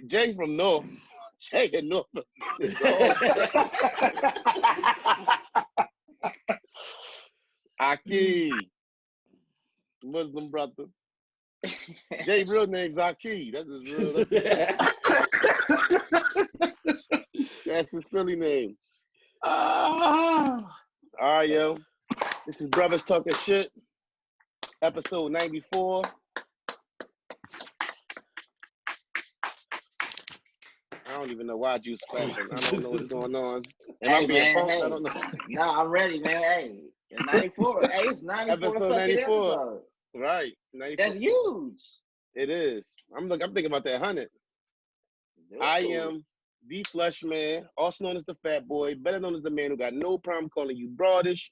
Jay from North. Jay in North. Aki. Muslim brother. Jay real name's Aki. That's his real that's his Philly name. All right, yo. This is Brothers Talking Shit, episode 94. I don't even know why Juice clapping. I don't know what's going on. And hey, I'm being man, hey. I don't know. No, I'm ready, man. Hey, it's 94. Hey, it's 94 episode 94. Episodes. Right. 94. That's huge. It is. I'm thinking about that 100. Ooh. I am the Flesh Man, also known as the Fat Boy, better known as the man who got no problem calling you broadish.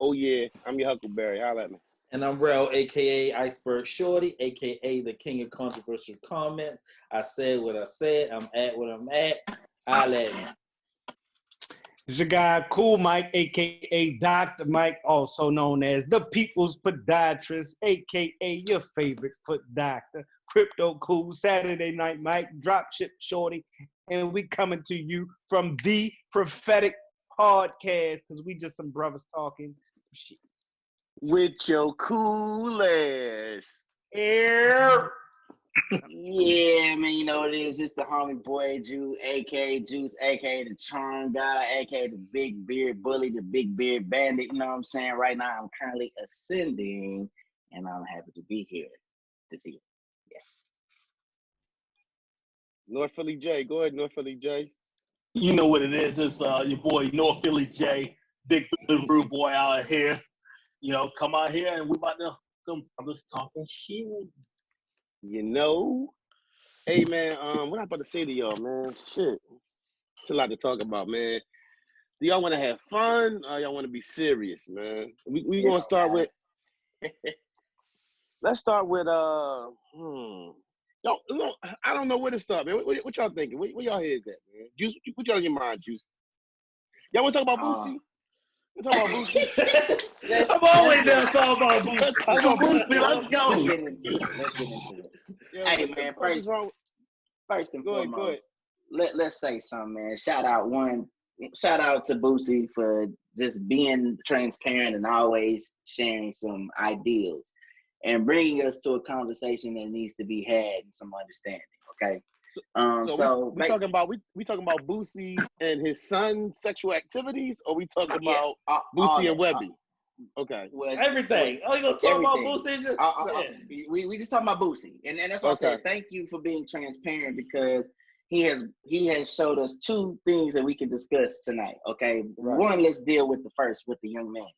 Oh yeah, I'm your Huckleberry. Holla at me. And I'm Rel, a.k.a. Iceberg Shorty, a.k.a. the king of controversial comments. I said what I said. I'm at what I'm at. Holla at me. It's your guy, Cool Mike, a.k.a. Dr. Mike, also known as the People's Podiatrist, a.k.a. your favorite foot doctor. Crypto Cool, Saturday Night Mike, Dropship Shorty. And we coming to you from the Prophetic Podcast, because we just some brothers talking shit. With your cool ass. Yeah. Yeah, man, you know what it is. It's the homie boy Juice, a.k.a. Juice, a.k.a. the Charm Guy, a.k.a. the Big Beard Bully, the Big Beard Bandit. You know what I'm saying? Right now, I'm currently ascending, and I'm happy to be here to see you. Yeah. North Philly J. Go ahead, North Philly J. You know what it is. It's your boy North Philly J, Big Philly Rude Boy out here. You know, come out here and we about to I'm just talking shit. You know? Hey man, what I'm about to say to y'all, man? Shit. It's a lot to talk about, man. Do y'all want to have fun or y'all want to be serious, man? We gonna start with let's start with Yo, I don't know where to start, man. What y'all thinking? Where y'all heads at, man? Juice, what y'all in your mind, Juice? Y'all want to talk about Boosie? We're talking about Boosie. I'm always down talking about Boosie. Let's go. Let's get into it. Yeah, hey, man, first and foremost, let's say something, man. Shout out to Boosie for just being transparent and always sharing some ideals and bringing us to a conversation that needs to be had and some understanding, okay? So we talking about Boosie and his son's sexual activities, or we talking about Boosie and Webby? Okay. Everything. Oh, you gonna talk about Boosie? We just talking about Boosie, and that's why I said thank you for being transparent, because he has showed us two things that we can discuss tonight. Okay, right. One, let's deal with the young man.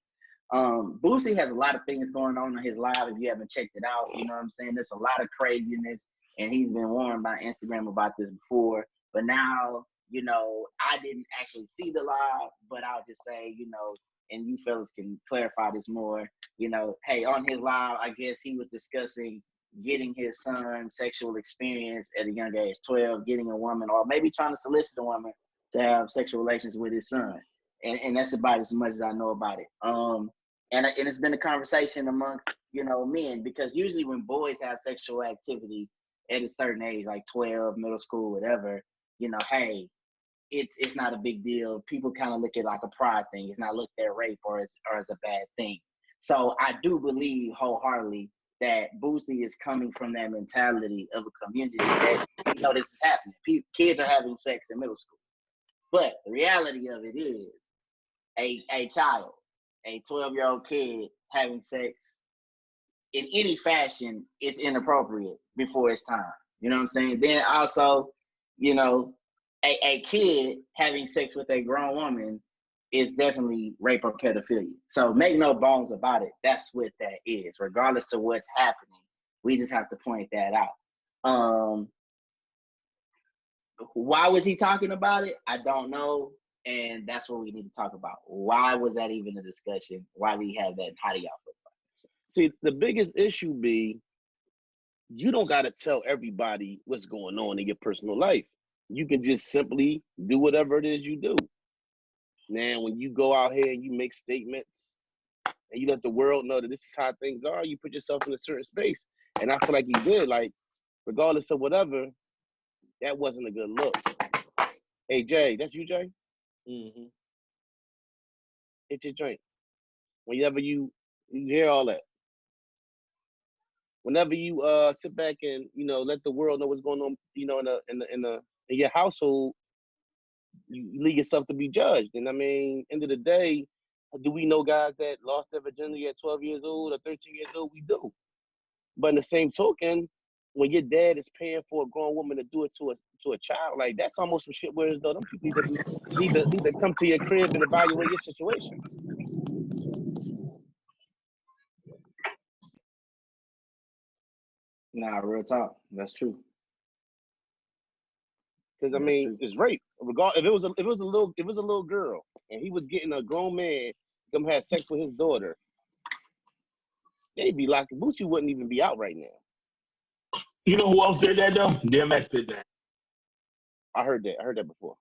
Boosie has a lot of things going on in his life. If you haven't checked it out, you know what I'm saying. There's a lot of craziness. And he's been warned by Instagram about this before. But now, you know, I didn't actually see the live, but I'll just say, you know, and you fellas can clarify this more, you know, hey, on his live, I guess he was discussing getting his son's sexual experience at a young age, 12, getting a woman, or maybe trying to solicit a woman to have sexual relations with his son. And that's about as much as I know about it. And it's been a conversation amongst, you know, men, because usually when boys have sexual activity at a certain age, like 12, middle school, whatever, you know, hey, it's not a big deal. People kind of look at it like a pride thing. It's not looked at rape or as a bad thing. So I do believe wholeheartedly that Boosie is coming from that mentality of a community that, you know, this is happening. Kids are having sex in middle school. But the reality of it is a child, a 12-year-old kid having sex in any fashion is inappropriate before it's time. You know what I'm saying? Then also, you know, a kid having sex with a grown woman is definitely rape or pedophilia. So make no bones about it. That's what that is. Regardless of what's happening, we just have to point that out. Why was he talking about it? I don't know. And that's what we need to talk about. Why was that even a discussion? Why do we have that? How do y'all feel about it? See, the biggest issue be, you don't got to tell everybody what's going on in your personal life. You can just simply do whatever it is you do. Now, when you go out here and you make statements and you let the world know that this is how things are, you put yourself in a certain space. And I feel like he did, like, regardless of whatever, that wasn't a good look. Hey Jay, that's you, Jay? Mm-hmm. Hit your drink. Whenever you hear all that. Whenever you sit back and let the world know what's going on, in your household, you leave yourself to be judged. And I mean, end of the day, do we know guys that lost their virginity at 12 years old or 13 years old? We do. But in the same token, when your dad is paying for a grown woman to do it to a child, like that's almost some shit where though them people need to come to your crib and evaluate your situation. Nah, real talk. That's true. Because I mean, it's rape. If it was a little girl and he was getting a grown man to come have sex with his daughter, they'd be locked. Boosie wouldn't even be out right now. You know who else did that though? DMX did that. I heard that before.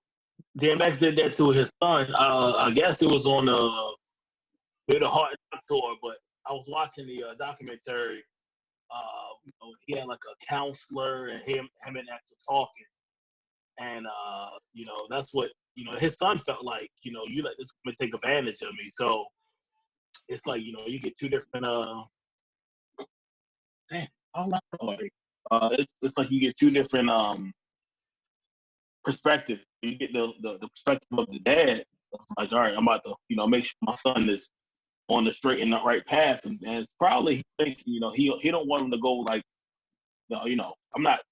DMX did that to his son. I guess it was on the Heart tour, but I was watching the documentary. He had like a counselor and him and X were talking. And, that's what, his son felt like, you let this woman take advantage of me. So it's like, you get two different, it's like you get two different perspectives. You get the perspective of the dad. It's like, all right, I'm about to, make sure my son is on the straight and the right path. And it's probably, he thinks, he don't want him to go like, I'm not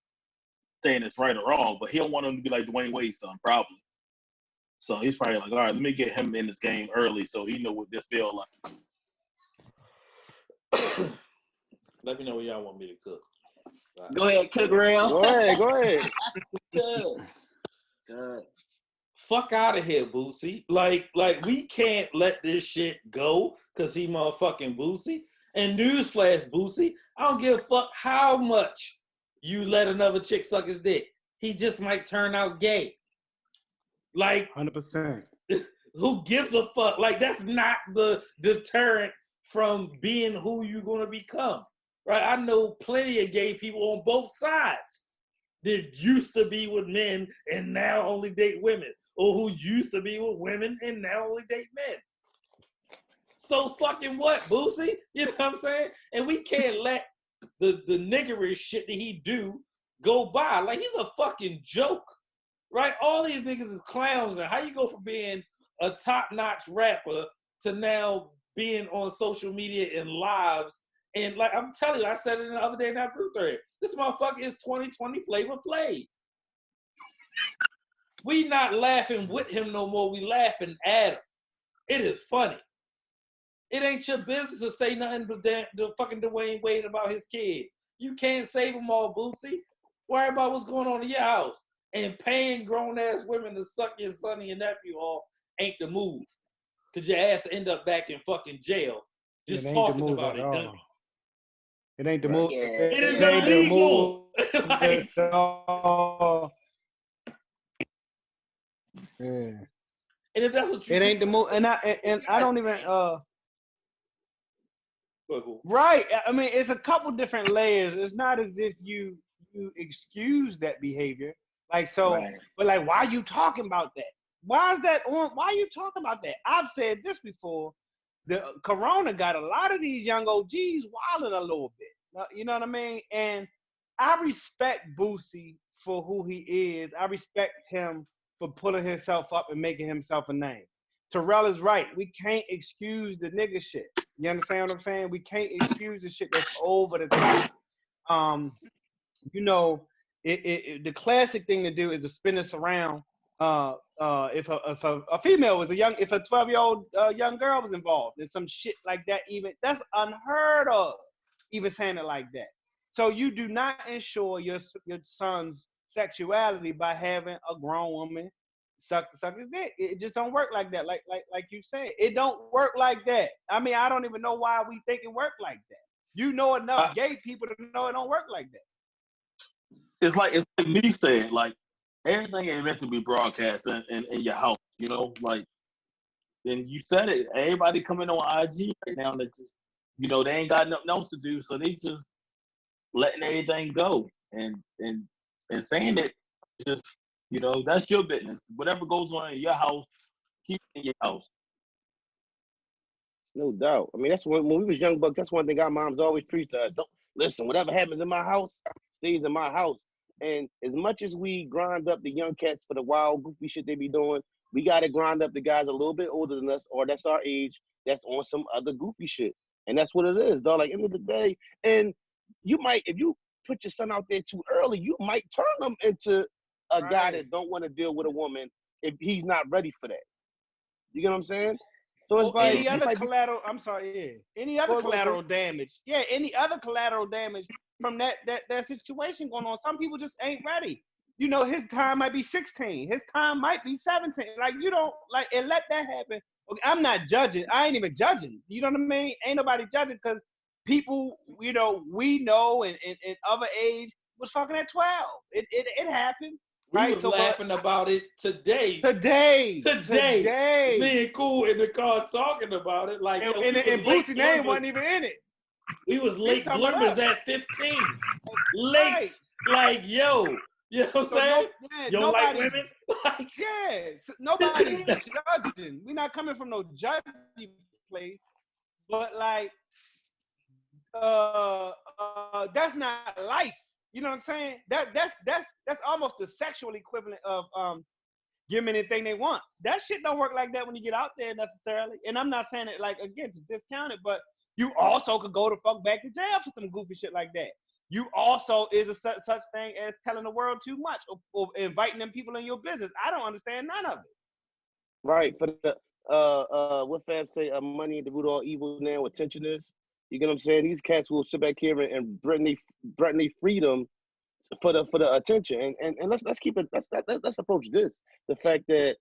saying it's right or wrong, but he don't want him to be like Dwayne Wade's son, probably. So he's probably like, all right, let me get him in this game early so he know what this feel like. Let me know what y'all want me to cook. Right. Go ahead, cook real. Go ahead. Good. Fuck out of here, Boosie. Like we can't let this shit go because he motherfucking Boosie. And newsflash, Boosie, I don't give a fuck how much you let another chick suck his dick. He just might turn out gay. Like 100%. Who gives a fuck? Like that's not the deterrent from being who you're gonna become, right? I know plenty of gay people on both sides that used to be with men and now only date women, or who used to be with women and now only date men. So fucking what, Boosie? You know what I'm saying? And we can't let the niggerish shit that he do go by. Like he's a fucking joke. Right? All these niggas is clowns now. How you go from being a top-notch rapper to now being on social media and lives? And like I'm telling you, I said it the other day in that group thread. This motherfucker is 2020 Flavor Flav. We not laughing with him no more. We laughing at him. It is funny. It ain't your business to say nothing but the fucking Dwayne Wade about his kids. You can't save them all, Bootsy. Worry about what's going on in your house. And paying grown-ass women to suck your son and your nephew off ain't the move. Because your ass end up back in fucking jail just talking about it, dummy. It ain't the move. Yeah. It is illegal. Like, yeah. And if that's what you it ain't the move. And I don't even... Right. I mean, it's a couple different layers. It's not as if you excuse that behavior. Like, so, right. But like, why are you talking about that? Why is that on? Why are you talking about that? I've said this before. The corona got a lot of these young OGs wilding a little bit. You know what I mean? And I respect Boosie for who he is. I respect him for pulling himself up and making himself a name. Terrell is right. We can't excuse the nigga shit. You understand what I'm saying? We can't excuse the shit that's over the top. The classic thing to do is to spin this around. If a female was if a 12-year-old young girl was involved in some shit like that, even that's unheard of. Even saying it like that. So you do not ensure your son's sexuality by having a grown woman suck his dick. It just don't work like that. Like you said, it don't work like that. I mean, I don't even know why we think it work like that. You know enough gay people to know it don't work like that. It's like me saying, like, everything ain't meant to be broadcast in your house, like, and you said it, everybody coming on IG right now that just, they ain't got nothing else to do, so they just letting everything go and saying that It's just, you know, that's your business. Whatever goes on in your house, keep it in your house. No doubt. I mean, that's when we was young bucks. That's one thing our moms always preached to us. Don't listen. Whatever happens in my house stays in my house. And as much as we grind up the young cats for the wild, goofy shit they be doing, we got to grind up the guys a little bit older than us, or that's our age, that's on some other goofy shit. And that's what it is, dog. Like, end of the day, and you might, if you put your son out there too early, you might turn him into a guy that don't want to deal with a woman if he's not ready for that. You get what I'm saying? So it's like any other collateral. I'm sorry. Yeah. Any other collateral damage? Yeah. Any other collateral damage from that situation going on? Some people just ain't ready. You know, his time might be 16. His time might be 17. Like, you don't like and let that happen. Okay, I'm not judging. I ain't even judging. You know what I mean? Ain't nobody judging because people, you know, we know and other age was fucking at 12. It happened. We was laughing about it today. Today. Me and Cool in the car talking about it. Like, and Boosie name wasn't even in it. We was late bloomers at 15. Late. Right. Like, yo. You know what I'm saying? You don't like women? Like, nobody's judging. We're not coming from no judgy place. But like, that's not life. You know what I'm saying? That's almost the sexual equivalent of give them anything they want. That shit don't work like that when you get out there necessarily. And I'm not saying it like again to discount it, but you also could go to fuck back to jail for some goofy shit like that. You also is a such thing as telling the world too much or inviting them people in your business. I don't understand none of it. Right. For the what Fab say, money at the root of all evil now, what tension is. You get what I'm saying? These cats will sit back here and threaten their freedom for the attention. And let's keep it. Let's approach this. The fact that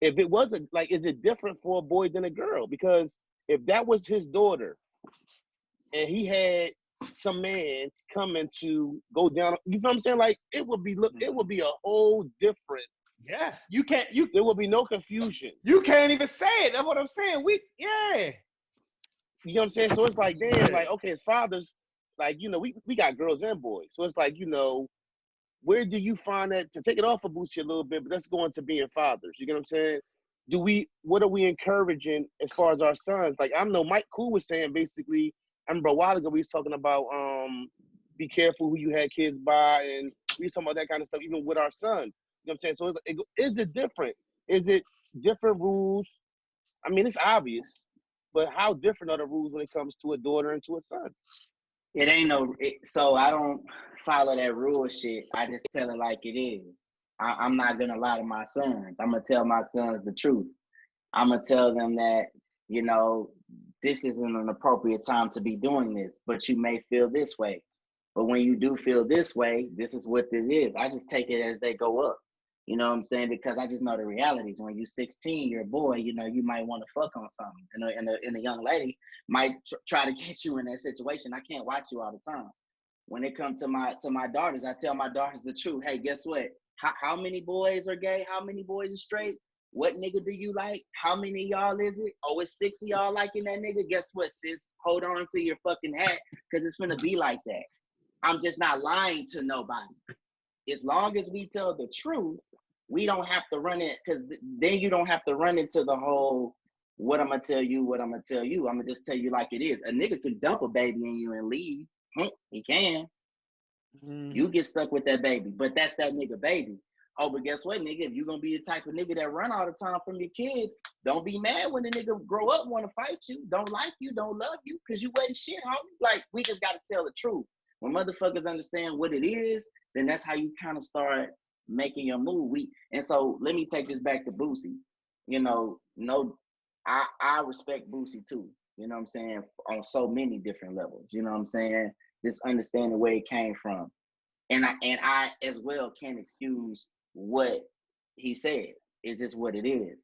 if it wasn't like, is it different for a boy than a girl? Because if that was his daughter, and he had some man coming to go down, you know what I'm saying? Like, it would be a whole different. Yes, there will be no confusion. You can't even say it. That's what I'm saying. You know what I'm saying? So it's like, damn, like, okay, as fathers, like, you know, we got girls and boys. So it's like, you know, where do you find that, to take it off of Boosie a little bit, but let's go into being fathers. You get what I'm saying? What are we encouraging as far as our sons? Like, I know Mike Cool was saying, basically, I remember a while ago we was talking about be careful who you had kids by, and we was talking about that kind of stuff even with our sons. You know what I'm saying? So is it different? Is it different rules? I mean, it's obvious, but how different are the rules when it comes to a daughter and to a son? It ain't so I don't follow that rule shit. I just tell it like it is. I'm not gonna lie to my sons. I'm gonna tell my sons the truth. I'm gonna tell them that, you know, this isn't an appropriate time to be doing this, but you may feel this way. But when you do feel this way, this is what this is. I just take it as they go up. You know what I'm saying? Because I just know the realities. When you're 16, you're a boy, you know, you might want to fuck on something. And a young lady might try to get you in that situation. I can't watch you all the time. When it comes to my daughters, I tell my daughters the truth. Hey, guess what? How many boys are gay? How many boys are straight? What nigga do you like? How many of y'all is it? Oh, it's 6 of y'all liking that nigga? Guess what, sis? Hold on to your fucking hat, because it's gonna be like that. I'm just not lying to nobody. As long as we tell the truth, we don't have to run it, because then you don't have to run into the whole, what I'm gonna tell you. I'm gonna just tell you like it is. A nigga can dump a baby in you and leave. He can. Mm-hmm. You get stuck with that baby, but that's that nigga baby. Oh, but guess what, nigga? If you're gonna be the type of nigga that run all the time from your kids, don't be mad when the nigga grow up want to fight you, don't like you, don't love you, because you wasn't shit, homie. Like, we just gotta tell the truth. When motherfuckers understand what it is, then that's how you kind of start making your move. And so let me take this back to Boosie. You know, I respect Boosie too. You know what I'm saying? On so many different levels. You know what I'm saying? Just understanding where it came from. And I as well can't excuse what he said. It's just what it is.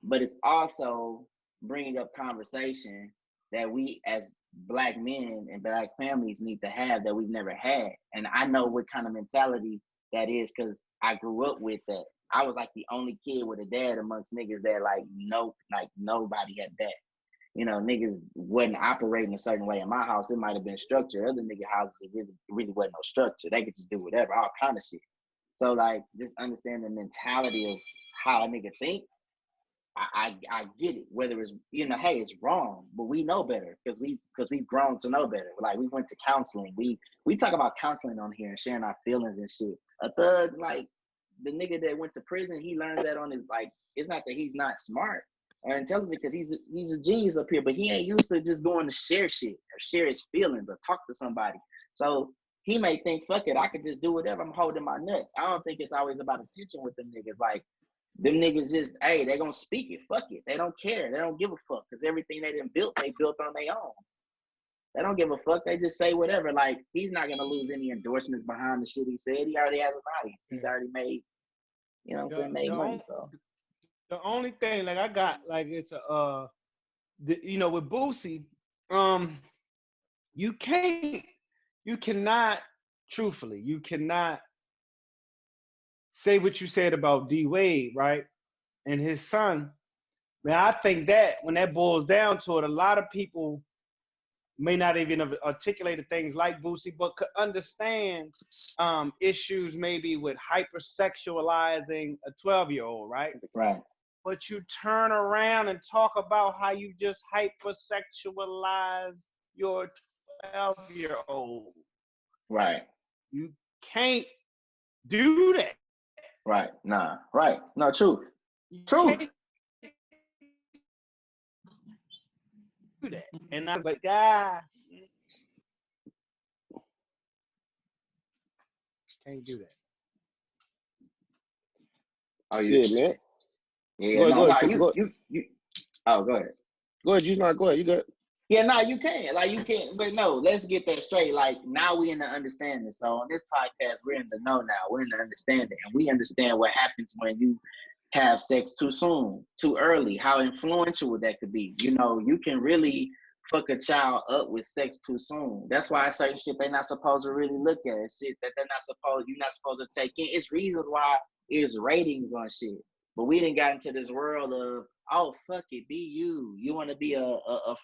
But it's also bringing up conversation that we as Black men and Black families need to have that we've never had. And I know what kind of mentality that is, because I grew up with that. I was like the only kid with a dad amongst niggas that like nobody had that. You know, niggas wasn't operating a certain way in my house. It might have been structure. Other nigga houses, it really wasn't no structure. They could just do whatever, all kind of shit. So like just understand the mentality of how a nigga think. I get it. Whether it's hey, it's wrong, but we know better because we've grown to know better. Like we went to counseling. We talk about counseling on here and sharing our feelings and shit. A thug, like the nigga that went to prison, he learns that on his like. It's not that he's not smart or intelligent because he's a genius up here, but he ain't used to just going to share shit or share his feelings or talk to somebody. So he may think, fuck it, I could just do whatever. I'm holding my nuts. I don't think it's always about attention with them niggas. Like. Them niggas just, hey, they gonna speak it. Fuck it. They don't care. They don't give a fuck. Because everything they built on their own. They don't give a fuck. They just say whatever. Like, he's not gonna lose any endorsements behind the shit he said. He already has an audience. He's already made, made money. So the only thing, like I got, like it's with Boosie, you cannot say what you said about D Wade, right? And his son. Man, I think that when that boils down to it, a lot of people may not even have articulated things like Boosie, but could understand issues maybe with hypersexualizing a 12-year-old, right? Right. But you turn around and talk about how you just hypersexualize your 12-year-old. Right. You can't do that. Right. Nah. Right. No, truth. Truth. Do that. And I'm like, can't do that. Oh, you did, man. Yeah, go ahead. You. Oh, go ahead. Go ahead, go ahead. You good? Yeah, no, you can't. Like, you can't. But no, let's get that straight. Like, now we in the understanding. So on this podcast, we're in the know now. We're in the understanding. And we understand what happens when you have sex too soon, too early, how influential that could be. You can really fuck a child up with sex too soon. That's why certain shit they're not supposed to really look at. Shit that you're not supposed to take in. It's reasons why it's ratings on shit. But we didn't got into this world of, oh, fuck it, be you. You want to be a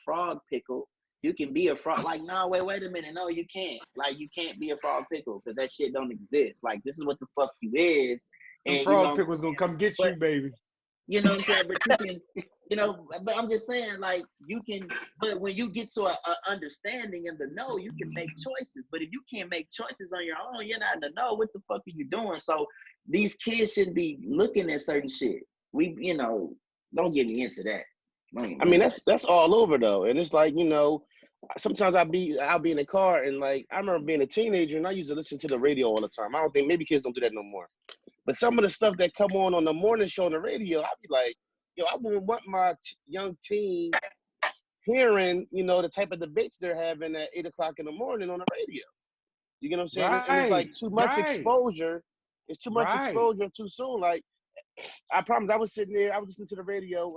frog pickle. You can be a frog. Like, no, wait a minute. No, you can't. Like, you can't be a frog pickle because that shit don't exist. Like, this is what the fuck you is. And frog pickle's gonna come get you, baby. You know what I'm saying? But you can, but I'm just saying, like, you can, but when you get to a understanding in the know, you can make choices. But if you can't make choices on your own, you're not in the know. What the fuck are you doing? So these kids shouldn't be looking at certain shit. Don't get me into that. I mean, that's all over though. And it's like, sometimes I'll be in the car and like, I remember being a teenager and I used to listen to the radio all the time. I don't think maybe kids don't do that no more. But some of the stuff that come on the morning show on the radio, I'd be like, yo, I wouldn't want my young teen hearing, the type of debates they're having at 8 o'clock in the morning on the radio. You get what I'm saying? Right, and it's like too much exposure. It's too much exposure too soon. Like, I promise, I was sitting there, I was listening to the radio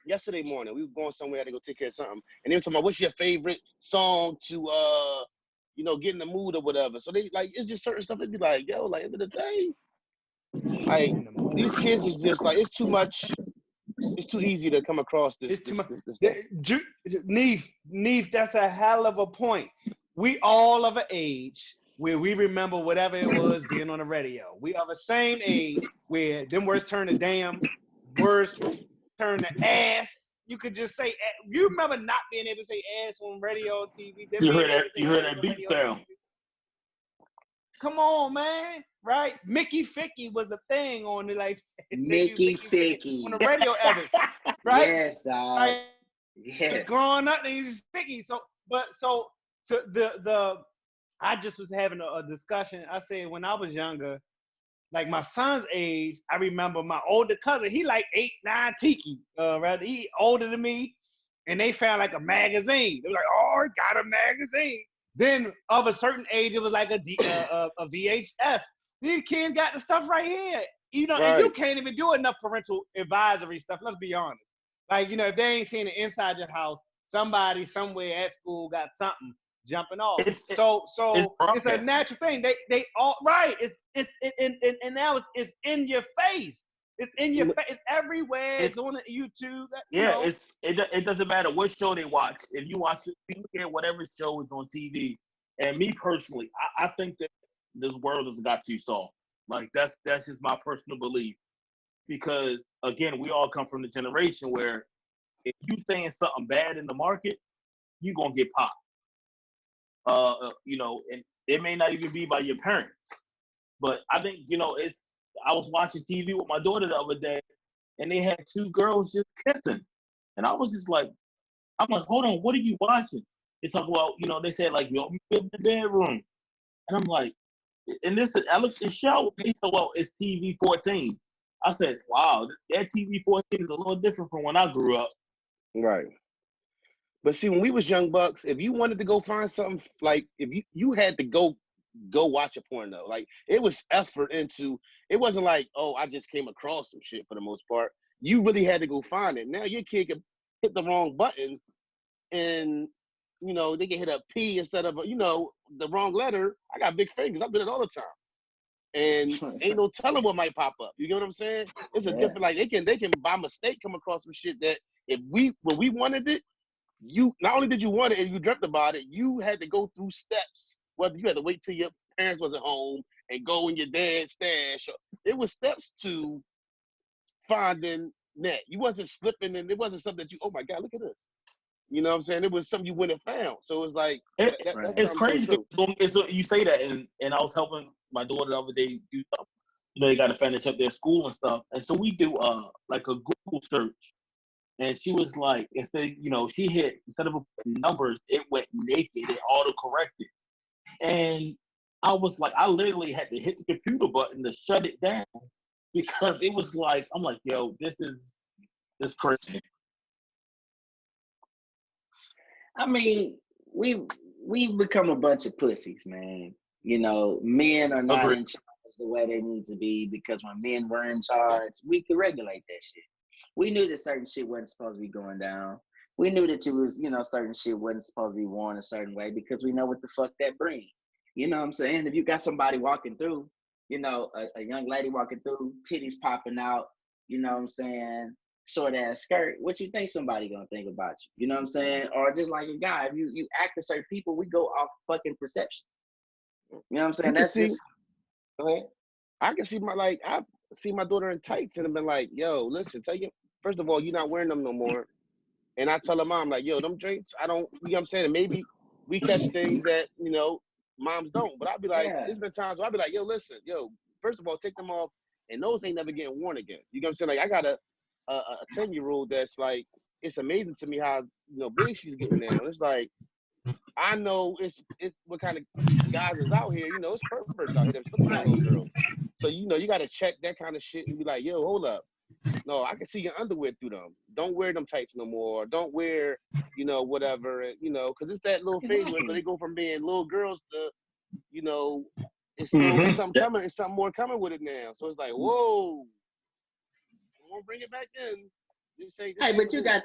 yesterday morning. We were going somewhere, I had to go take care of something. And they were talking about, what's your favorite song to get in the mood or whatever. So they like, it's just certain stuff. They'd be like, yo, like, end of the day, like, these kids is just like, it's too much. It's too easy to come across this. It's too much. Neef, that's a hell of a point. We all of an age where we remember whatever it was being on the radio. We are the same age where them words turn to damn, words turn to ass. You could just say, you remember not being able to say ass on radio, TV. You heard that beat sound. Come on, man. Right? Mickey Ficky was a thing on the Mickey Ficky on the radio ever. Right? Yes, dog. Like, yes. Growing up, they was Ficky. I just was having a discussion. I said when I was younger, like my son's age, I remember my older cousin, he like 8, 9 tiki, right? He older than me, and they found like a magazine. They were like, oh, he got a magazine. Then of a certain age, it was like a VHS. These kids got the stuff right here. Right. And you can't even do enough parental advisory stuff. Let's be honest. Like, if they ain't seen it inside your house, somebody somewhere at school got something jumping off. It's a natural thing. They all right. And now it's in your face. It's in your face. It's everywhere. It's on YouTube. It doesn't matter what show they watch. If you look at whatever show is on TV, and me personally, I think that this world has got too soft. Like that's just my personal belief. Because again, we all come from the generation where if you saying something bad in the market, you gonna get popped. And it may not even be by your parents. But I think, I was watching TV with my daughter the other day, and they had two girls just kissing. And I was just like, I'm like, hold on, what are you watching? It's like, well, they said like, yo, in the bedroom. And I'm like, and I looked at the show, they said, well, it's TV 14. I said, wow, that TV 14 is a little different from when I grew up. Right. But see, when we was young bucks, if you wanted to go find something, like if you had to go watch a porno, like it was effort into. It wasn't like, oh, I just came across some shit for the most part. You really had to go find it. Now your kid can hit the wrong button, and they can hit a P instead of the wrong letter. I got big fingers. I do it all the time, and ain't no telling what might pop up. You get what I'm saying? It's a different, like they can by mistake come across some shit that when we wanted it. You not only did you want it and you dreamt about it, you had to go through steps. Whether you had to wait till your parents wasn't home and go in your dad's stash. It was steps to finding that. You wasn't slipping, and it wasn't something that oh my God, look at this. You know what I'm saying? It was something you wouldn't have found. So it's like that's it's crazy. So you say that, and I was helping my daughter the other day do something. They got to finish up their school and stuff, and so we do like a Google search. And she was like, instead of putting numbers, it went naked, it auto-corrected. And I was like, I literally had to hit the computer button to shut it down because it was like, I'm like, yo, this is crazy. I mean, we've become a bunch of pussies, man. Men are not in charge the way they need to be, because when men were in charge, we could regulate that shit. We knew that certain shit wasn't supposed to be going down. We knew that certain shit wasn't supposed to be worn a certain way, because we know what the fuck that brings. You know what I'm saying? If you got somebody walking through, a young lady walking through, titties popping out, you know what I'm saying, short ass skirt, what you think somebody gonna think about you? You know what I'm saying? Or just like a guy, if you act to certain people, we go off fucking perception. You know what I'm saying? That's just. Go ahead. I can see I see my daughter in tights and I've been like, yo, listen, first of all, you're not wearing them no more. And I tell her mom, like, yo, them drinks, I don't, you know what I'm saying? And maybe we catch things that, moms don't. But I'll be like, there's been times where I'll be like, yo, listen, first of all, take them off. And those ain't never getting worn again. You know what I'm saying? Like, I got a 10-year-old that's like, it's amazing to me how, big she's getting now. It's like, I know it's what kind of guys is out here. It's perverts out here that's looking at little girls. So, you got to check that kind of shit and be like, yo, hold up. No, I can see your underwear through them. Don't wear them tights no more. Don't wear, whatever. And, because it's that little phase where they go from being little girls to, it's something coming. It's something more coming with it now. So it's like, whoa, I won't bring it back in. Hey, but you got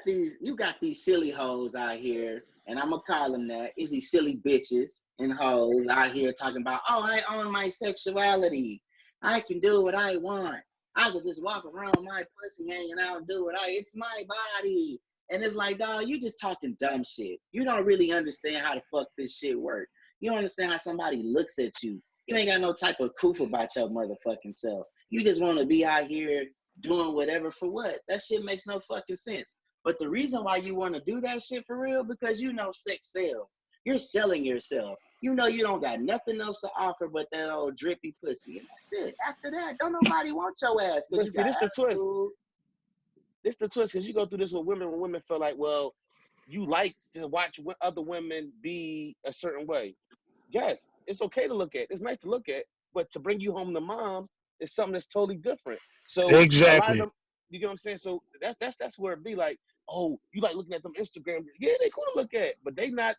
these silly hoes out here, and I'm gonna call them that. Is these silly bitches and hoes out here talking about, oh, I own my sexuality. I can do what I want. I could just walk around my pussy hanging out and do it's my body. And it's like, dog, you just talking dumb shit. You don't really understand how the fuck this shit works. You don't understand how somebody looks at you. You ain't got no type of proof about your motherfucking self. You just want to be out here doing whatever for what? That shit makes no fucking sense. But the reason why you want to do that shit for real, because sex sells. You're selling yourself. You don't got nothing else to offer but that old drippy pussy. And that's it. After that, don't nobody want your ass. But see, this the twist. This the twist, because you go through this with women when women feel like, well, you like to watch other women be a certain way. Yes, it's okay to look at. It's nice to look at, but to bring you home to mom is something that's totally different. So exactly. A lot of them, you get what I'm saying? So that's where it be like, oh, you like looking at them Instagram. Yeah, they cool to look at, but I'm not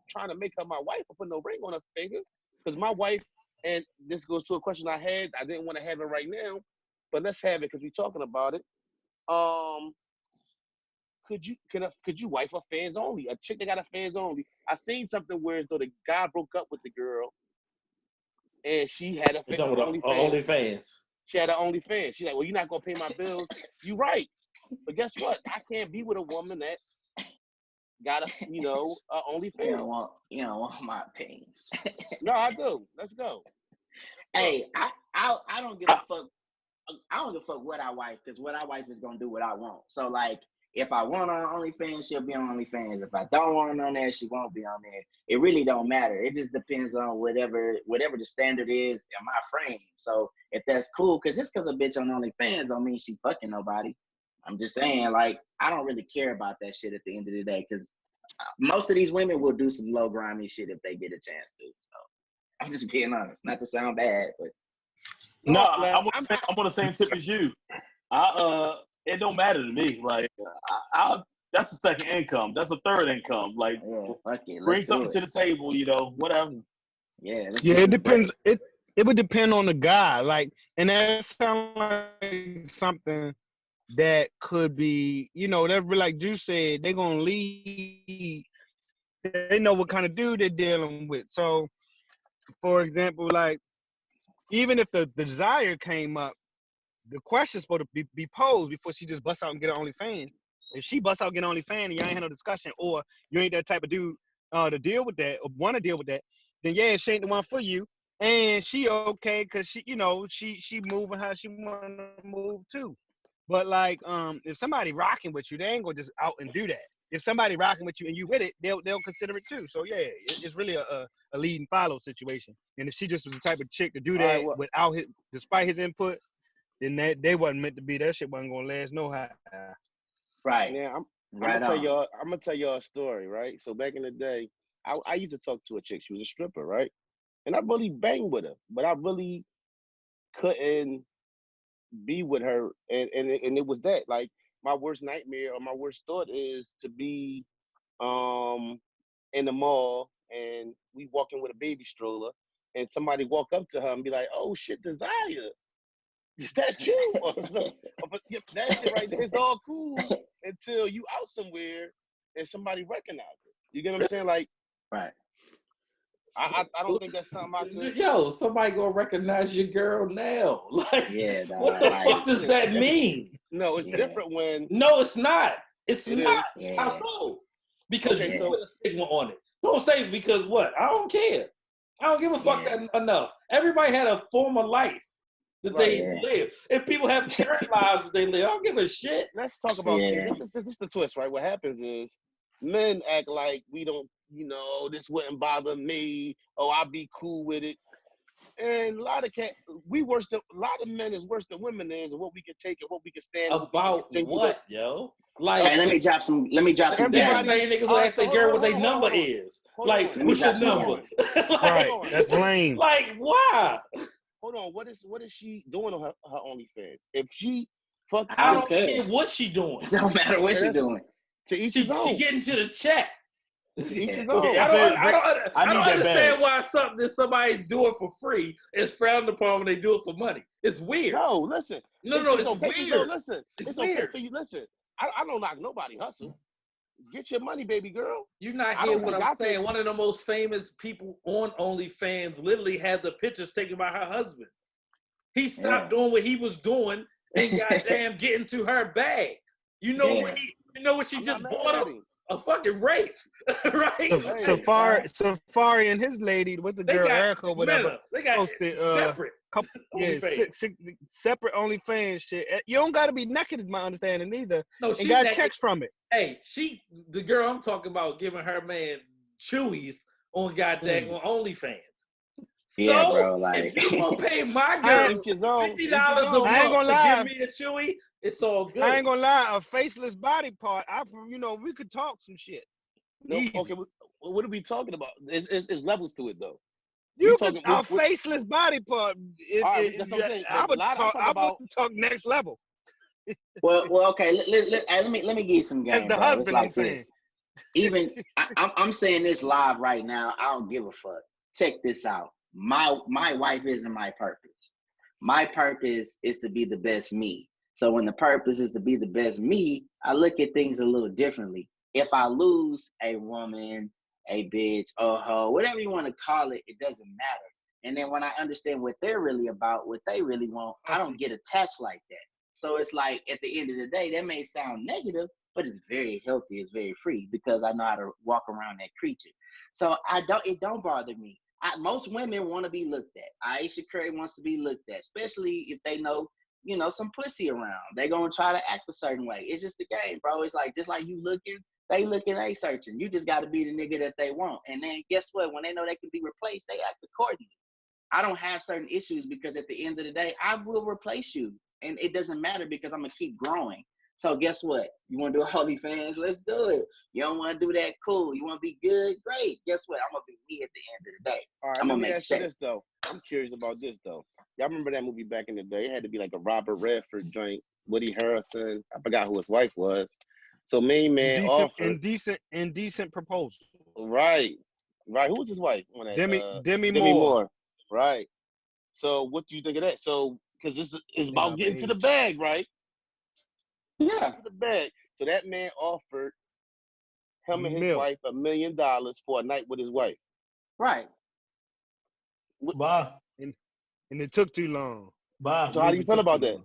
trying to make her my wife or put no ring on her finger. Because my wife, and this goes to a question I had, I didn't want to have it right now, but let's have it because we're talking about it. Could you wife a fans only? A chick that got a fans only. I seen something where as though the guy broke up with the girl and she had a OnlyFans. She had an OnlyFans. She's like, well, you're not gonna pay my bills. You right. But guess what? I can't be with a woman that's got a OnlyFans. You don't want my opinion. No, I do. Let's go. Hey, I don't give a fuck. I don't give a fuck what I wife, because what I wife is gonna do what I want. So like, if I want her on OnlyFans, she'll be on OnlyFans. If I don't want her on there, she won't be on there. It really don't matter. It just depends on whatever the standard is in my frame. So if that's cool, because just because a bitch on OnlyFans don't mean she fucking nobody. I'm just saying, like, I don't really care about that shit at the end of the day, because most of these women will do some low grimy shit if they get a chance to. So I'm just being honest, not to sound bad, but no, I'm on the same tip as you. It don't matter to me. Like, that's a second income. That's a third income. Like, yeah, fuck it. bring something to the table, whatever. Yeah, it depends. It would depend on the guy. Like, and that sounds like something that could be, that like Drew said, they're gonna lead. They know what kind of dude they're dealing with. So, for example, like, even if the desire came up, the question's supposed to be posed before she just busts out and get an OnlyFans. If she busts out and get an OnlyFans and y'all ain't had no discussion, or you ain't that type of dude to deal with that, or want to deal with that, then yeah, she ain't the one for you. And she okay, because she moving how she want to move too. But like, if somebody rocking with you, they ain't gonna just out and do that. If somebody rocking with you and you with it, they'll consider it too. So yeah, it's really a lead and follow situation. And if she just was the type of chick to do that without despite his input, then they wasn't meant to be. That shit wasn't gonna last no how. Right. Yeah, I'm gonna tell y'all a story, right? So back in the day, I used to talk to a chick. She was a stripper, right? And I really banged with her, but I really couldn't be with her. And it was that, like, my worst nightmare or my worst thought is to be in the mall and we walking with a baby stroller and somebody walk up to her and be like, "Oh shit, Desire, is that you?" Or so, but that shit right there is all cool until you out somewhere and somebody recognize it. You get what I'm saying? Like, right. I don't think that's something I could. Yo, somebody gonna recognize your girl now. Like, Yeah, dog, what the fuck does that mean? No, it's different when. No, it's not. It's not. Yeah. How so? Because Okay, you put a stigma on it. Don't say because what? I don't care. I don't give a fuck that enough. Everybody had a former life that they live. If people have current lives that they live, I don't give a shit. Let's talk about shit. This is the twist, right? What happens is men act like we don't, this wouldn't bother me. Oh, I'll be cool with it. And a lot of men is worse than women is, and what we can take and what we can stand. About what, yo? Like, hey, let me drop some. That's same niggas will ask their girl what their number is. Like, what's your number? Right, that's lame. Like, why? Hold on, what is she doing on her OnlyFans? If she fuck, I don't care what she doing. It don't matter what she doing. To each his own. She getting to the check. To each his own. I don't understand why something that somebody's doing for free is frowned upon when they do it for money. It's weird. No, listen. It's okay, weird. No, listen. It's weird. Okay for you. Listen, I don't knock nobody hustle. Get your money, baby girl. You're not hearing what I'm saying. One of the most famous people on OnlyFans literally had the pictures taken by her husband. He stopped doing what he was doing and goddamn get into her bag. You know what she just bought him? A fucking wraith, right? Safari and his lady with the girl Erica or whatever. They got posted, separate. Separate OnlyFans shit. You don't got to be naked, is my understanding either. No, she got checks from it. Hey, the girl I'm talking about, giving her man chewies on goddamn on OnlyFans. Yeah, so, bro, like, if you gonna pay my girl $50 a month to give me a chewy, it's all good. I ain't gonna lie, a faceless body part. We could talk some shit. No, okay, what are we talking about? It's levels to it though. A faceless body part. That's what I'm saying. I would talk next level. well, okay. Let me give you some game. As the husband, like this. Even I'm saying this live right now. I don't give a fuck. Check this out. My wife isn't my purpose. My purpose is to be the best me. So when the purpose is to be the best me, I look at things a little differently. If I lose a woman, a bitch, a hoe, whatever you want to call it, it doesn't matter. And then when I understand what they're really about, what they really want, I don't get attached like that. So it's like, at the end of the day, that may sound negative, but it's very healthy. It's very free because I know how to walk around that creature. So it don't bother me. most women want to be looked at. Aisha Curry wants to be looked at, especially if they know, some pussy around. They're going to try to act a certain way. It's just the game, bro. It's like, just like you looking, they looking, they searching. You just got to be the nigga that they want. And then guess what? When they know they can be replaced, they act accordingly. I don't have certain issues because at the end of the day, I will replace you. And it doesn't matter because I'm going to keep growing. So guess what? You want to do OnlyFans? Let's do it. You don't want to do that? Cool. You want to be good? Great. Guess what? I'm going to be me at the end of the day. All right, I'm let going me to make ask you sense. this, though. I'm curious about this, though. Y'all remember that movie back in the day? It had to be like a Robert Redford joint, Woody Harrelson. I forgot who his wife was. So main man offered. Indecent proposal. Right. Who was his wife on that? Demi Moore. Right. So what do you think of that? So, because this is about getting to the bag, right? Yeah. To the bag. So that man offered him and his wife $1 million for a night with his wife. Right. Bye. And it took too long. Bye. So how do you feel about that?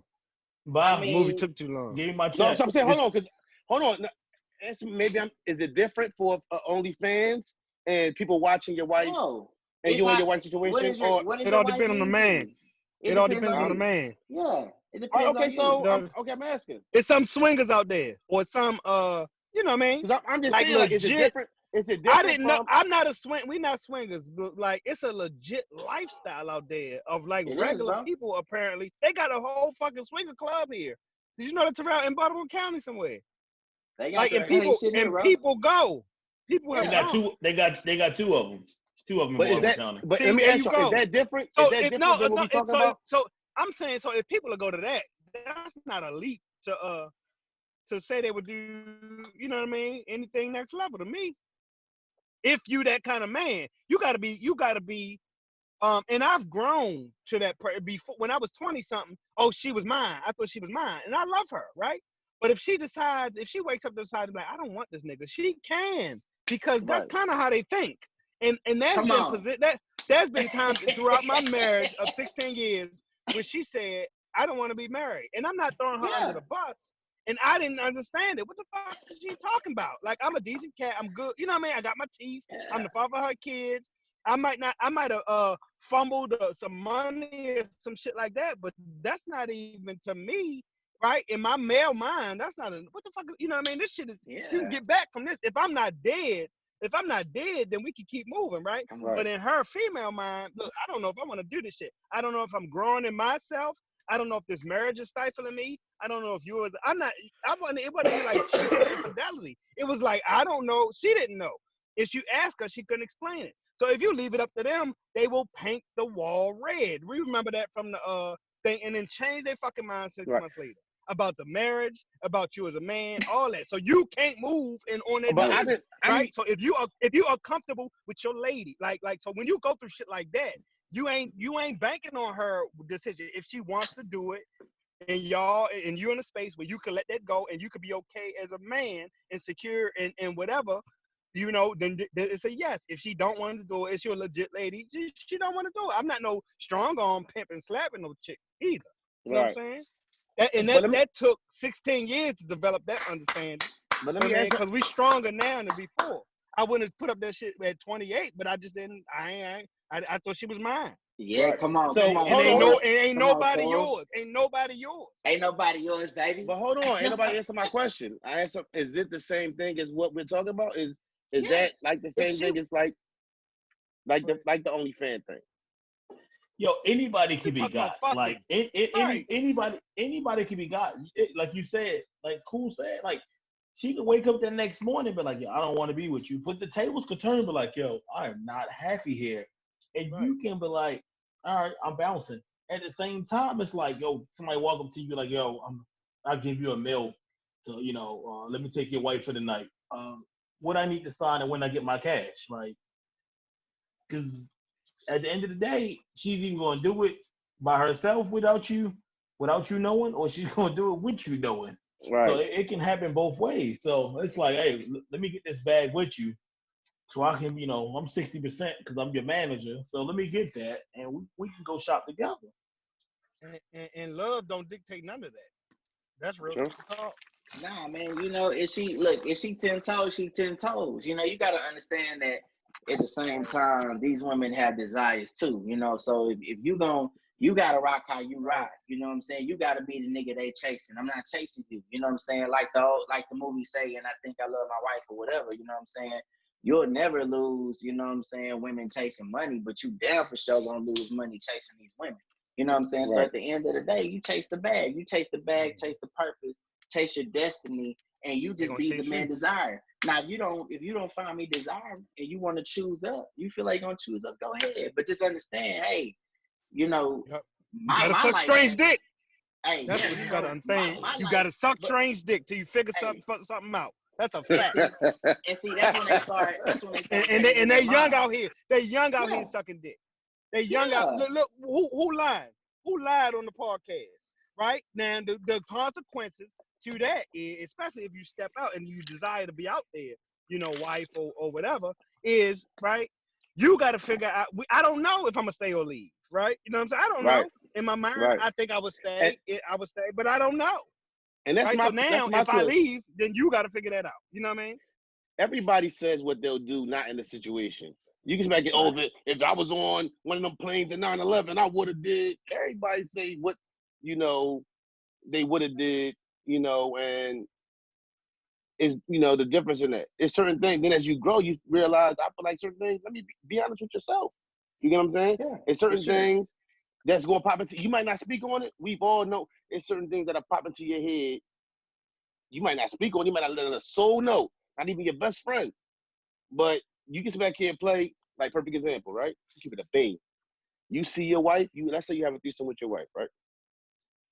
Bye. The movie took too long. Give me my check. No, so I'm saying, hold on. Is it different for OnlyFans and people watching your wife and you and your wife's situation? It all depends on the man. It all depends on the man. Yeah, it depends on you. So I'm asking. It's some swingers out there, or some you know what I mean? Because I'm just like saying, legit. Is it different? Is it different? I didn't know. I'm not a swing. We're not swingers, but like it's a legit lifestyle out there of like regular people. Apparently, they got a whole fucking swinger club here. Did you know that's around in Baltimore County somewhere? They got like and people people go. People they got two. They got two of them. Two of them in Baltimore County. But let me ask you, is that different? So is that different than what we talking about? So I'm saying, so if people will go to that, that's not a leap to say they would do, you know what I mean, anything next level to me. If you that kind of man, you gotta be, and I've grown to that before. When I was 20 something, she was mine. I thought she was mine, and I love her, right? But if she wakes up and decides to be like, I don't want this nigga, she can, because that's kind of how they think. And there's been times throughout my marriage of 16 years where she said, I don't want to be married. And I'm not throwing her under the bus. And I didn't understand it. What the fuck is she talking about? Like, I'm a decent cat. I'm good. You know what I mean? I got my teeth. I'm the father of her kids. I might have fumbled some money or some shit like that, but that's not even to me, right? In my male mind, that's not what the fuck, you know what I mean? This shit is, you can get back from this. If I'm not dead, then we can keep moving, right? But in her female mind, look, I don't know if I want to do this shit. I don't know if I'm growing in myself. I don't know if this marriage is stifling me. I don't know if it wasn't even like cheating or infidelity. It was like, I don't know. She didn't know. If you ask her, she couldn't explain it. So if you leave it up to them, they will paint the wall red. We remember that from the thing, and then change their fucking mind 6 months later. About the marriage, about you as a man, all that. So you can't move on that. Right? So if you are comfortable with your lady, like so when you go through shit like that, you ain't banking on her decision. If she wants to do it, and you're in a space where you can let that go and you could be okay as a man and secure and whatever, you know, then it's a yes. If she don't want to do it, it's your legit lady. She don't want to do it. I'm not no strong arm pimp and slapping no chick either. You know what I'm saying? That took 16 years to develop that understanding. But let me ask you, because we stronger now than before. I wouldn't have put up that shit at 28, but I just didn't. I thought she was mine. Yeah, come on. So come on, ain't nobody yours. Ain't nobody yours. Ain't nobody yours, baby. But hold on, ain't nobody answer my question. I asked, is it the same thing as what we're talking about? Is that like the same thing as like the OnlyFans thing? Yo, anybody can be got. Like anybody can be got. Like you said, like Cool said, like she could wake up the next morning and be like, yo, I don't want to be with you. But the tables could turn and be like, yo, I am not happy here. And you can be like, all right, I'm bouncing. At the same time, it's like, yo, somebody walk up to you, be like, yo, I'll give you a meal to, you know, let me take your wife for the night. What I need to sign and when I get my cash, like, because at the end of the day, she's either going to do it by herself without you knowing, or she's going to do it with you knowing. Right. So it can happen both ways. So it's like, hey, let me get this bag with you so I can, you know, I'm 60% because I'm your manager. So let me get that and we can go shop together. And love don't dictate none of that. That's real talk. Nah, man, you know, if she 10 toes, she 10 toes. You know, you got to understand that at the same time, these women have desires too, you know. So if you gotta rock how you rock, you know what I'm saying? You gotta be the nigga they chasing. I'm not chasing you, you know what I'm saying? Like the movie say, and I think I love my wife or whatever, you know what I'm saying? You'll never lose, you know what I'm saying, women chasing money, but you damn for sure gonna lose money chasing these women. You know what I'm saying? Right. So at the end of the day, you chase the bag. You chase the bag, chase the purpose, chase your destiny, and you just be the man desire. Now, if you don't find me desire and you want to choose up, you feel like you're going to choose up, go ahead. But just understand, hey, you know, you gotta suck strange dick. Hey, that's what you gotta understand. You gotta suck strange dick till you figure something out. That's a fact. And see, that's when they start. And they're young out here. They're young out here sucking dick. They young out. Look, who lied? Who lied on the podcast? Right now, the consequences to that is, especially if you step out and you desire to be out there, you know, wife or whatever, is right. You got to figure out. I don't know if I'm gonna stay or leave. Right? You know what I'm saying? I don't know. In my mind, I think I would stay. But I don't know. And that's so now, if I leave, then you got to figure that out. You know what I mean? Everybody says what they'll do, not in the situation. You can make it over. If I was on one of them planes at 9/11, I would have did. Everybody say what, you know, they would have did, you know, and is, you know, the difference in that. It's certain things. Then as you grow, you realize, I feel like certain things, let me be honest with yourself. You get what I'm saying? Yeah, it's certain things that's going to pop into, you might not speak on it. We've all know it's certain things that are popping into your head. You might not speak on it. You might not let a soul know. Not even your best friend. But you can sit back here and play, like, perfect example, right? Keep it a bean. You see your wife, let's say you have a threesome with your wife, right?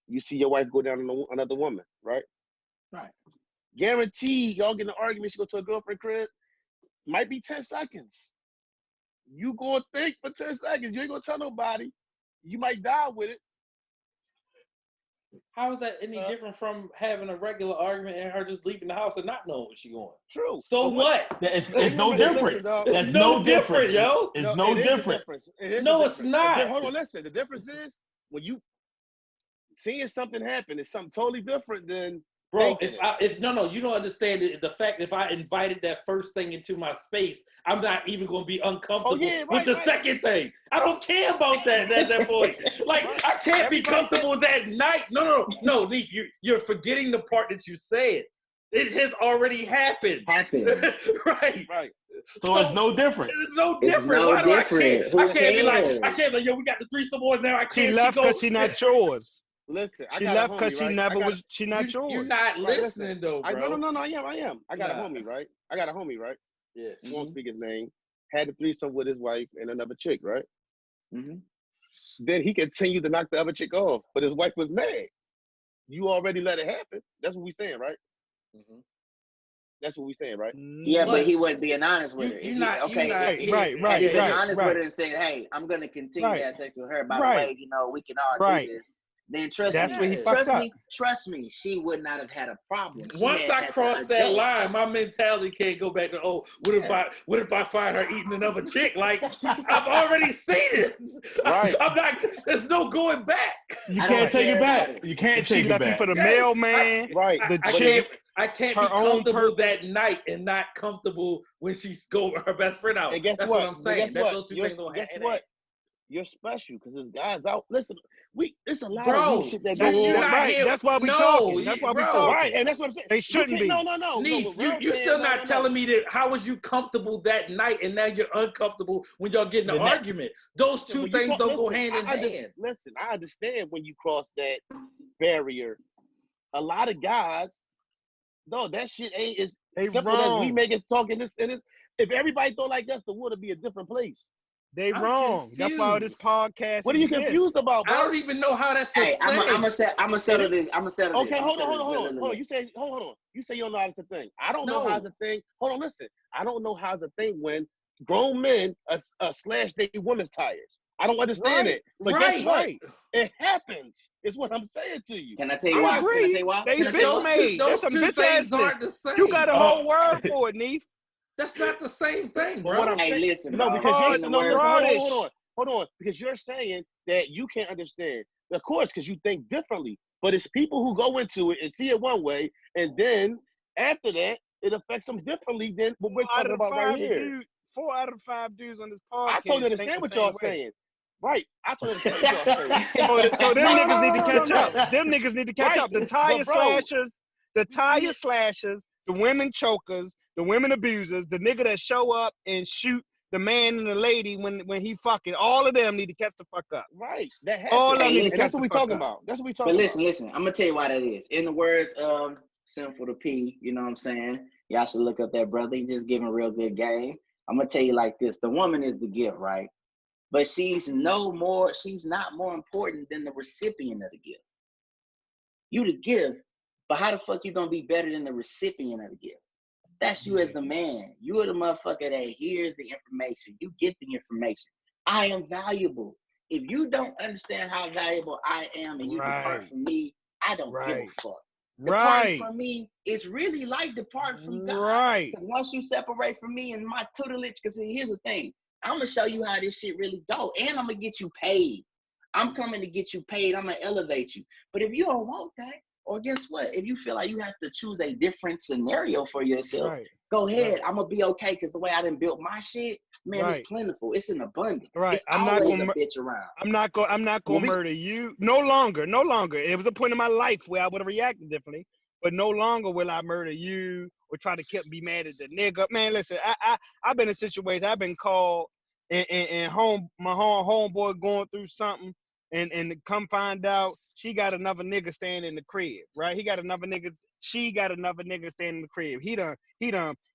You see your wife go down on another woman, right? Right. Guaranteed, y'all get in an argument, she go to a girlfriend crib, might be 10 seconds. You gonna think for 10 seconds. You ain't gonna tell nobody. You might die with it. How is that any different from having a regular argument and her just leaving the house and not knowing where she's going? True. So what? It's no different. It's no different, yo. It's no different. No, it's not. Hold on, listen. The difference is when you seeing something happen, it's something totally different than. Bro, you don't understand the fact if I invited that first thing into my space, I'm not even going to be uncomfortable with the second thing. I don't care about that at that point. Like, I can't be comfortable that night. No, Leaf, you're forgetting the part that you said. It has already happened. Right. So it's no different. It's no different. Why do I can't be like, yo, we got the threesome more now. I can't. She left because she's not yours. Listen, she left because she not yours. You're not listening though, bro. No, I am. I got a homie, right? Yeah, won't speak his name. Had a threesome with his wife and another chick, right? Mm-hmm. Then he continued to knock the other chick off, but his wife was mad. You already let it happen. That's what we saying, right? Mm-hmm. That's what we saying, right? Yeah, but he wasn't being honest with her. You're not Had he been honest with her and said, "Hey, I'm going to continue to have sex with her. By the way, you know, we can all do this." Then trust me, she would not have had a problem. Once I cross that line, my mentality can't go back to, what if I find her eating another chick? Like, I've already seen it. Right. I'm not. There's no going back. You can't take it back. You can't take it back. For the mailman, I can't be comfortable that night and not comfortable when she's go her best friend out. That's what I'm saying. Those two things don't happen. You're special because there's guys out. Listen, it's a lot of shit that goes on. Right. That's why we talking. That's why we talking. Right, and that's what I'm saying. They shouldn't be. No. Neef, you're still not telling me that. How was you comfortable that night and now you're uncomfortable when y'all get in an argument? Those two things don't go hand in hand. Listen, I understand when you cross that barrier. A lot of guys, no, that shit ain't as simple as we make it talking this and this. If everybody thought like this, the world would be a different place. They wrong. Confused. That's why this podcast. What are you confused about, bro? I don't even know how that's. Hey, I'm gonna settle this. Okay, hold on. You say hold on. You say you don't know how it's a thing. I don't know how it's a thing. Hold on, listen. I don't know how it's a thing when grown men slash their women's tires. I don't understand it. But guess what? It happens. Is what I'm saying to you. Can I tell you why? Those two things aren't the same. You got a whole word for it, Neef. That's not the same thing, bro. What I'm saying, listen, no, because hold on, because you're saying that you can't understand. Of course, because you think differently. But it's people who go into it and see it one way, and then after that, it affects them differently than what we're talking about right here. 4 out of 5 dudes on this podcast. I totally understand what y'all saying. Right. I totally understand what y'all saying. So them niggas need to catch up. Them niggas need to catch up. The tire slashers, the women chokers, the women abusers, the nigga that show up and shoot the man and the lady when he fucking, all of them need to catch the fuck up. Right. That happens. All of them need to and that's what we talking about. That's what we talking about. But listen, about. I'm gonna tell you why that is. In the words of Sinful to P, you know what I'm saying? Y'all should look up that brother. He just giving real good game. I'm gonna tell you like this: the woman is the gift, right? But she's not more important than the recipient of the gift. You the gift, but how the fuck you gonna be better than the recipient of the gift? That's you as the man. You are the motherfucker that hears the information. You get the information. I am valuable. If you don't understand how valuable I am and you depart from me, I don't give a fuck. Departing from me is really like departing from God. Because once you separate from me and my tutelage, because here's the thing, I'm going to show you how this shit really go. And I'm going to get you paid. I'm coming to get you paid. I'm going to elevate you. But if you don't want that, or guess what? If you feel like you have to choose a different scenario for yourself, go ahead. I'm going to be okay because the way I done built my shit, man, it's plentiful. It's in abundance. It's always a bitch around. I'm not going to murder you. No longer. It was a point in my life where I would have reacted differently. But no longer will I murder you or try to be mad at the nigga. Man, listen, I've been in situations. I've been called and my homeboy going through something. And come find out she got another nigga staying in the crib, right? She got another nigga staying in the crib. He done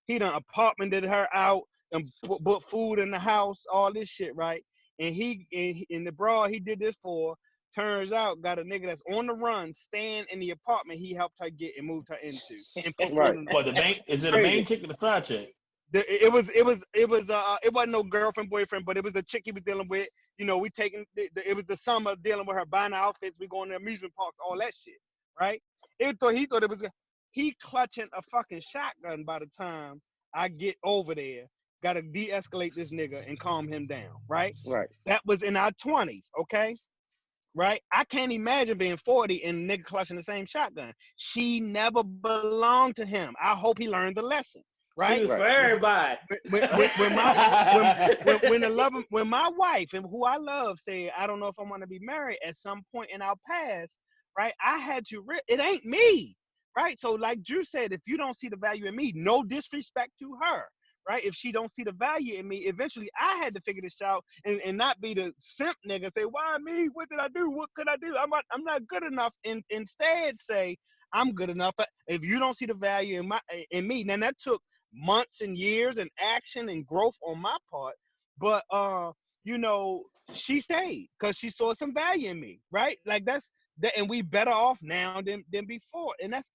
apartmented her out and put food in the house, all this shit, right? And the broad he did this for, turns out got a nigga that's on the run, staying in the apartment he helped her get and moved her into. And put food in the What, is it a main chick or the side chick? It wasn't no girlfriend, boyfriend, but it was the chick he was dealing with. You know, it was the summer dealing with her, buying outfits, we going to amusement parks, all that shit, right? He thought it was, he clutching a fucking shotgun by the time I get over there. Gotta de-escalate this nigga and calm him down, right? Right. That was in our 20s, okay? Right? I can't imagine being 40 and nigga clutching the same shotgun. She never belonged to him. I hope he learned the lesson. Right? She was for everybody. When my wife and who I love said, I don't know if I want to be married at some point in our past, right? I had to, it ain't me, right? So like Drew said, if you don't see the value in me, no disrespect to her, right? If she don't see the value in me, eventually I had to figure this out and not be the simp nigga, say, why me? What did I do? What could I do? I'm not good enough. And instead say, I'm good enough. If you don't see the value in me, then that took months and years and action and growth on my part, but you know, she stayed because she saw some value in me, right? Like that's that, and we better off now than before. And that's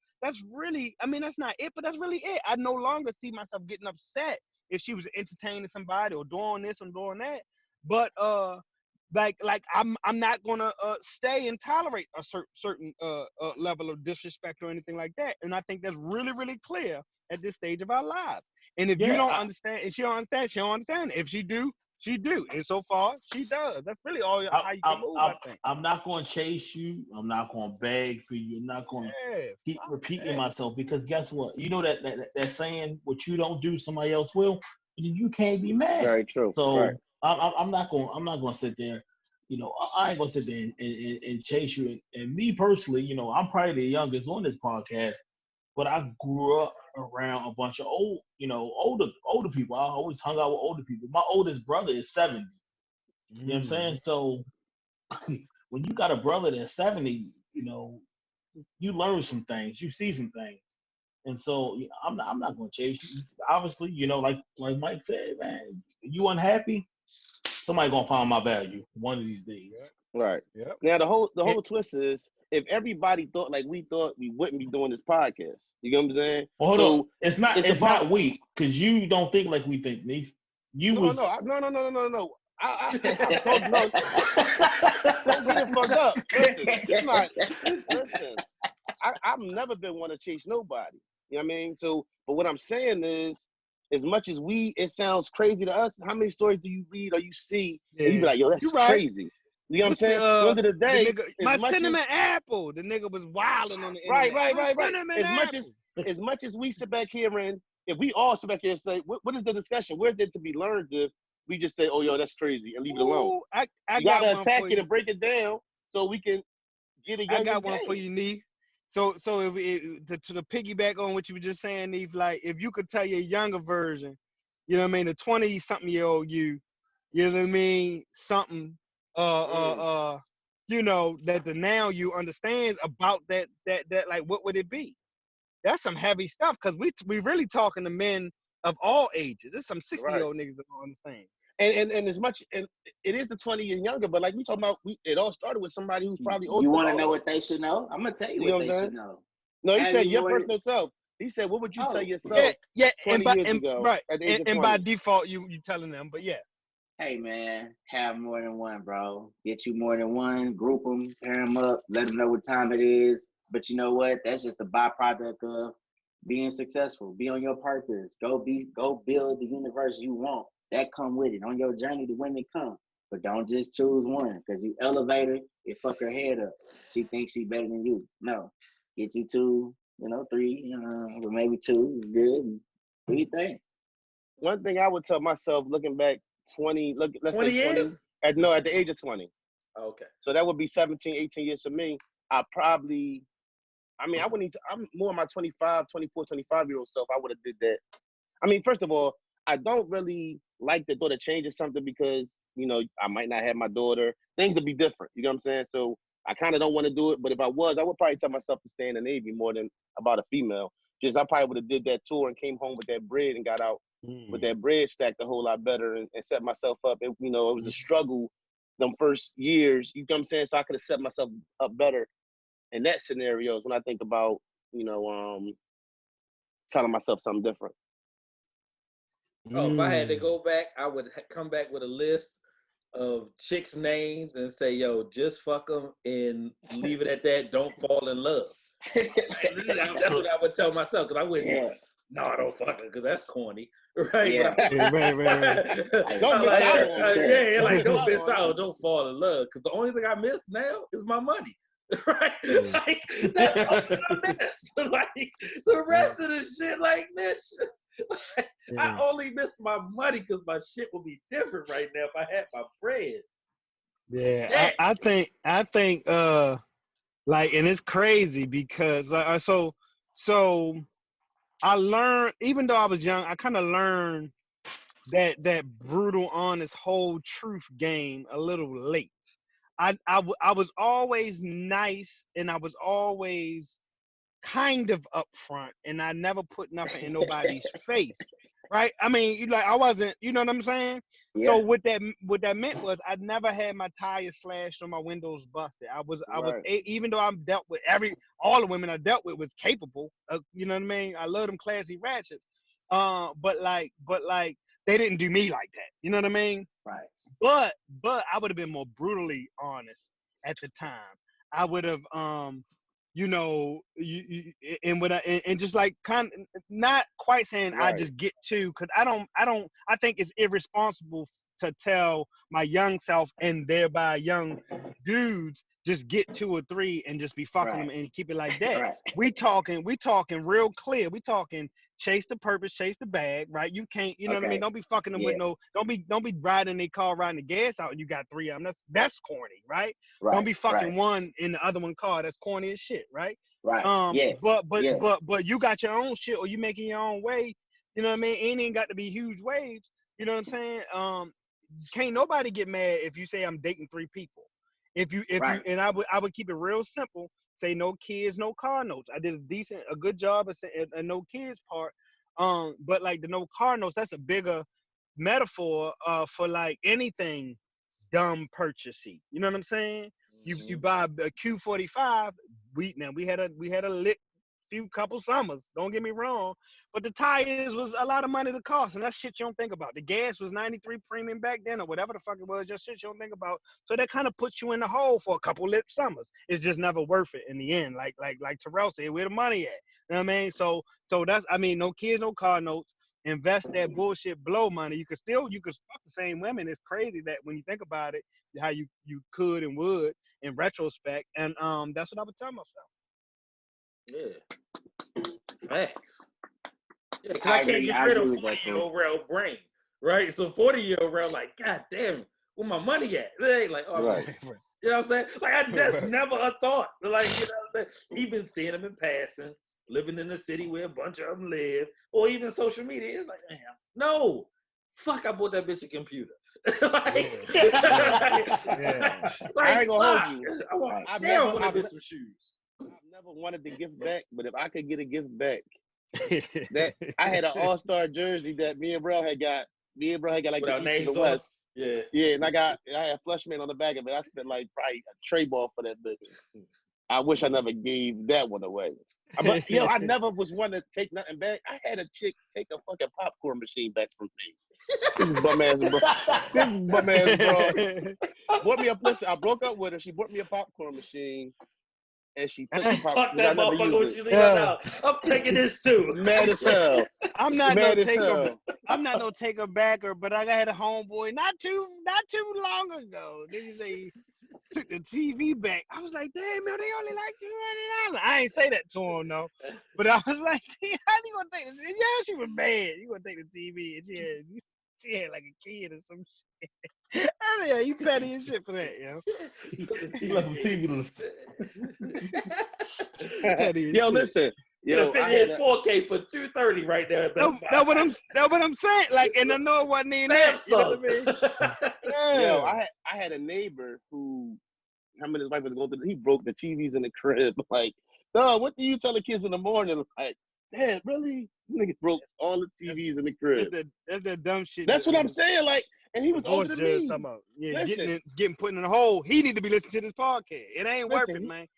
really, I mean, that's not it, but that's really it. I no longer see myself getting upset if she was entertaining somebody or doing this and doing that, but like I'm not gonna stay and tolerate a certain level of disrespect or anything like that. And I think that's really, really clear at this stage of our lives. And if you don't understand, if she don't understand, she don't understand. If she do, she do. And so far, she does. That's really all how you can move, I think. I'm not going to chase you. I'm not going to beg for you. I'm not going to keep repeating myself, because guess what? You know that saying, what you don't do, somebody else will. You can't be mad. Very true. So I'm not going to sit there. You know, I ain't going to sit there and chase you. And me personally, you know, I'm probably the youngest on this podcast, but I grew up around a bunch of older people. I always hung out with older people. My oldest brother is 70. You know what I'm saying? So when you got a brother that's 70, you know, you learn some things, you see some things. And so I'm not going to chase you. Obviously, you know, like Mike said, man, you unhappy, somebody going to find my value one of these days. Right. Yep. Now the whole twist is, if everybody thought like we thought, we wouldn't be doing this podcast. You know what I'm saying? Well, hold on. It's not we, because you don't think like we think, Nate. No. I told you, no. Don't get it fucked up. Listen. I've never been one to chase nobody. You know what I mean? So, but what I'm saying is, as much as it sounds crazy to us, how many stories do you read or you see and you be like, yo, that's crazy? You know what I'm saying? At the end of the day, my cinnamon apple, the nigga was wilding on the internet. Right. As much as we sit back here and if we all sit back here and say, what is the discussion? Where's it to be learned if we just say, oh, yo, that's crazy and leave it alone? Ooh, I You got gotta one attack for it you. and break it down so we can get a I young got one game. for you, Neef. So if to the piggyback on what you were just saying, Neef, like if you could tell your younger version, you know what I mean, the 20-something-year-old you know what I mean, something, you know, that the now you understands about that like what would it be? That's some heavy stuff because we really talking to men of all ages. There's some 60-year-old niggas that don't understand. And as much and it is the 20 and younger, but like we talking about, it all started with somebody who's probably older. You want to know what they should know? I'm gonna tell you what they should know. No, he said your personal self. He said, what would you tell yourself? Yeah, 20 years ago, right, at the age of 20? And by default, you telling them, but yeah. Hey man, have more than one, bro. Get you more than one. Group them, pair them up, let them know what time it is. But you know what? That's just a byproduct of being successful. Be on your purpose. Go build the universe you want. That come with it. On your journey, the women come. But don't just choose one, because you elevate her, it fuck her head up. She thinks she better than you. No. Get you 2, 3, or maybe 2 is good. What do you think? One thing I would tell myself, looking back, let's say 20 years? At the age of 20. Okay. So that would be 17, 18 years for me. I wouldn't, I'm more my 25, 24, 25-year-old self. I would have did that. I mean, first of all, I don't really like the thought of changing something because, I might not have my daughter. Things would be different. You know what I'm saying? So I kind of don't want to do it. But if I was, I would probably tell myself to stay in the Navy more than about a female. Just I probably would have did that tour and came home with that bread and got out with that bread stacked a whole lot better and set myself up. It was a struggle them first years. You know what I'm saying? So I could have set myself up better in that scenarios when I think about, telling myself something different. Oh, if I had to go back, I would come back with a list of chicks' names and say, yo, just fuck them and leave it at that. Don't fall in love. That's what I would tell myself, because I wouldn't, no, don't fuck her, because that's corny. Right? Yeah. Right. Don't miss out on it. Yeah, don't miss out. Don't fall in love. Because the only thing I miss now is my money. Right? Like, that's all I miss. Like, the rest of the shit, like, bitch. I only miss my money because my shit would be different right now if I had my bread. Yeah. I think like, and it's crazy because so I learned, even though I was young, I kind of learned that brutal, honest, whole truth game a little late. I was always nice and I was always kind of upfront, and I never put nothing in nobody's face. Right? I mean, I wasn't, you know what I'm saying? Yeah. So what that meant was I never had my tires slashed or my windows busted. I was even though I'm dealt with all the women I dealt with was capable. You know what I mean? I love them classy ratchets. But like they didn't do me like that. You know what I mean? Right. But I would have been more brutally honest at the time. I would have and just like kind of not quite saying I just get to, because I think it's irresponsible to tell my young self and thereby young dudes just get 2 or 3 and just be fucking them and keep it like that. We talking real clear. We talking chase the purpose, chase the bag, right? You can't, you know what I mean? Don't be fucking them with don't be riding their car, riding the gas out and you got 3 of them. That's corny, right? Don't be fucking one in the other one car. That's corny as shit, right? Right. But you got your own shit, or you making your own way. You know what I mean? It ain't got to be huge waves. You know what I'm saying? Can't nobody get mad if you say I'm dating 3 people. If you and I would keep it real simple. Say no kids, no car notes. I did a good job at no kids part. But like the no car notes, that's a bigger metaphor for like anything dumb purchasing. You know what I'm saying? You buy a Q45. We had a lit couple summers. Don't get me wrong, but the tires was a lot of money to cost, and that's shit you don't think about. The gas was 93 premium back then, or whatever the fuck it was. Just shit you don't think about. So that kind of puts you in the hole for a couple lit summers. It's just never worth it in the end. Like Terrell said, where the money at? You know what I mean? So that's, I mean, no kids, no car notes. Invest that bullshit blow money. You could fuck the same women. It's crazy that when you think about it, how you could and would in retrospect. And that's what I would tell myself. Yeah. Facts. Yeah, because I can't get rid of 40-year-old Rel brain, right? So 40-year-old Rel, like, God damn, where my money at? They ain't like, oh, Right. you know what I'm saying? Like, that's never a thought. Like, you know what I'm saying? He been seeing them in passing, living in the city where a bunch of them live, or even social media. It's like, damn, no, fuck, I bought that bitch a computer. Like, I ain't gonna hold you. I want that bitch some shoes. I've never wanted to give back, but if I could get a gift back, that I had an all-star jersey that me and Bro had got. Me and Bro had got like without the East names and the on West. Yeah. Yeah, and I had Flushman on the back of it. I spent like probably a tray ball for that bitch. I wish I never gave that one away. But yo, I never was one to take nothing back. I had a chick take a fucking popcorn machine back from me. This bum ass bro. This bum ass bro. Bought me a listen. I broke up with her. She bought me a popcorn machine, and she took the popcorn. That motherfucker when she leave out. I'm taking this too. Mad as hell. I'm not Mad no as taker. hell. I'm not no taker backer, but I had a homeboy not too long ago. Niggas say took the TV back. I was like, damn, man, they only like $200. I ain't say that to him though, but I was like, how you gonna take this? Yeah, she was mad. You gonna take the TV? And she had like a kid or some shit. I mean, yeah, you petty as shit for that, yo. He left him TV. Yo, listen. Yo, I had 4K for $230 right there at Best Buy. That's what I'm saying. Like, and I know it wasn't even that. You know what I mean? Yeah. Yo, I had a neighbor who, him and his wife was going through. He broke the TVs in the crib. Like, dog, what do you tell the kids in the morning? Like, Dad, really? This nigga broke all the TVs in the crib. That's that dumb shit. That's what I'm saying. Like, and he was older than me. Yeah, getting put in a hole. He need to be listening to this podcast. It ain't worth it, man.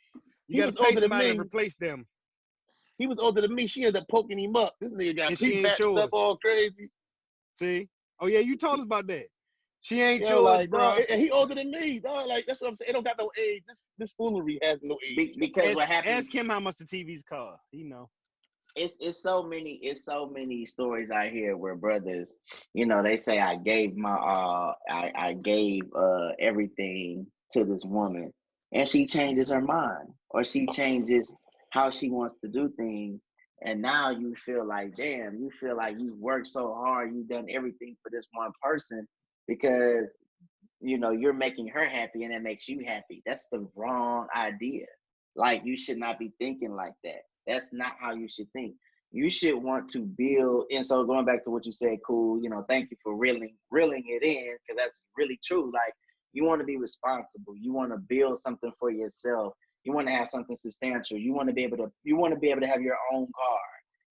You got to pay somebody to replace them. He was older than me. She ended up poking him up. This nigga got patched up all crazy. See? Oh, yeah, you told us about that. She ain't yours, like, bro. And he older than me, dog. Like, that's what I'm saying. It don't got no age. This foolery has no age. Because what happens? Ask him how much the TVs cost. You know. It's so many stories I hear where brothers, you know, they say I gave my I gave everything to this woman, and she changes her mind, or she changes how she wants to do things, and now you feel like, damn, you feel like you've worked so hard, you've done everything for this one person because, you know, you're making her happy and it makes you happy. That's the wrong idea. Like, you should not be thinking like that. That's not how you should think. You should want to build. And so going back to what you said, cool, you know, thank you for reeling it in, because that's really true. Like, you want to be responsible. You want to build something for yourself. You want to have something substantial. You want to be able to have your own car.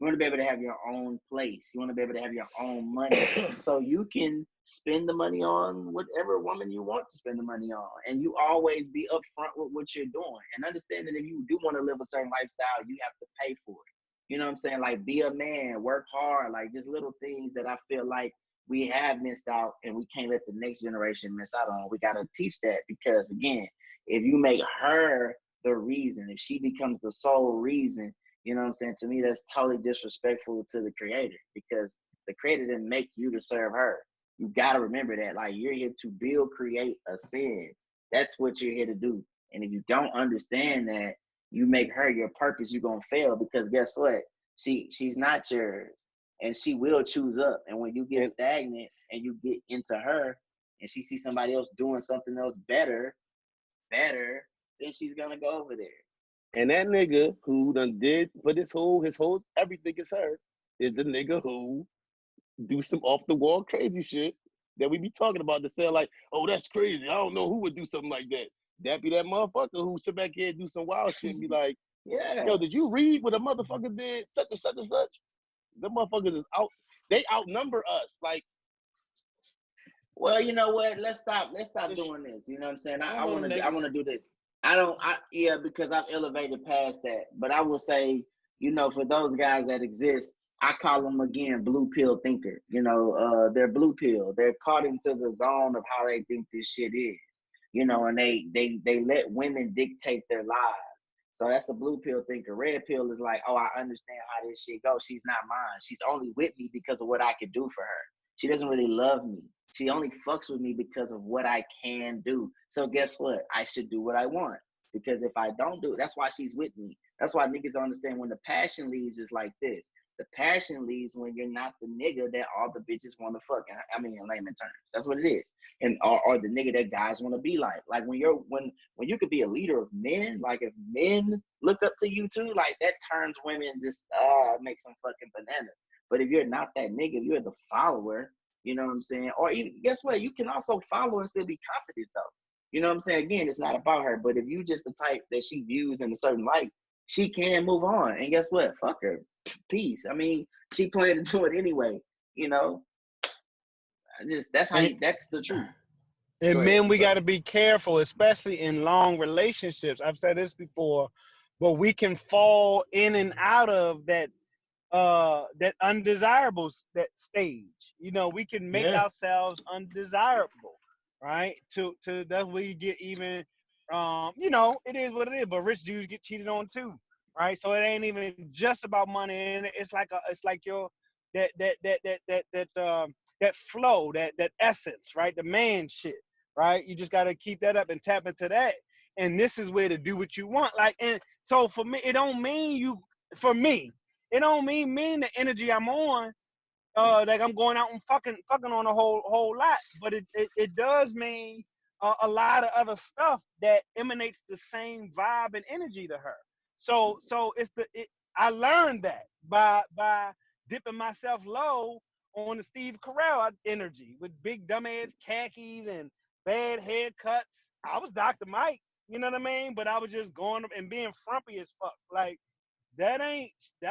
You want to be able to have your own place. You want to be able to have your own money. So you can spend the money on whatever woman you want to spend the money on. And you always be upfront with what you're doing. And understand that if you do want to live a certain lifestyle, you have to pay for it. You know what I'm saying? Like, be a man, work hard, like just little things that I feel like we have missed out and we can't let the next generation miss out on. We got to teach that, because again, if you make her the reason, if she becomes the sole reason, you know what I'm saying? To me, that's totally disrespectful to the creator, because the creator didn't make you to serve her. You got to remember that. Like, you're here to build, create, ascend. That's what you're here to do. And if you don't understand that, you make her your purpose, you're going to fail, because guess what? She's not yours, and she will choose up. And when you get stagnant and you get into her and she sees somebody else doing something else better, then she's going to go over there. And that nigga who done did for his whole everything is her is the nigga who do some off the wall crazy shit that we be talking about to say like, oh, that's crazy. I don't know who would do something like that. That be that motherfucker who sit back here and do some wild shit and be like, yeah, yo, did you read what a motherfucker did? Such and such and such. The motherfuckers is out. They outnumber us. Like, well, you know what? Let's stop doing this. You know what I'm saying? I want to do this. Because I've elevated past that. But I will say, you know, for those guys that exist, I call them, again, blue pill thinker. You know, they're blue pill. They're caught into the zone of how they think this shit is. You know, and they let women dictate their lives. So that's a blue pill thinker. Red pill is like, oh, I understand how this shit goes. She's not mine. She's only with me because of what I can do for her. She doesn't really love me. She only fucks with me because of what I can do. So guess what? I should do what I want. Because if I don't do it, that's why she's with me. That's why niggas don't understand when the passion leaves is like this. The passion leaves when you're not the nigga that all the bitches want to fuck. I mean, in layman terms, that's what it is. And or the nigga that guys want to be like. Like when you could be a leader of men, like if men look up to you too, like that turns women just makes them fucking bananas. But if you're not that nigga, if you're the follower, you know what I'm saying? Or even guess what? You can also follow and still be confident though. You know what I'm saying? Again, it's not about her, but if you just the type that she views in a certain light, she can move on. And guess what? Fuck her. Peace. I mean, she planned to do it anyway, you know. That's the truth. And men, we got to be careful, especially in long relationships. I've said this before, but we can fall in and out of that undesirable stage. You know, we can make ourselves undesirable, right? To that we get even. You know, it is what it is. But rich dudes get cheated on too, right? So it ain't even just about money, and it's like your that flow, that essence, right? The man shit, right? You just got to keep that up and tap into that. And this is where to do what you want. Like, and so for me, it don't mean it don't mean the energy I'm on, like I'm going out and fucking on a whole lot. But it does mean a lot of other stuff that emanates the same vibe and energy to her. So I learned that by dipping myself low on the Steve Carell energy with big dumbass khakis and bad haircuts. I was Dr. Mike, you know what I mean? But I was just going up and being frumpy as fuck. Like that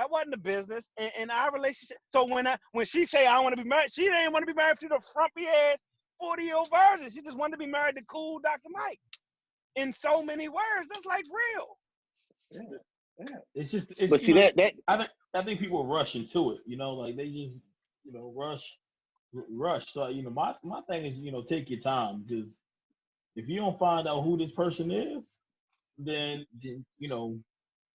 wasn't the business in our relationship. So when she say I want to be married, she didn't want to be married to the frumpy ass 40-year-old version. She just wanted to be married to cool Dr. Mike. In so many words, that's like real. Yeah. It's just, but see that I think people rush into it. You know, like they just rush. So my thing is take your time, because if you don't find out who this person is, then you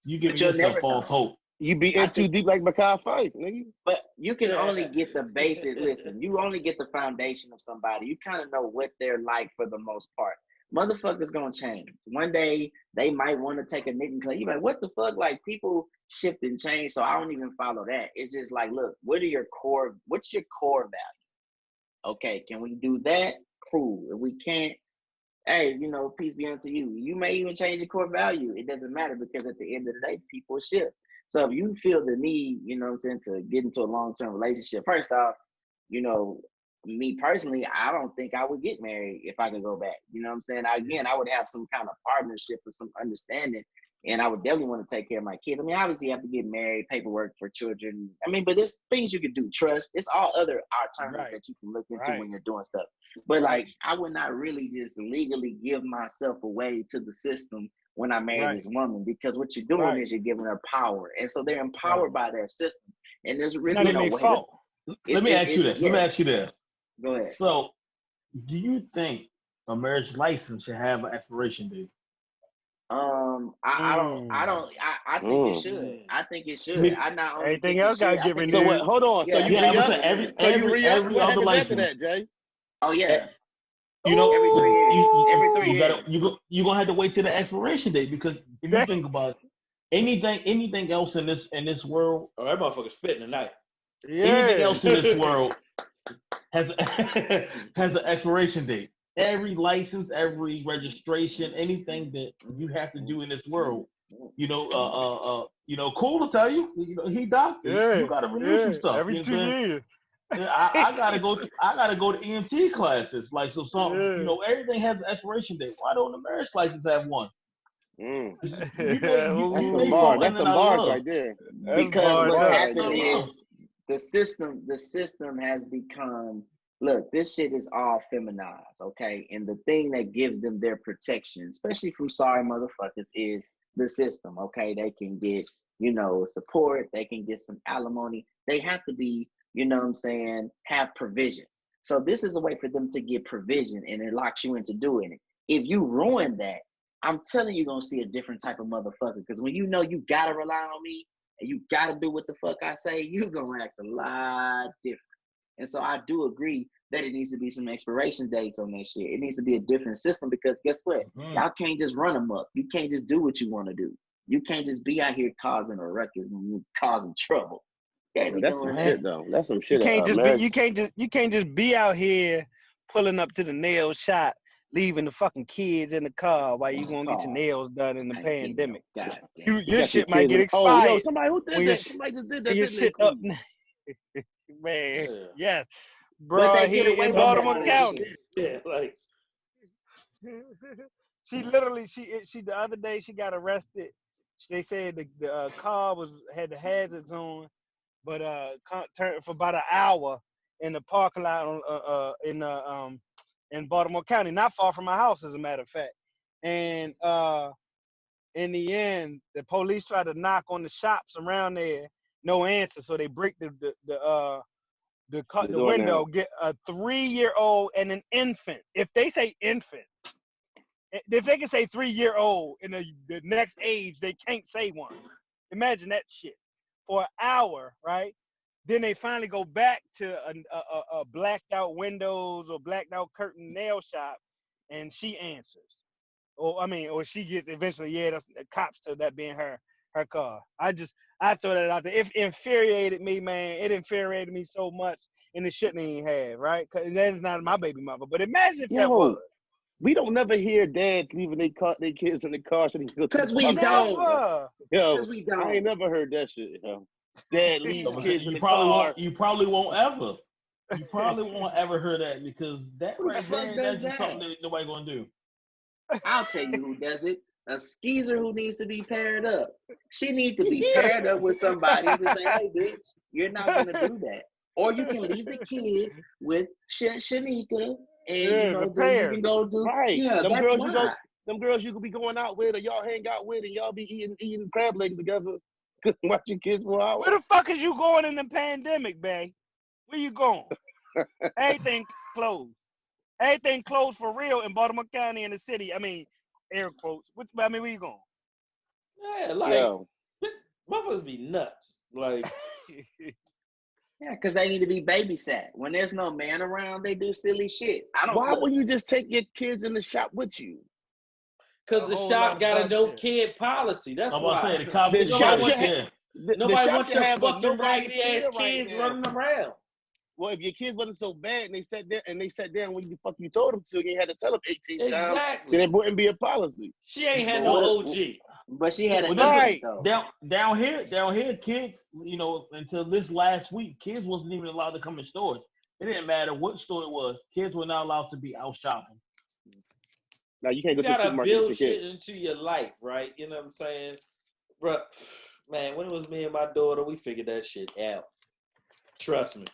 giving yourself false hope. You be in too deep like Makai Fife, nigga. But you can only get the basic. Listen, you only get the foundation of somebody. You kind of know what they're like for the most part. Motherfuckers gonna change. One day they might want to take a knitting class. You like, what the fuck? Like people shift and change, so I don't even follow that. It's just like, look, what's your core value? Okay, can we do that? Cool. If we can't, hey, peace be unto you. You may even change your core value. It doesn't matter, because at the end of the day, people shift. So if you feel the need, to get into a long-term relationship, first off, me personally, I don't think I would get married if I could go back. You know what I'm saying? Again, I would have some kind of partnership or some understanding, and I would definitely want to take care of my kids. I mean, obviously, you have to get married, paperwork for children. I mean, but there's things you can do. Trust. It's all other alternatives that you can look into when you're doing stuff. But like, I would not really just legally give myself away to the system when I marry this woman, because what you're doing is you're giving her power, and so they're empowered by that system. And there's really no way. Let me ask you this. Go ahead. So, do you think a marriage license should have an expiration date? I think it should. I think it should. I not only anything else got to get renewed. So what, hold on. So you every other license. That, Jay? Oh yeah. Every 3 years. You're gonna have to wait till the expiration date, because if you think about it, anything else in this world. Oh, that motherfucker's spitting tonight. Yeah. Anything else in this world has an expiration date. Every license, every registration, anything that you have to do in this world, Cool to tell you, he doctor. Yeah. You gotta renew some stuff. Every 2 years. I gotta go to EMT classes. Like everything has an expiration date. Why don't the marriage license have one? That's some bars right there. Because what's happened is the system has become, look, this shit is all feminized, okay? And the thing that gives them their protection, especially from sorry motherfuckers, is the system, okay? They can get, support, they can get some alimony. They have to be, have provision. So this is a way for them to get provision, and it locks you into doing it. If you ruin that, I'm telling you, you're gonna see a different type of motherfucker. Because when you gotta rely on me and you gotta do what the fuck I say, you're gonna act a lot different. And so I do agree that it needs to be some expiration dates on that shit. It needs to be a different system, because guess what? Y'all can't just run them up. You can't just do what you want to do. You can't just be out here causing a ruckus and causing trouble. That's some shit though. That's some shit. You can't just be out here pulling up to the nail shop, leaving the fucking kids in the car while you gonna get your nails done in the pandemic. Your shit might get expired. Oh, yo, somebody who did that? Somebody just did that. Your shit up, man. Yes, bro. Here in Baltimore County. Yeah, like she literally she the other day she got arrested. They said the car had the hazards on, but turned for about an hour in the parking lot in Baltimore County, not far from my house, as a matter of fact. And in the end, the police tried to knock on the shops around there, no answer. So they break the window, get a 3-year-old and an infant. If they say infant, if they can say 3-year-old in the next age, they can't say one. Imagine that shit for an hour, right? Then they finally go back to a blacked out windows or blacked out curtain nail shop, and she answers. Or she gets eventually, that's the cops to that being her car. I throw that out there. It infuriated me, man. It infuriated me so much, and it shouldn't even have, right? Because that is not my baby mother. But imagine if that was. We don't never hear dads leaving their kids in the car so they can go to Because we don't. Because we don't. I ain't never heard that shit, yo. Dad leaves kids in the car. You probably won't ever. You probably won't ever hear that because that right there, that's just something that nobody gonna do. I'll tell you who does it. A skeezer who needs to be paired up. She needs to be paired up with somebody to say, hey, bitch, you're not going to do that. Or you can leave the kids with Shanika and you can go do. Right. Yeah, them girls you could be going out with or y'all hang out with and y'all be eating crab legs together. Watching kids for hours. Where the fuck is you going in the pandemic, babe? Where you going? Everything closed. Everything closed for real in Baltimore County and the city. I mean, air quotes. Where you going? Yeah, like, motherfuckers be nuts. Like, yeah, because they need to be babysat. When there's no man around, they do silly shit. Why would you just take your kids in the shop with you? Because the shop got a no kid policy. That's why. I'm about to say the shop nobody wants your fucking raggedy ass kids running around. Well, if your kids wasn't so bad and they sat down when the fuck you told them to, you had to tell them 18 times, then it wouldn't be a policy. She ain't had no OG. But she had down here, kids, until this last week, kids wasn't even allowed to come in stores. It didn't matter what store it was. Kids were not allowed to be out shopping. Now you can't go to the supermarket. You gotta build shit into your life, right? You know what I'm saying? Bruh, man, when it was me and my daughter, we figured that shit out. Trust me.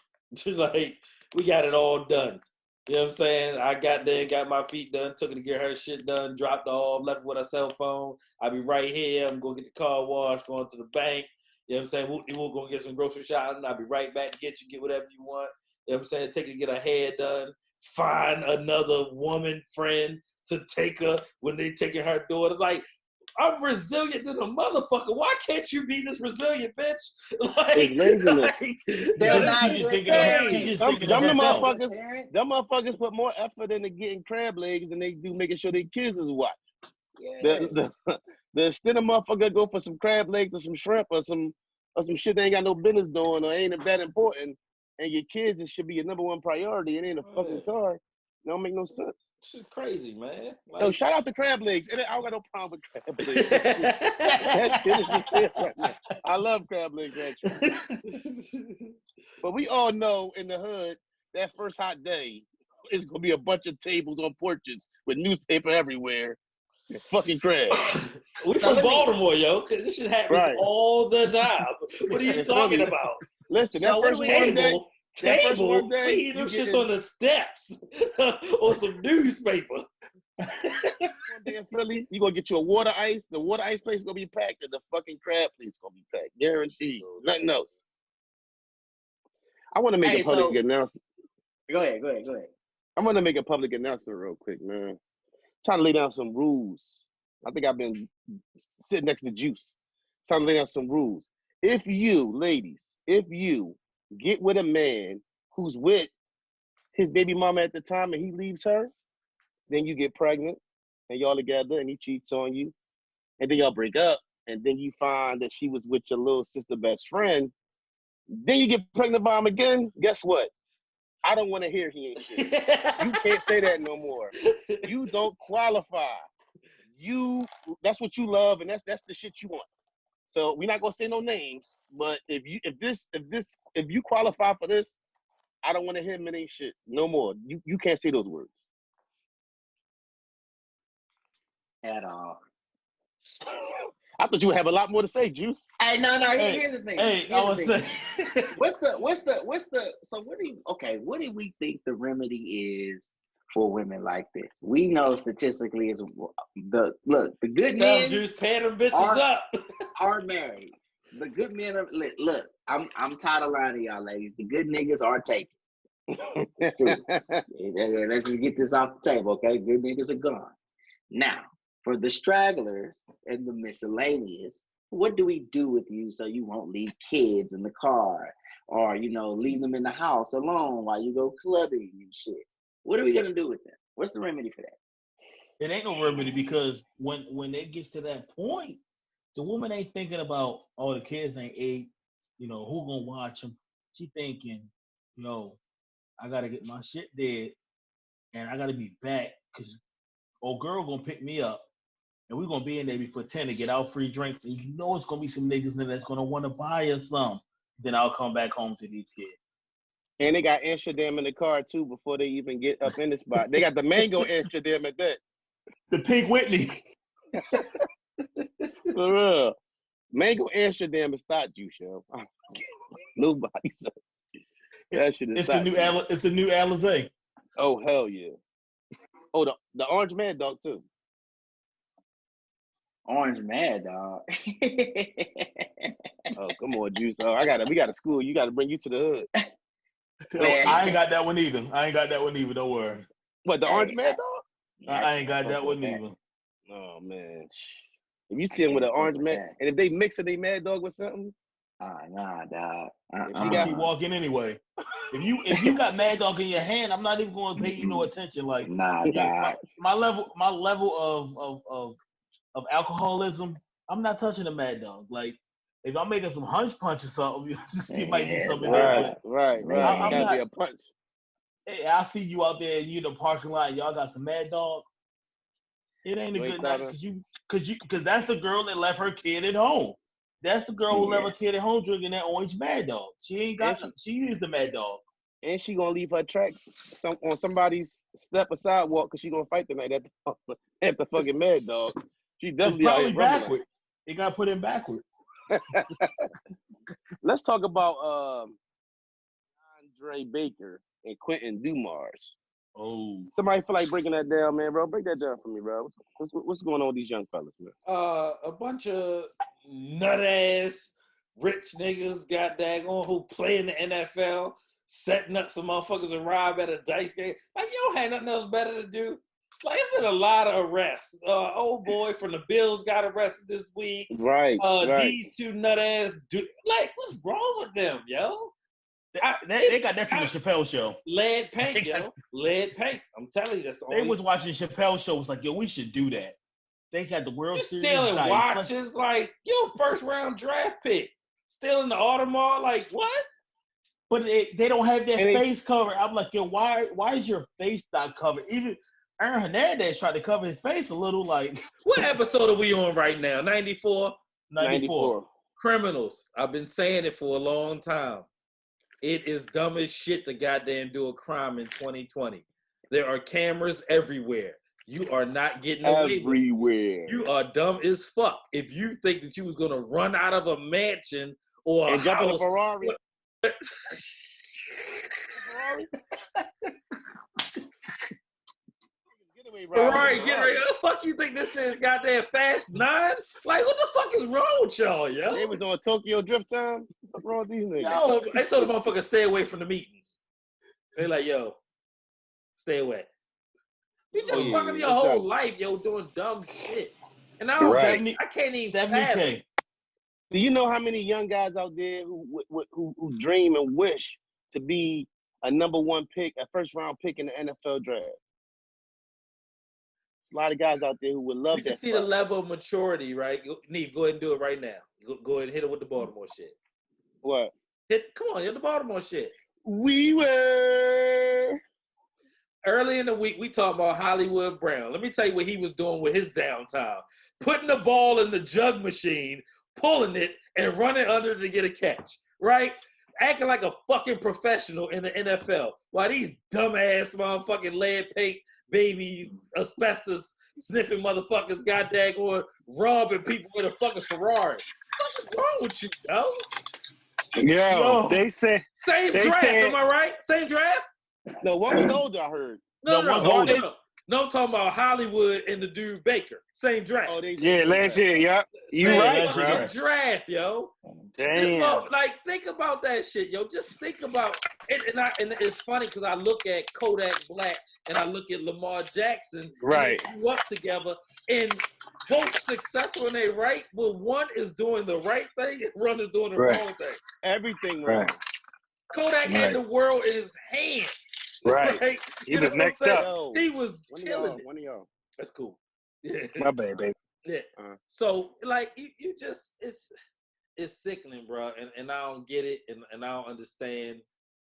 Like, we got it all done. You know what I'm saying? I got there, got my feet done, took her to get her shit done, dropped her off, left with her cell phone. I'll be right here. I'm going to get the car washed, going to the bank. You know what I'm saying? We'll go get some grocery shopping. I'll be right back to get whatever you want. You know what I'm saying? Take her to get her hair done. Find another woman friend to take her when they taking her daughter. Like, I'm resilient than a motherfucker. Why can't you be this resilient, bitch? Like, it's laziness. Them motherfuckers put more effort into getting crab legs than they do making sure their kids is watched. Yeah. The instead of motherfucker go for some crab legs or some shrimp or some shit they ain't got no business doing or ain't that important, and your kids, it should be your number one priority. It ain't a fucking car. It don't make no sense. Shit crazy, man. Like, yo, shout out to crab legs. I don't got no problem with crab legs. That shit is just there right now. I love crab legs, actually. But we all know in the hood, that first hot day, it's going to be a bunch of tables on porches with newspaper everywhere. And fucking crab. We from Baltimore, yo. Cause this shit happens all the time. What are you talking about? Listen, that first one day, we eat them shits on the steps or some newspaper. One day in Philly, you gonna get you a water ice. The water ice place is gonna be packed, and the fucking crab place is gonna be packed. Guaranteed. Nothing else. I want to make a public announcement. Go ahead. I'm gonna make a public announcement real quick, man. Trying to lay down some rules. I think I've been sitting next to Juice. Trying to lay down some rules. If you, ladies, get with a man who's with his baby mama at the time and he leaves her, then you get pregnant and y'all together and he cheats on you and then y'all break up and then you find that she was with your little sister best friend, then you get pregnant by him again, guess what? I don't want to hear he ain't shit. You can't say that no more. You don't qualify. That's what you love, and that's the shit you want. So we're not gonna say no names, but if you qualify for this, I don't want to hear him in ain't shit no more. You can't say those words at all. I thought you would have a lot more to say, Juice. Hey, no. Hey, Here's the thing. Hey, I was saying. What's the? So what do we think the remedy is for women like this? We know statistically is the good men. Juice, pay them bitches up. Are married. The good men are look. I'm tired of lying to y'all, ladies. The good niggas are taken. Let's just get this off the table, okay? Good niggas are gone. Now, for the stragglers and the miscellaneous, what do we do with you so you won't leave kids in the car or, leave them in the house alone while you go clubbing and shit? What are we going to do with them? What's the remedy for that? It ain't no remedy because when it gets to that point, the woman ain't thinking about, oh, the kids ain't ate, who gonna watch them? She thinking, I gotta get my shit dead and I gotta be back because old girl gonna pick me up and we're gonna be in there before 10 to get our free drinks. And it's gonna be some niggas in there that's gonna want to buy us some. Then I'll come back home to these kids. And they got Amsterdam in the car too before they even get up in the spot. They got the mango Amsterdam at that. The Pink Whitney. For real. Mango Amsterdam is thought juice, yo. Nobody said that shit is It's the new Alizé. Oh, hell yeah. Oh, the Orange Mad Dog too. Orange Mad Dog. Oh, come on, Juice. Oh, we got a school. You got to bring you to the hood. I ain't got that one either. Don't worry. What, the Orange Mad Dog? I ain't got that one either. Oh, man. If you see him with an Orange Mad, and if they mix a Mad Dog with something, nah, dog. I'm gonna keep walking anyway. If you got Mad Dog in your hand, I'm not even going to pay you no attention. Like, nah, dog. My level of alcoholism, I'm not touching the Mad Dog. Like, if I'm making some hunch punch or something, it might be something different. Right. I'm gotta not, be a punch. Hey, I see you out there, you in the parking lot, and y'all got some Mad Dog. It ain't a good night because that's the girl that left her kid at home. That's the girl who left her kid at home drinking that orange Mad Dog. She used the Mad Dog. And she gonna leave her tracks on somebody's step or sidewalk because she gonna fight tonight at the fucking Mad Dog. She definitely it's out here backwards. It got put in backwards. Let's talk about Andre Baker and Quentin Dumars. Oh, somebody feel like breaking that down, man, bro? Break that down for me, bro. What's going on with these young fellas, man? A bunch of nut ass rich niggas, got daggone, who play in the NFL, setting up some motherfuckers to rob at a dice game. Like, you don't have nothing else better to do. Like, it's been a lot of arrests. Old boy from the Bills got arrested this week. Right. These two nut ass like, what's wrong with them, yo? They got that from the Chappelle show. Lead paint, yo. Lead paint. I'm telling you, that's all. They was watching Chappelle show. Was like, yo, we should do that. They got the World Series stealing dice. watches, like, yo, first round draft pick. Stealing the Audemars, like, what? But they don't have their face covered. I'm like, yo, why is your face not covered? Even Aaron Hernandez tried to cover his face a little. Like, what episode are we on right now? 94? 94. Criminals. I've been saying it for a long time. It is dumb as shit to goddamn do a crime in 2020. There are cameras everywhere. You are not getting away everywhere. You are dumb as fuck. If you think that you was gonna run out of a mansion or a jump in a house, Ferrari. Ferrari, get ready. What the fuck you think this is? Goddamn Fast 9? Like, what the fuck is wrong with y'all, yo? They was on Tokyo Drift time. What's wrong with these niggas? They told the motherfucker stay away from the meetings. They like, yo, stay away. You just fucking your whole life, yo, doing dumb shit. And I can't even fathom. Do you know how many young guys out there who dream and wish to be a number one pick, a first round pick in the NFL draft? A lot of guys out there who would love We can that. see the level of maturity, right? Neve, go ahead and do it right now. Go ahead and hit it with the Baltimore shit. What? Come on, hit the Baltimore shit. We were early in the week. We talked about Hollywood Brown. Let me tell you what he was doing with his downtime: putting the ball in the jug machine, pulling it, and running under to get a catch. Right? Acting like a fucking professional in the NFL. While these dumbass motherfucking lead paint baby asbestos sniffing motherfuckers got daggone robbing people with a fucking Ferrari. What's wrong with you, yo? Yo, they say same draft. Am I right? Same draft? No, one was older, I heard. No, one's older. No, I'm talking about Hollywood and the dude Baker. Same draft. Oh, last year, yep. You right, bro. Draft, yo. Damn. Like, think about that shit, yo. Just think about it. And it's funny because I look at Kodak Black and I look at Lamar Jackson. Right. And they grew up together and both successful in their right, but one is doing the right thing and one is doing the wrong thing. Everything wrong. Kodak had the world in his hand. Right. He was next up. Yo, he was killing it. One of y'all. That's cool. Yeah. My bad, baby. Yeah. So, like, you just, it's sickening, bro. And I don't get it. And I don't understand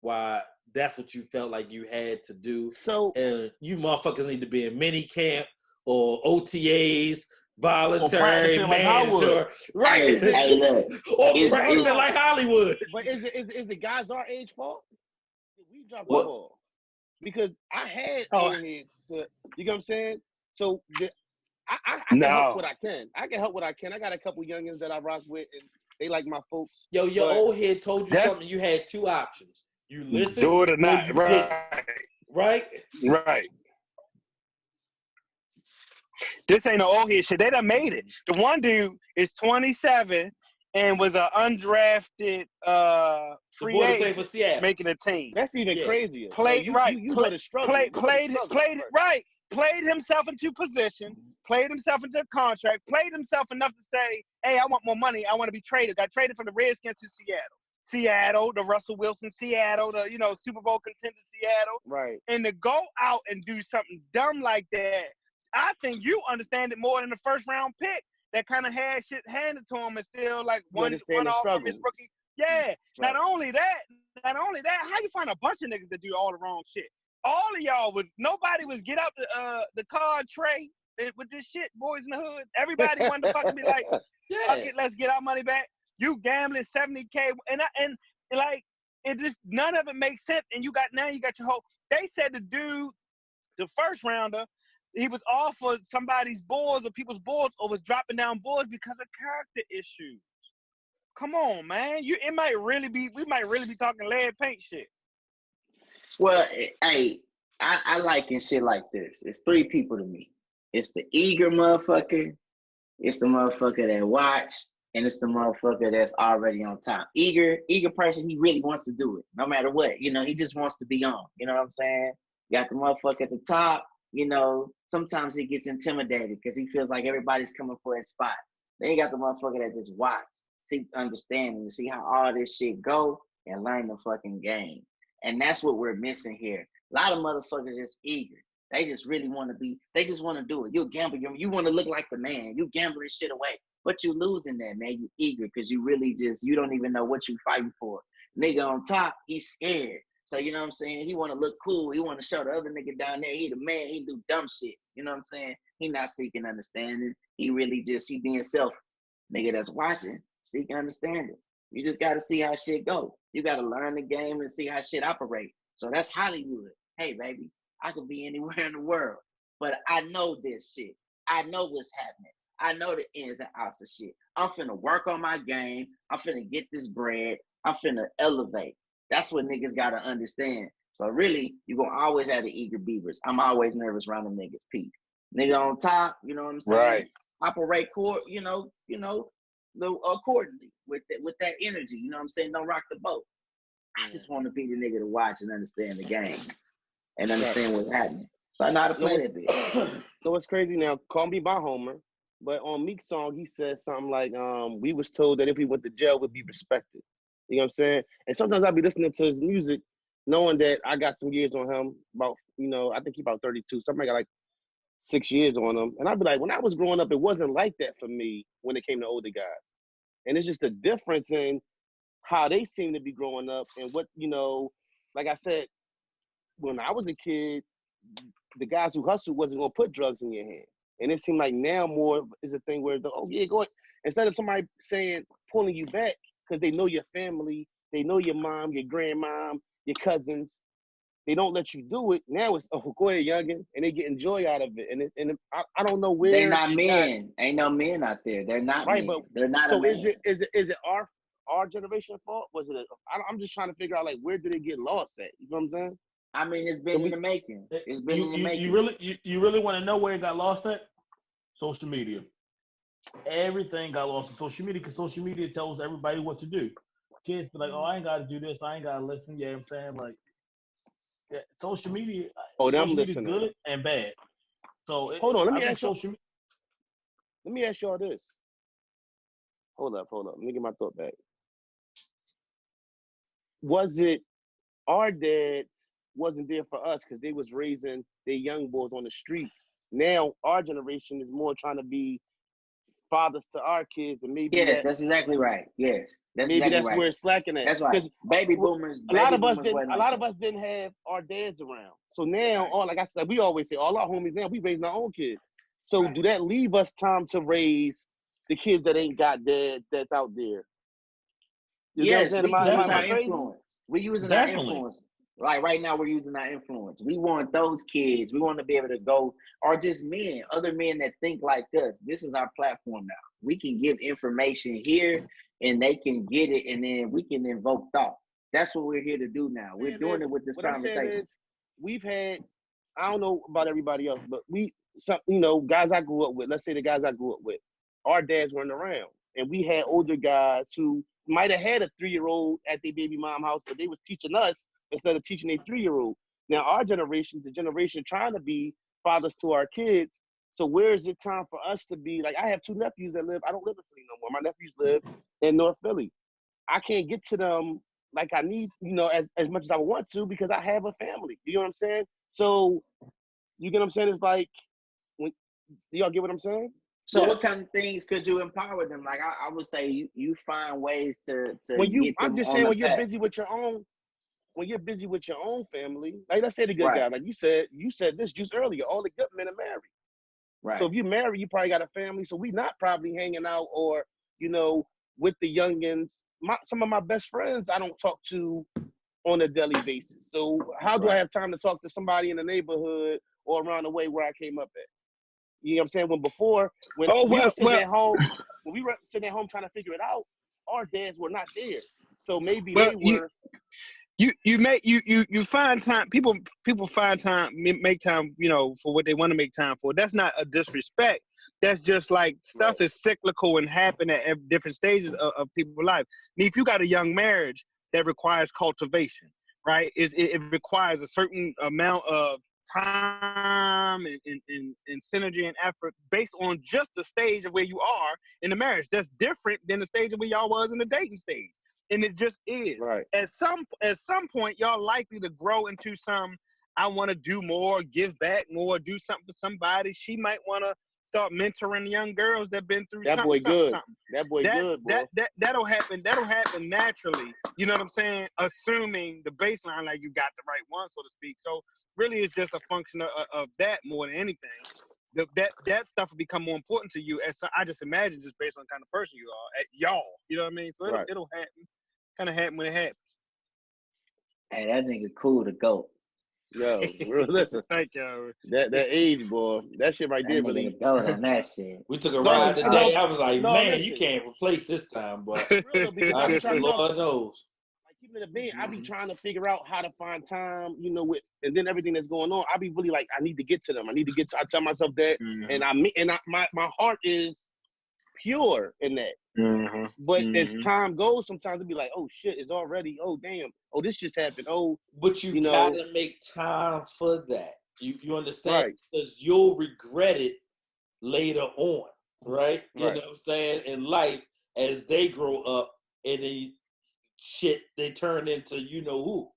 why that's what you felt like you had to do. So, and you motherfuckers need to be in mini camp or OTAs, voluntary manager. Right. Hey, look. Or practicing like Hollywood. But is it guys our age fault? We dropped the ball. Because I had old heads, you know what I'm saying? So I can help what I can. I can help what I can. I got a couple youngins that I rock with, and they like my folks. Yo, your old head told you something. You had two options. You listen, do it or not. Right. Right. Right. This ain't no old head shit. They done made it. The one dude is 27 and was an undrafted free agent for Seattle, making a team. That's even crazier. Played right. You played it right. Played himself into position. Played himself into a contract. Played himself enough to say, "Hey, I want more money. I want to be traded." Got traded from the Redskins to Seattle. Seattle, the Russell Wilson Seattle, the Super Bowl contender Seattle. Right. And to go out and do something dumb like that, I think you understand it more than the first round pick that kind of had shit handed to him and still like one off from his rookie. Yeah. Right. Not only that, how you find a bunch of niggas that do all the wrong shit? All of y'all nobody was get out the card tray with this shit, boys in the hood. Everybody wanted to fucking be like, fuck it, let's get our money back. You gambling $70K and like it just none of it makes sense. And you got your whole. They said the dude, the first rounder, he was off of somebody's boards or people's boards or was dropping down boards because of character issues. Come on, man. We might really be talking lead paint shit. Well, hey, I liken shit like this. It's three people to me. It's the eager motherfucker, it's the motherfucker that watch, and it's the motherfucker that's already on top. Eager person, he really wants to do it, no matter what. He just wants to be on. You know what I'm saying? Got the motherfucker at the top. Sometimes he gets intimidated because he feels like everybody's coming for his spot. Then you got the motherfucker that just watch, seek understanding, to see how all this shit go and learn the fucking game. And that's what we're missing here. A lot of motherfuckers just eager. They just really want to they just want to do it. You'll gamble. You want to look like the man. You gambling shit away. But you losing that, man. You eager because you really you don't even know what you fighting for. Nigga on top, he's scared. So, you know what I'm saying? He want to look cool. He want to show the other nigga down there he the man. He do dumb shit. You know what I'm saying? He not seeking understanding. He really he being selfish. Nigga that's watching, seeking understanding. You just got to see how shit go. You got to learn the game and see how shit operate. So that's Hollywood. Hey, baby, I could be anywhere in the world, but I know this shit. I know what's happening. I know the ins and outs of shit. I'm finna work on my game. I'm finna get this bread. I'm finna elevate. That's what niggas got to understand. So really, you're going to always have the eager beavers. I'm always nervous around the niggas. Peace. Nigga on top, you know what I'm saying? Right. Operate accordingly with that energy. You know what I'm saying? Don't rock the boat. I just want to be the nigga to watch and understand the game and understand what's happening. So I know how to play that bitch. So what's crazy now, call me by Homer, but on Meek's song, he said something like, we was told that if we went to jail, we'd be respected. You know what I'm saying? And sometimes I'll be listening to his music, knowing that I got some years on him, about, I think he about 32. Somebody got like 6 years on them. And I'd be like, when I was growing up, it wasn't like that for me when it came to older guys. And it's just a difference in how they seem to be growing up and what, like I said, when I was a kid, the guys who hustled wasn't going to put drugs in your hand. And it seemed like now more is a thing where, go ahead. Instead of somebody saying, pulling you back because they know your family, they know your mom, your grandmom, your cousins, they don't let you do it. Now it's, go ahead, youngin, and they getting joy out of it. And I don't know where. They're not men. Ain't no men out there. They're not right, men. But they're not. So is it our generation fault? Was it? I'm just trying to figure out, like, where did it get lost at? You know what I'm saying? I mean, it's been in the making. It's been in the making. You really want to know where it got lost at? Social media. Everything got lost in social media because social media tells everybody what to do. Kids be like, oh, I ain't got to do this. I ain't got to listen. You know what I'm saying? Like, yeah, social media. Social media is good and bad. So hold on, let me ask y'all this. Hold up. Let me get my thought back. Was it our dads wasn't there for us because they was raising their young boys on the streets? Now our generation is more trying to be fathers to our kids, and maybe that's exactly right. Yes, that's where it's slacking at. That's right. Baby boomers. A lot of us didn't have our dads around. So now, like I said, we always say, all our homies now, we raising our own kids. So do that leave us time to raise the kids that ain't got dads that's out there? Yes, we use our influence. We're using our influence. Like right now, we're using our influence. We want those kids. We want to be able to go, or just men, other men that think like us. This is our platform now. We can give information here, and they can get it, and then we can invoke thought. That's what we're here to do now. We're doing it with this conversation. We've had, I don't know about everybody else, but guys I grew up with, let's say the guys I grew up with, our dads weren't around. And we had older guys who might have had a 3-year-old at their baby mom house, but they was teaching us instead of teaching a 3-year-old. Now our generation, the generation trying to be fathers to our kids. So where is it time for us to be? Like, I have 2 nephews that I don't live in Philly no more. My nephews live in North Philly. I can't get to them like I need, as much as I want to because I have a family. You know what I'm saying? So, you get what I'm saying? It's like, y'all get what I'm saying? So what kind of things could you empower them? Like I would say you find ways to I'm just saying when you're busy with your own family, like let's say the good guy, like you said this just earlier, all the good men are married. Right. So if you marry, you probably got a family. So we not probably hanging out or, with the youngins. Some of my best friends I don't talk to on a daily basis. So how do I have time to talk to somebody in the neighborhood or around the way where I came up at? You know what I'm saying? When we were sitting at home trying to figure it out, our dads were not there. So maybe they were. You find time. People find time, make time, for what they want to make time for. That's not a disrespect. That's just like stuff is cyclical and happen at different stages of people's life. I mean, if you got a young marriage that requires cultivation, right? It requires a certain amount of time and synergy and effort based on just the stage of where you are in the marriage. That's different than the stage of where y'all was in the dating stage. And it just is. Right. At some point, y'all likely to grow into I want to do more, give back more, do something for somebody. She might want to start mentoring young girls that been through that something. That boy good, boy. That'll happen naturally. You know what I'm saying? Assuming the baseline, like you got the right one, so to speak. So really it's just a function of that more than anything. That stuff will become more important to you, as I just imagine, just based on the kind of person you are, y'all. You know what I mean? So it'll happen. Kind of happen when it happens. Hey, that nigga cool to go. Yo, listen. Thank you. That age, boy, that shit right there really go on that shit. We took a ride today. I was like, man, you can't replace this time, but Lord knows. Like keeping it being, I be trying to figure out how to find time, and then everything that's going on. I be really like, I need to get to them. I tell myself that, and my heart is pure in that. Mm-hmm. But as time goes, sometimes it'll be like, oh shit, it's already, oh damn, oh this just happened, oh. But you gotta make time for that. You understand? Right. Because you'll regret it later on, right? You know what I'm saying? In life, as they grow up and they turn into who.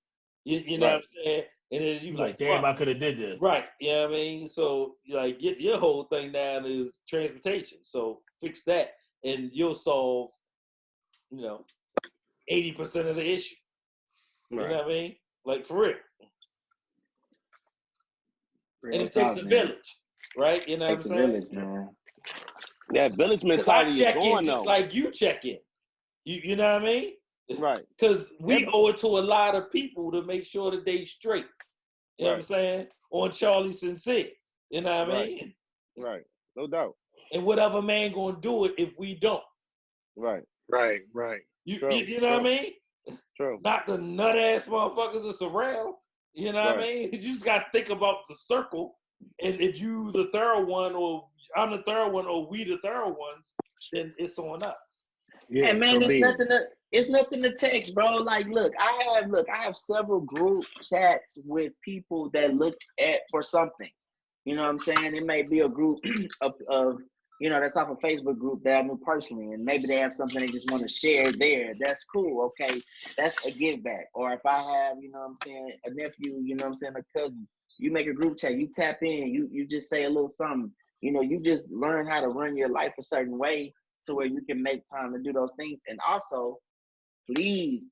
You know what I'm saying? And then you like, damn, fuck. I could have did this. Right. You know what I mean? So like your whole thing now is transportation. So fix that and you'll solve, 80% of the issue. You know what I mean? Like for real. And it takes a village, right? You know what I'm saying? Village, man. That village Because I mentality check is gone in just though. like you check in. You know what I mean? Right. Because we owe it to a lot of people to make sure that they straight. You know what I'm saying? On Charlie Sincere. You know what I mean? Right. No doubt. And whatever man gonna do it if we don't. Right. You True. you know what I mean? True. Not the nut ass motherfuckers that's around. You know what I mean? You just gotta think about the circle. And if you the third one, or I'm the third one, or we the third ones, then it's on us. Yeah, and man, it's nothing to text, bro. Like, look, I have several group chats with people that look for something. You know what I'm saying? It may be a group of that's off a Facebook group that I knew personally, and maybe they have something they just want to share there. That's cool. Okay, that's a give back. Or if I have, a nephew, a cousin, you make a group chat, you tap in, you just say a little something. You just learn how to run your life a certain way to where you can make time to do those things. And also, please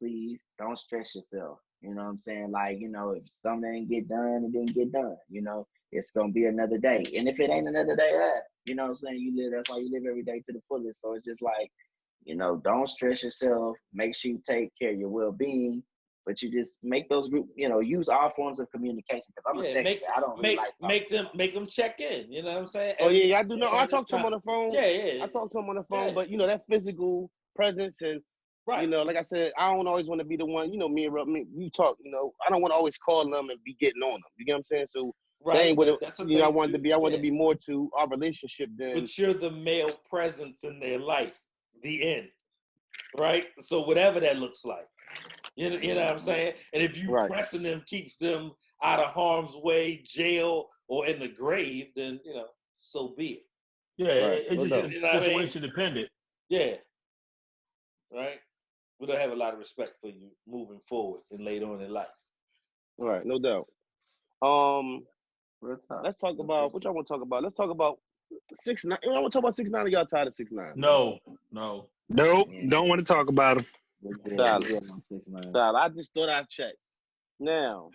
don't stress yourself. You know what I'm saying? Like, if something didn't get done, it didn't get done. It's going to be another day. And if it ain't another day, you know what I'm saying? That's why you live every day to the fullest. So it's just like, don't stress yourself. Make sure you take care of your well-being. But you just make those group, use all forms of communication. Because I'm a texter. I don't really like talking. Make them check in. You know what I'm saying? Oh yeah, I do know. I talk to him on the phone. Yeah. I talk to him on the phone, but that physical presence and like I said, I don't always want to be the one. Me and Rob, we talk. I don't want to always call them and be getting on them. You get what I'm saying? So that ain't what I wanted to be. I wanted to be more to our relationship than. But you're the male presence in their life. The end. Right. So whatever that looks like. You know what I'm saying? And if you pressing them keeps them out of harm's way, jail, or in the grave, then, so be it. Yeah, it's just situation dependent. Yeah. Right? We don't have a lot of respect for you moving forward and later on in life. Right, no doubt. Let's talk about what y'all want to talk about. Let's talk about 6ix9ine. I want to talk about 6ix9ine. Y'all tired of 6ix9ine? No. Nope. Don't want to talk about him. I just thought I'd check. Now,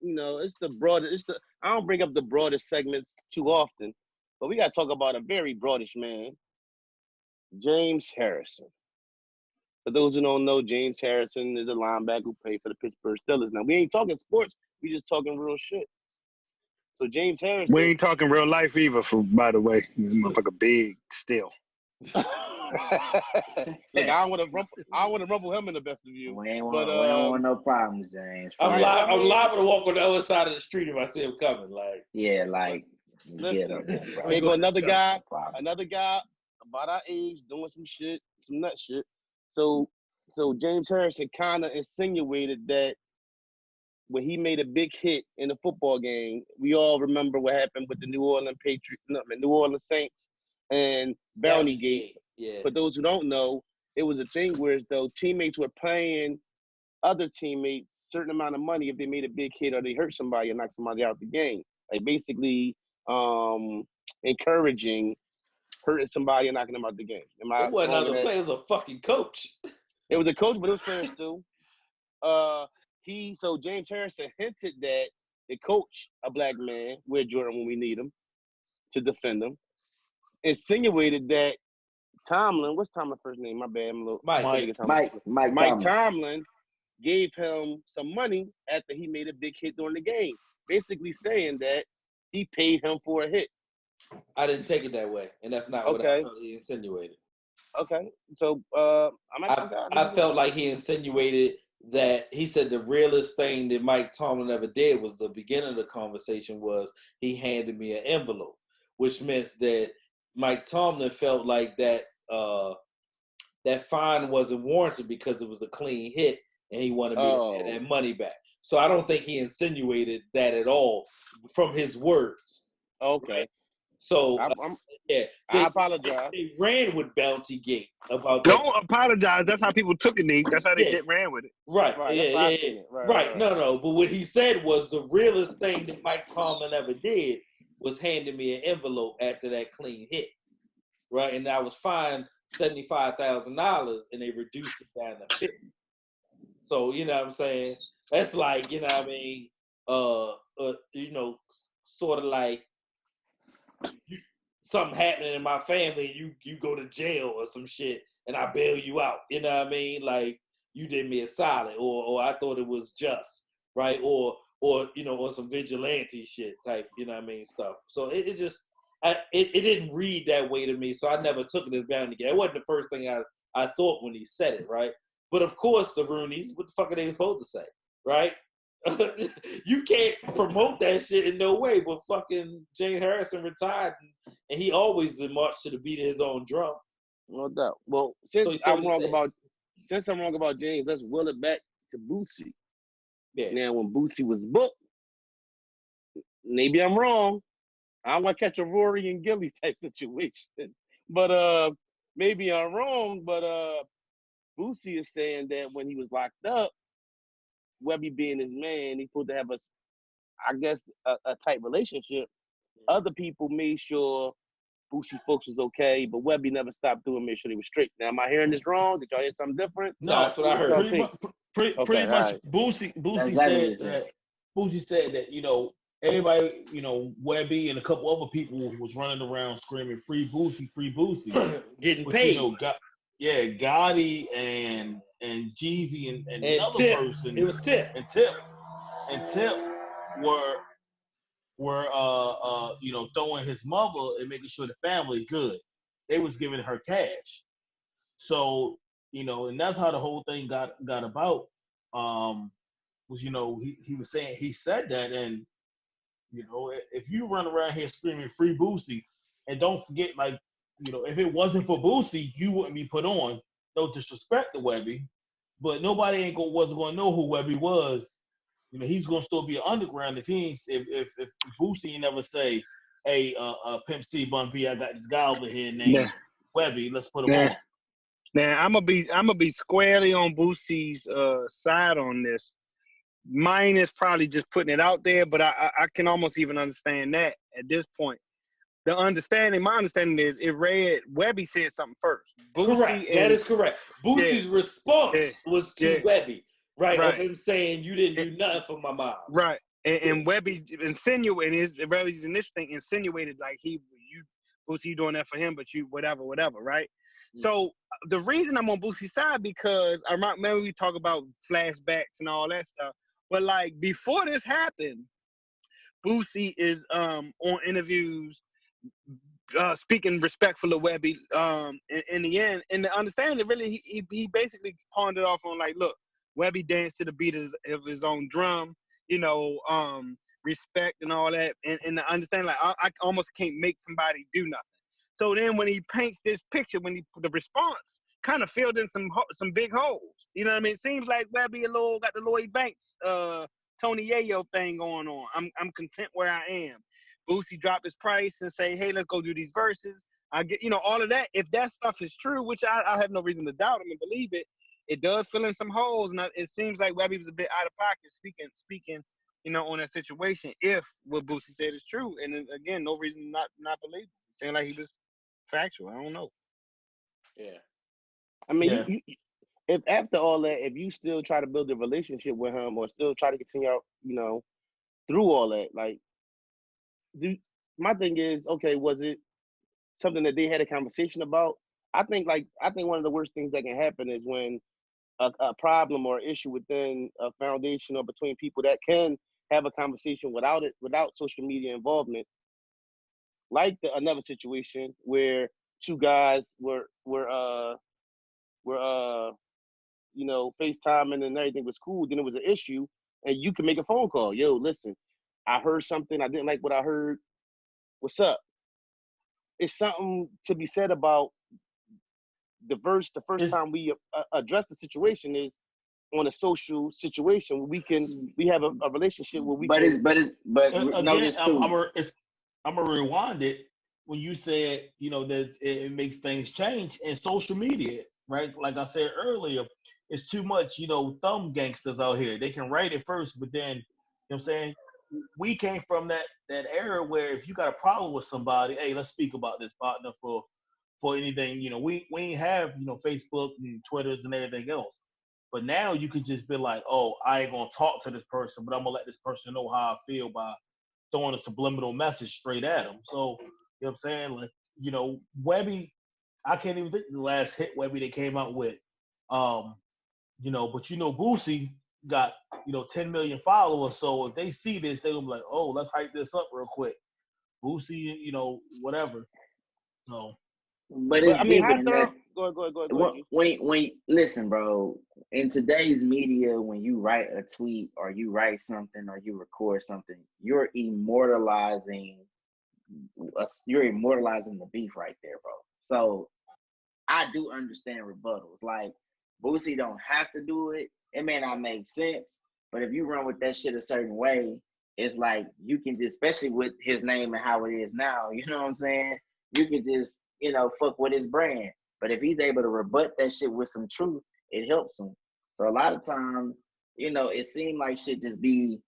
it's the broader. I don't bring up the broader segments too often, but we got to talk about a very broadish man, James Harrison. For those who don't know, James Harrison is a linebacker who played for the Pittsburgh Steelers. Now, we ain't talking sports. We just talking real shit. So James Harrison. We ain't talking real life either. By the way, motherfucker big still. Look, I don't want to rumble him in the best of you. We don't want no problems, James. I'm liable to walk on the other side of the street if I see him coming. Like, yeah, like. Listen, here go another guy about our age doing some shit, some nut shit. So James Harrison kind of insinuated that when he made a big hit in the football game, we all remember what happened with the New Orleans Saints and Bounty Gate. Yeah. For those who don't know, it was a thing where though teammates were paying other teammates a certain amount of money if they made a big hit or they hurt somebody and knocked somebody out the game. Like basically encouraging hurting somebody and knocking them out the game. It wasn't another player, it was a fucking coach. It was a coach, but it was players too. So James Harrison hinted that the coach, a black man, wear Jordan when we need him to defend him, insinuated that Tomlin, what's Tomlin's first name? My bad, I'm a little Mike Tomlin gave him some money after he made a big hit during the game, basically saying that he paid him for a hit. I didn't take it that way, and that's not what I felt he insinuated. Okay, so I felt like he insinuated that he said the realest thing that Mike Tomlin ever did was the beginning of the conversation was he handed me an envelope, which meant that Mike Tomlin felt like that that fine wasn't warranted because it was a clean hit and he wanted me to get that money back. So I don't think he insinuated that at all from his words. Okay. Right? So Yeah, I apologize. They ran with Bounty Gate about Don't that. apologize. That's how people took it, Nate. That's how they Yeah. ran with it. Right. Right, Yeah, that's why I yeah, seen yeah. it. Right, Right. right. No. But what he said was the realest thing that Mike Tomlin ever did was handing me an envelope after that clean hit. Right. And I was fined $75,000 and they reduced it down to 50. So, you know what I'm saying? That's like, you know what I mean? You know, sort of like something happening in my family, you go to jail or some shit, and I bail you out. You know what I mean? Like you did me a solid, or I thought it was just, right? Or you know, or some vigilante shit type. You know what I mean? Stuff. So it just, it didn't read that way to me. So I never took it as bound to get. It wasn't the first thing I thought when he said it, right? But of course, the Roonies, what the fuck are they supposed to say, right? You can't promote that shit in no way. But fucking James Harrison retired, and he always marched to the beat of his own drum. No doubt. Well, So since I'm wrong about James, let's will it back to Boosie. Yeah. Now, when Boosie was booked, maybe I'm wrong. I don't want to catch a Rory and Gillies type situation, but maybe I'm wrong. But Boosie is saying that when he was locked up, Webby being his man, he supposed to have a tight relationship. Other people made sure Boosie folks was okay, but Webby never stopped doing, made sure they were straight. Now, am I hearing this wrong? Did y'all hear something different? No, that's what I heard. Pretty much. Right. Boosie Exactly. said that you know everybody, you know, Webby and a couple other people was running around screaming "Free Boosie, free Boosie," Getting but paid. you know, Gotti and Jeezy and another Tip. person. It was Tip. And Tip were you know, throwing his mother and making sure the family good. They was giving her cash. So, you know, and that's how the whole thing got about. Was, you know, he was saying, he said that, and you know, if you run around here screaming "Free Boosie," and don't forget, like, you know, if it wasn't for Boosie, you wouldn't be put on. No disrespect to Webby, but nobody wasn't gonna know who Webby was. You know, he's gonna still be an underground if Boosie never say, "Hey, Pimp C Bun B, I got this guy over here named Webby. Let's put him on." Now I'm gonna be squarely on Boosie's side on this. Mine is probably just putting it out there, but I can almost even understand that at this point. My understanding is it read Webby said something first. Boosie Correct. That is correct. Boosie's response was to Webby, right? Of him saying, "You didn't do nothing for my mom." Right. And Webby Webby's initial thing insinuated like Boosie, you doing that for him, but you whatever, right? So the reason I'm on Boosie's side because I remember we talk about flashbacks and all that stuff, but like before this happened, Boosie is on interviews speaking respectful of Webby in the end, and the understanding really he basically pawned it off on like, look, Webby danced to the beat of his own drum, you know, respect and all that, and the understanding like I almost can't make somebody do nothing. So then when he paints this picture, the response kind of filled in some big holes. You know what I mean? It seems like Webby got the Lloyd Banks, Tony Yayo thing going on. I'm content where I am. Boosie dropped his price and say, hey, let's go do these verses. I get, you know, all of that. If that stuff is true, which I have no reason to doubt him and believe it, it does fill in some holes. And it seems like Webby was a bit out of pocket speaking, you know, on that situation. If what Boosie said is true, and then, again, no reason not believe him. Saying like he was factual. I don't know. Yeah. I mean, if after all that, if you still try to build a relationship with him or still try to continue out, you know, through all that, like, my thing is, okay, was it something that they had a conversation about? I think one of the worst things that can happen is when a problem or issue within a foundation or between people that can have a conversation without social media involvement, like another situation where two guys were you know, FaceTiming and everything was cool, then it was an issue, and you can make a phone call. Yo, listen, I heard something, I didn't like what I heard. What's up? It's something to be said about the first time we address the situation is on a social situation. We have a relationship where we notice too. I'm gonna rewind it. when you said, that it makes things change in social media, right? Like I said earlier, it's too much, thumb gangsters out here. They can write it first, but then, what I'm saying? We came from that era where if you got a problem with somebody, hey, let's speak about this, partner, for anything. We ain't have, Facebook and Twitters and everything else. But now you could just be like, oh, I ain't gonna talk to this person, but I'm gonna let this person know how I feel by throwing a subliminal message straight at them. So, you know what I'm saying? Like, Webby, I can't even think of the last hit Webby they came out with. But Boosie got, 10 million followers. So if they see this, they'll be like, oh, let's hype this up real quick. Boosie, whatever. So, but it's deeper than that. Go ahead. When listen, bro, in today's media, when you write a tweet or you write something or you record something, you're immortalizing the beef right there, bro. So I do understand rebuttals. Like, Boosie don't have to do it. It may not make sense, but if you run with that shit a certain way, it's like you can just, especially with his name and how it is now, you know what I'm saying? You can just, fuck with his brand. But if he's able to rebut that shit with some truth, it helps him. So a lot of times, it seemed like shit just be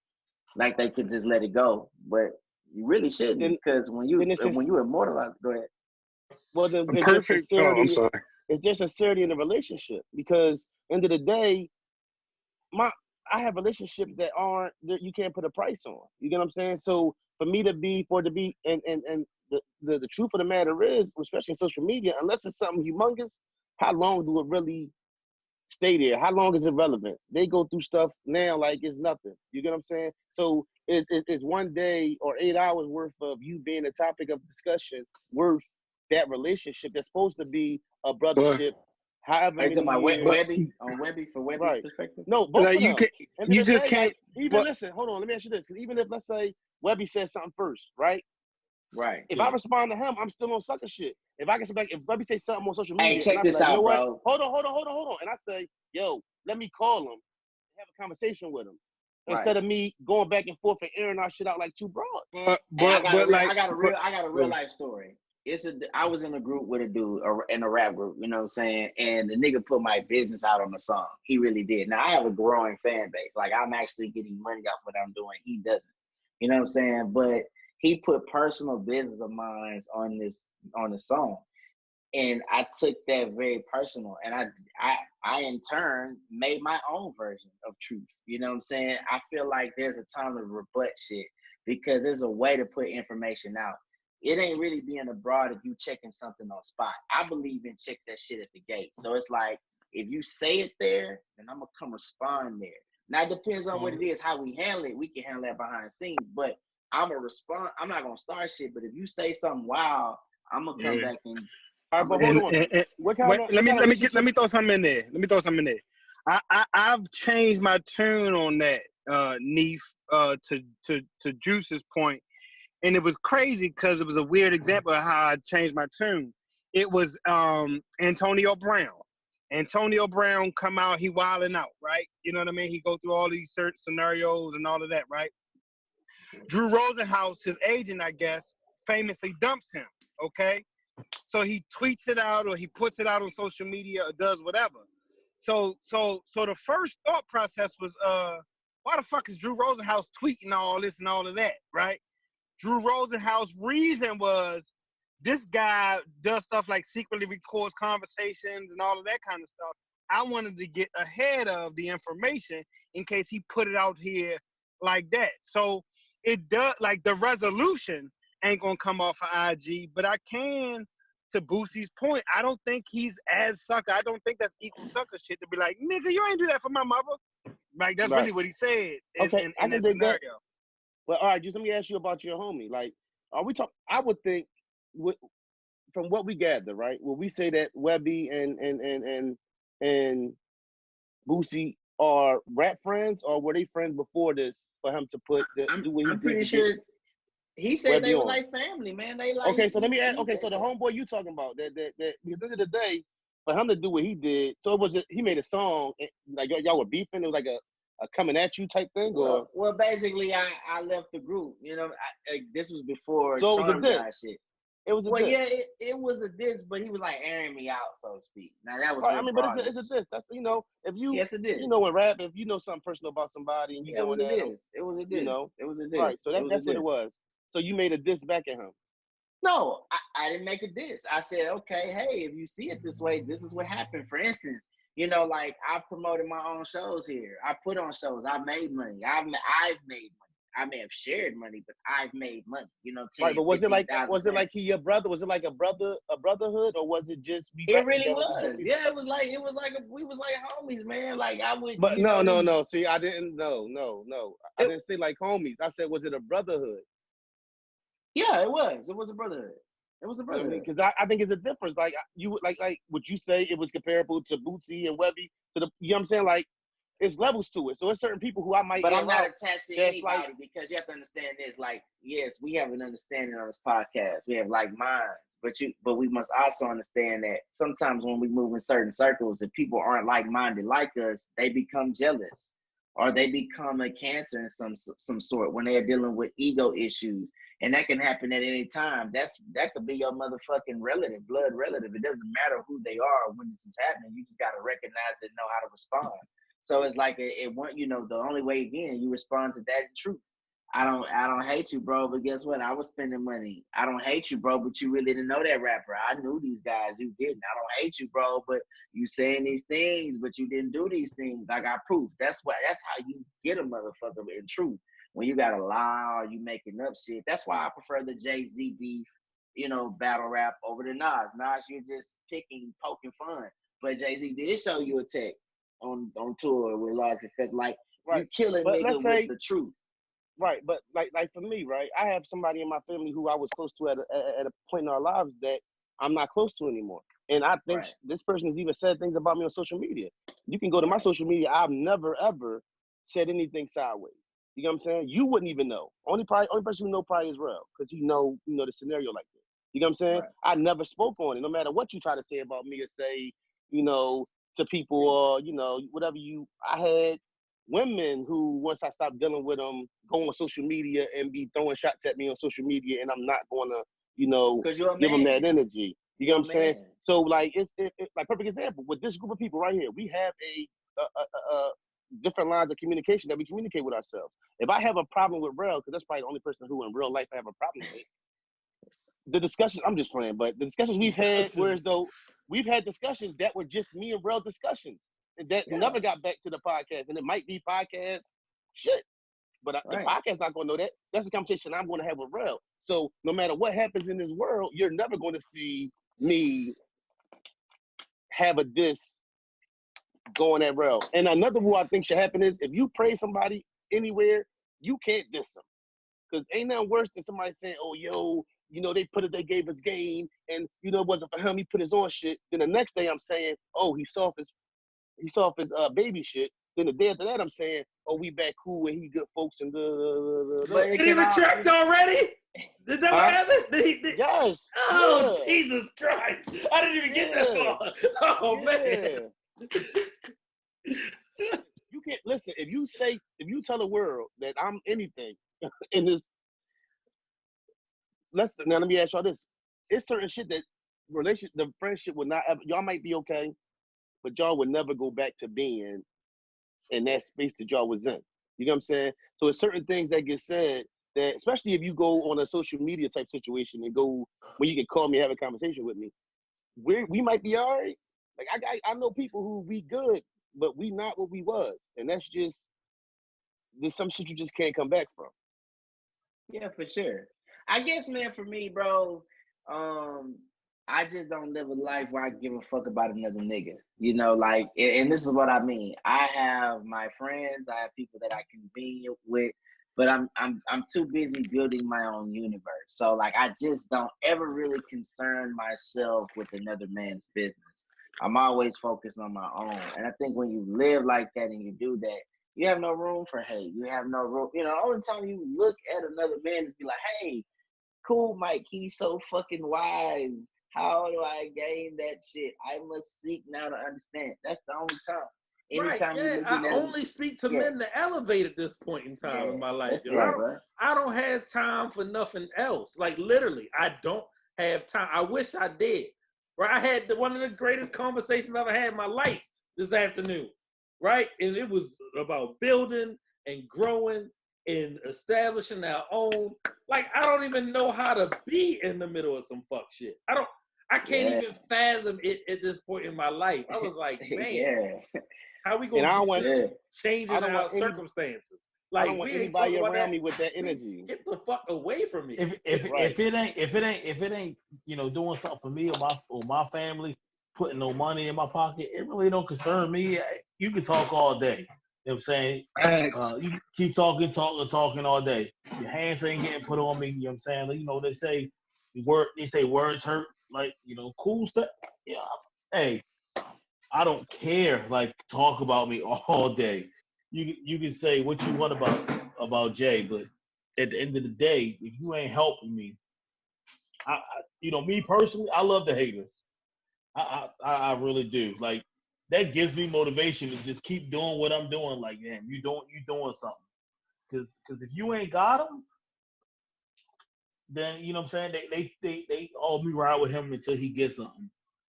like they could just let it go, but you really shouldn't, because when you immortalize, go ahead. Well, then Perfect. I'm sorry. It's just sincerity in the relationship, because end of the day, I have relationships that you can't put a price on. You get what I'm saying? So for it to be, and the truth of the matter is, especially in social media, unless it's something humongous, how long do it really stay there? How long is it relevant? They go through stuff now like it's nothing. You get what I'm saying? So it's one day or 8 hours worth of you being a topic of discussion worth that relationship that's supposed to be a brothership. However many years. Webby's perspective? No, both Like, of them. you just can't. Listen, hold on. Let me ask you this. Because even if, let's say, Webby says something first, right? Right. If I respond to him, I'm still on sucker shit. If I can say back, if Webby say something on social media, hey, check this out, bro. Hold on. And I say, yo, let me call him and have a conversation with him. Right. Instead of me going back and forth and airing our shit out like two broads. I got a real life story. I was in a group with a dude in a rap group, you know what I'm saying? And the nigga put my business out on the song. He really did. Now I have a growing fan base. Like, I'm actually getting money off what I'm doing. He doesn't. You know what I'm saying? But he put personal business of mine on the song. And I took that very personal. And I in turn made my own version of truth. You know what I'm saying? I feel like there's a time to rebut shit, because there's a way to put information out. It ain't really being abroad if you checking something on spot. I believe in check that shit at the gate. So it's like, if you say it there, then I'm going to come respond there. Now, it depends on what it is, how we handle it. We can handle that behind the scenes. But I'm going to respond. I'm not going to start shit. But if you say something wild, I'm going to come back and... All right, but hold on. Let me throw something in there. I've changed my tune on that, Neef, to Juice's point. And it was crazy because it was a weird example of how I changed my tune. It was Antonio Brown. Antonio Brown come out, he wilding out, right? You know what I mean? He go through all these certain scenarios and all of that, right? Drew Rosenhaus, his agent, I guess, famously dumps him, okay? So he tweets it out or he puts it out on social media or does whatever. So the first thought process was, why the fuck is Drew Rosenhaus tweeting all this and all of that, right? Drew Rosenhaus' reason was, this guy does stuff like secretly records conversations and all of that kind of stuff. I wanted to get ahead of the information in case he put it out here like that. So it does, like, the resolution ain't gonna come off of IG, but I can, to Boosie's point, I don't think he's as sucker. I don't think that's equal sucker shit to be like, nigga, you ain't do that for my mother. Like, that's really what he said in that scenario. But all right, just let me ask you about your homie. Like, are we talking? I would think, from what we gather, right? Will we say that Webby and Boosie are rap friends, or were they friends before this for him to do what he did? I'm pretty sure he said Webby they were like family, man. They like. Okay, so let me ask. Okay, so the homeboy you talking about that at the end of the day, for him to do what he did, so he made a song like y'all were beefing. It was like a coming at you type thing, or well, basically, I left the group. You know, this was before so it was a diss. Shit. It was a well, diss. yeah, it was a diss, but he was like airing me out, so to speak. Now that was Right, I mean, but broadish. it's a diss. That's if you Yes, it is. in rap, if you know something personal about somebody and you going at them, It was a diss. It was a diss. right? So that's what it was. So you made a diss back at him. No, I didn't make a diss. I said, okay, hey, if you see it this way, this is what happened. For instance, like I promoted my own shows here. I put on shows. I made money. I've made money. I may have shared money, but I've made money. 10, right, but was it like $15,000. your brother? Was it like a brotherhood, or was it just It really was. Yeah, it was like we was like homies, man. Like I would. But no. See, I didn't. No. I didn't say like homies. I said, was it a brotherhood? Yeah, it was. It was a brotherhood. It was a brotherhood. Because I think it's a difference. Like you like would you say it was comparable to Bootsy and Webby to the you know what I'm saying? Like it's levels to it. So it's certain people who I might. But I'm not attached to anybody because you have to understand this. Like, yes, we have an understanding on this podcast. We have like minds, but we must also understand that sometimes when we move in certain circles, if people aren't like-minded like us, they become jealous or they become a cancer in some sort when they are dealing with ego issues. And that can happen at any time. That could be your motherfucking relative, blood relative. It doesn't matter who they are when this is happening. You just gotta recognize it and know how to respond. So it's like the only way again you respond to that in truth. I don't hate you, bro, but guess what? I was spending money. I don't hate you, bro, but you really didn't know that rapper. I knew these guys, you didn't. I don't hate you, bro, but you saying these things, but you didn't do these things. I got proof. That's how you get a motherfucker in truth. When you got a lie or you making up shit. That's why I prefer the Jay-Z beef, battle rap over the Nas. Nas, you're just poking fun. But Jay-Z did show you a tech on tour with Large Professor. Like, right. You killing nigga with the truth. Right, but like for me, right, I have somebody in my family who I was close to at a point in our lives that I'm not close to anymore. And I think this person has even said things about me on social media. You can go to my social media. I've never, ever said anything sideways. You know what I'm saying? You wouldn't even know. Only person who know probably is Rel, because you know the scenario like this. You know what I'm saying? Right. I never spoke on it. No matter what you try to say about me or say, to people or, whatever I had women who, once I stopped dealing with them, go on social media and be throwing shots at me on social media, and I'm not going to, give them that energy. You know what I'm saying? So, like, it's like perfect example. With this group of people right here, we have a different lines of communication that we communicate with ourselves. If I have a problem with Rel, because that's probably the only person who in real life I have a problem with, the discussions, I'm just playing, but the discussions we've had, whereas though we've had discussions that were just me and Rel discussions that never got back to the podcast. And it might be podcast shit, but the podcast not going to know that. That's a conversation I'm going to have with Rel. So no matter what happens in this world, you're never going to see me have a diss going at Rel. And another rule I think should happen is if you praise somebody anywhere, you can't diss them. Because ain't nothing worse than somebody saying, oh, yo, they gave us game, and it wasn't for him, he put his own shit. Then the next day I'm saying, oh, he saw his baby shit. Then the day after that I'm saying, oh, we back cool and he good folks and Did he retract already? Did that what happened? Yes. Oh, yeah. Jesus Christ. I didn't even get that far. Oh, man. You can't listen. If you tell the world that I'm anything in this, now let me ask y'all this. It's certain shit that the friendship would not ever, y'all might be okay, but y'all would never go back to being in that space that y'all was in. You know what I'm saying? So it's certain things that get said that, especially if you go on a social media type situation and go when you can call me and have a conversation with me, we might be all right. Like I know people who we good, but we not what we was. And that's just, there's some shit you just can't come back from. Yeah, for sure. I guess, man, for me, bro, I just don't live a life where I give a fuck about another nigga. Like, and this is what I mean. I have my friends, I have people that I can be with, but I'm too busy building my own universe. So like I just don't ever really concern myself with another man's business. I'm always focused on my own. And I think when you live like that and you do that, you have no room for hate. You have no room. All the time you look at another man is be like, hey, cool, Mike, he's so fucking wise. How do I gain that shit? I must seek now to understand. That's the only time. Anytime I only speak to men to elevate at this point in time in my life. I don't have time for nothing else. Like literally, I don't. have time. I wish I did. Right? I had one of the greatest conversations I've ever had in my life this afternoon. Right? And it was about building and growing and establishing our own. Like, I don't even know how to be in the middle of some fuck shit. I can't even fathom it at this point in my life. I was like, man, how we gonna change our circumstances? Like, I don't want anybody around me with that energy. Get the fuck away from me. If it ain't doing something for me or my family, putting no money in my pocket, it really don't concern me. You can talk all day. You know what I'm saying? You keep talking all day. Your hands ain't getting put on me. You know what I'm saying? Like, they say words hurt. Like, cool stuff. Yeah. Hey, I don't care. Like, talk about me all day. You can say what you want about Jay, but at the end of the day, if you ain't helping me, me personally, I love the haters. I really do. Like, that gives me motivation to just keep doing what I'm doing. Like, damn, you doing something. Because if you ain't got them, then you know what I'm saying. They all be ride with him until he gets something.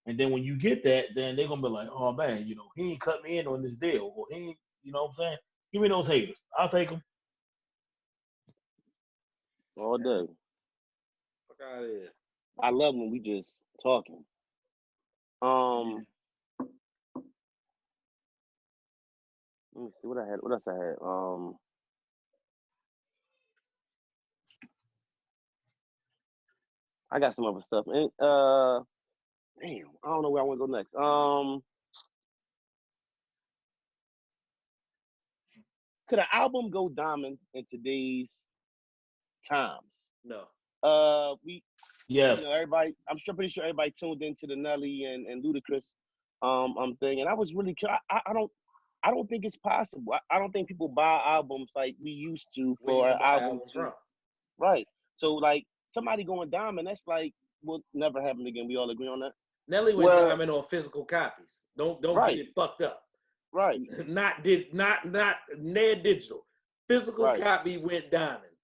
And then when you get that, then they're gonna be like, oh man, he ain't cut me in on this deal, or he ain't, you know what I'm saying. Give me those haters. I'll take them. All day. Fuck out of here. I love when we just talking. Let me see what I had. What else I had? I got some other stuff. And damn, I don't know where I want to go next. Could an album go diamond in today's times? No. Yes. Everybody. I'm pretty sure everybody tuned into the Nelly and Ludacris thing, and I was really. I don't think it's possible. I don't think people buy albums like we used to for an album to. Right. So like somebody going diamond, that's like will never happen again. We all agree on that. Nelly went diamond on physical copies. Don't get it fucked up. Right. Not digital. Physical copy went diamond.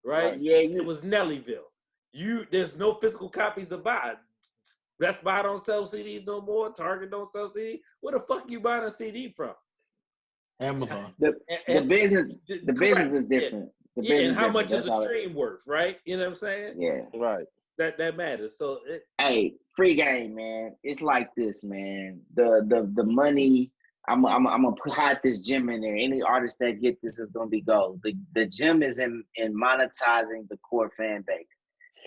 Right? Yeah. It was Nellyville. There's no physical copies to buy. Best Buy don't sell CDs no more. Target don't sell CDs. Where the fuck you buying a CD from? Amazon. The business is different. Yeah. And how much is a stream worth, right? You know what I'm saying? Yeah. Right. That matters. So hey, free game, man. It's like this, man. The money. I'm gonna hide this gem in there. Any artist that get this is gonna be gold. The gem is in monetizing the core fan base.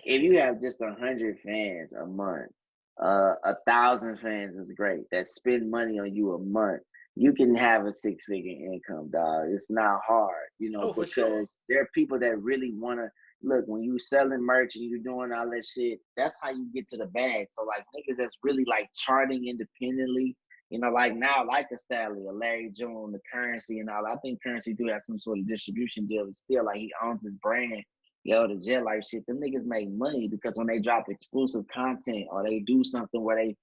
If you have just 100 fans a month, 1,000 fans is great. That spend money on you a month. You can have a 6-figure income, dog. It's not hard, because there are people that really want to look. When you selling merch and you doing all that shit, that's how you get to the bag. So like niggas that's really like charting independently, like now, like a Stanley, a Larry June, the Currency and all. I think Currency do have some sort of distribution deal, but still like he owns his brand. The Jet Life shit, them niggas make money because when they drop exclusive content or they do something where they,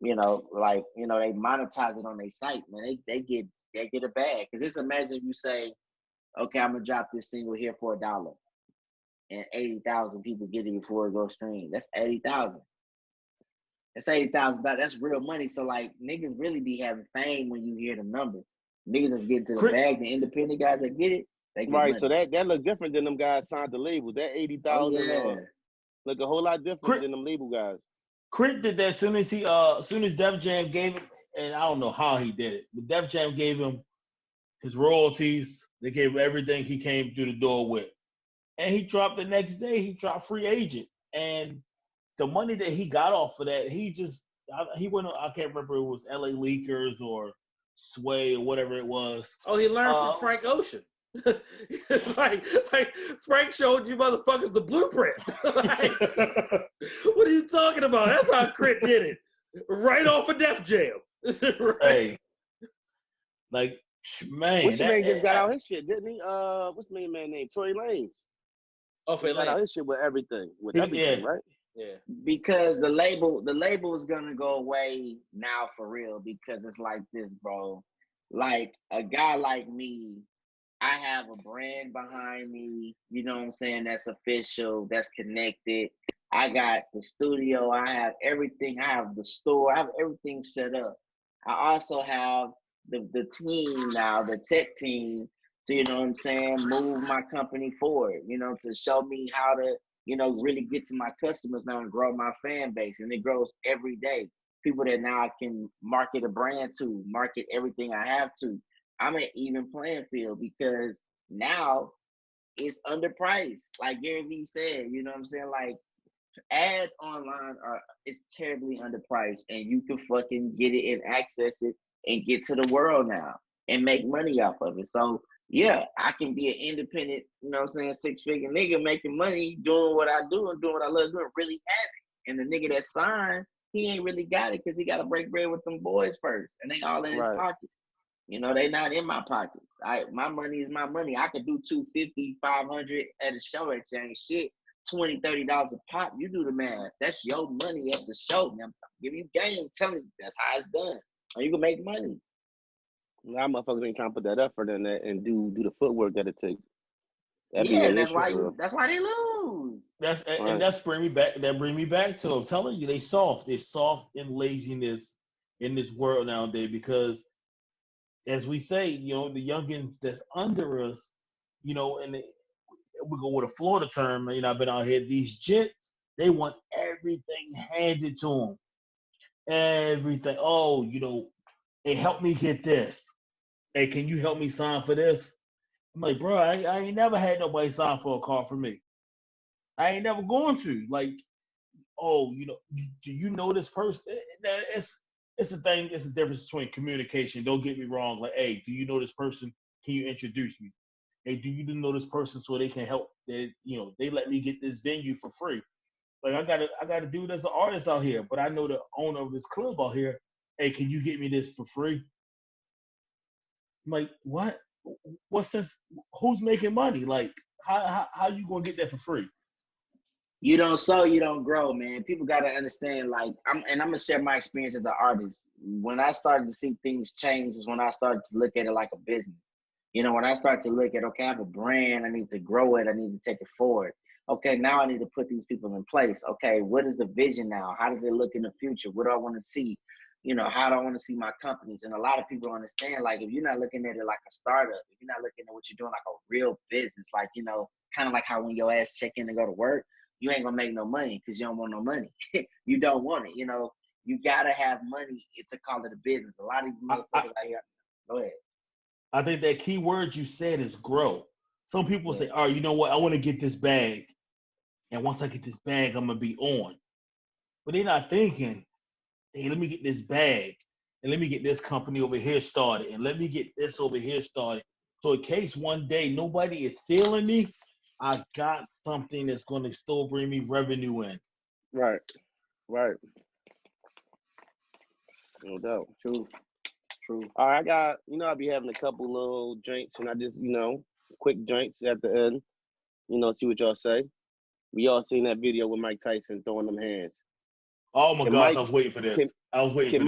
they monetize it on their site, man, they get a bag. Because just imagine if you say, okay, I'm gonna drop this single here for $1, and 80,000 people get it before it goes stream. That's 80,000. That's $80,000. That's real money. So like niggas really be having fame when you hear the number. Niggas that's getting to the bag, the independent guys that get it. Right, money. So that look different than them guys signed the label. That 80,000 look a whole lot different than them label guys. Crit did that as soon as Def Jam gave it, and I don't know how he did it, but Def Jam gave him his royalties. They gave him everything he came through the door with, and he dropped the next day. He dropped Free Agent, and the money that he got off of that, he went. I can't remember if it was L.A. Leakers or Sway or whatever it was. Oh, he learned from Frank Ocean. like Frank showed you motherfuckers the blueprint. What are you talking about? That's how Crit did it. Right off of Def Jam. Right. Hey. Like, man. What's man just got out his shit, didn't he? What's the man name? Tory Lanez. Oh, he got out his shit with everything. Right? Yeah. Because the label is gonna go away now for real, because it's like this, bro. Like a guy like me, I have a brand behind me, you know what I'm saying, that's official, that's connected. I got the studio. I have everything. I have the store. I have everything set up. I also have the team now, the tech team, to, you know what I'm saying, move my company forward, you know, to show me how to, you know, really get to my customers now and grow my fan base. And it grows every day. People that now I can market a brand to, market everything I have to. I'm an even playing field because now it's underpriced. Like Gary Vee said, you know what I'm saying? Like, ads online is terribly underpriced, and you can fucking get it and access it and get to the world now and make money off of it. So yeah, I can be an independent, you know what I'm saying, 6-figure nigga making money, doing what I do and doing what I love doing, really have it. And the nigga that signed, he ain't really got it because he got to break bread with them boys first, and they all in his pockets. You know, they not in my pockets. My money is my money. I could do 250, 500 at a show that ain't shit. $20, $30 a pop, you do the math. That's your money at the show. I'm giving you game, telling you that's how it's done. Or you can make money. Now motherfuckers ain't trying to put that effort in that and do the footwork that it takes. Yeah, and that's why they lose. And that's bring me back. That bring me back to, I'm telling you, they soft. They're soft in laziness in this world nowadays because, as we say, you know, the youngins that's under us, you know, and we go with a Florida term, you know, I've been out here, these gents, they want everything handed to them. Everything. Oh, you know, hey, help me get this. Hey, can you help me sign for this? I'm like, bro, I ain't never had nobody sign for a car for me. I ain't never going to. Like, oh, you know, do you know this person? It's a thing, it's a difference between communication. Don't get me wrong. Like, hey, do you know this person? Can you introduce me? Hey, do you know this person so they can help? They, you know, they let me get this venue for free. Like, I gotta do this as an artist out here, but I know the owner of this club out here. Hey, can you get me this for free? I'm like, what? What's this? Who's making money? Like, how you gonna get that for free? You don't sow, you don't grow, man. People gotta understand. Like, I'm gonna share my experience as an artist. When I started to see things change, is when I started to look at it like a business. You know, when I start to look at, okay, I have a brand, I need to grow it, I need to take it forward. Okay, now I need to put these people in place. Okay, what is the vision now? How does it look in the future? What do I want to see? You know, how do I want to see my companies? And a lot of people understand, like, if you're not looking at it like a startup, if you're not looking at what you're doing like a real business, like, you know, kind of like how when your ass check in to go to work, you ain't gonna make no money because you don't want no money. You don't want it, you know. You gotta have money to call it a business. A lot of these motherfuckers out here, go ahead. I think that key word you said is grow. Some people say, all right, you know what? I want to get this bag. And once I get this bag, I'm going to be on. But they're not thinking, hey, let me get this bag. And let me get this company over here started. And let me get this over here started. So in case one day nobody is feeling me, I got something that's going to still bring me revenue in. Right. No doubt. True. All right, I got, you know, I be having a couple little drinks, and I just, you know, quick drinks at the end, you know, see what y'all say. We all seen that video with Mike Tyson throwing them hands. Oh my gosh, I was waiting for this. Can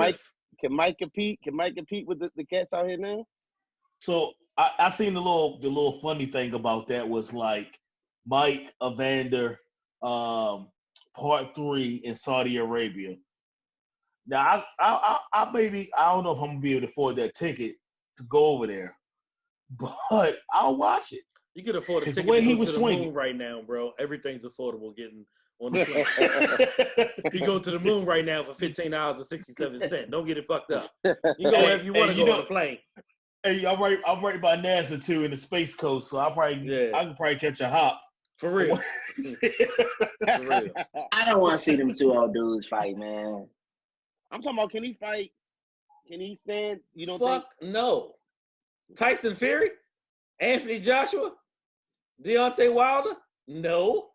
Mike compete? Can Mike compete with the cats out here now? So I seen the little funny thing about that was like Mike Evander part 3 in Saudi Arabia. Now I maybe, I don't know if I'm gonna be able to afford that ticket to go over there, but I'll watch it. You could afford a ticket to go to the moon right now, bro. Everything's affordable getting on the plane. You go to the moon right now for $15.67. Don't get it fucked up. You go wherever you want to go on the plane. Hey, I'm right by NASA too in the Space Coast, so I can probably catch a hop. For real. For real. I don't want to see them two old dudes fight, man. I'm talking about, can he fight? Can he stand? You don't think? No. Tyson Fury? Anthony Joshua? Deontay Wilder? No.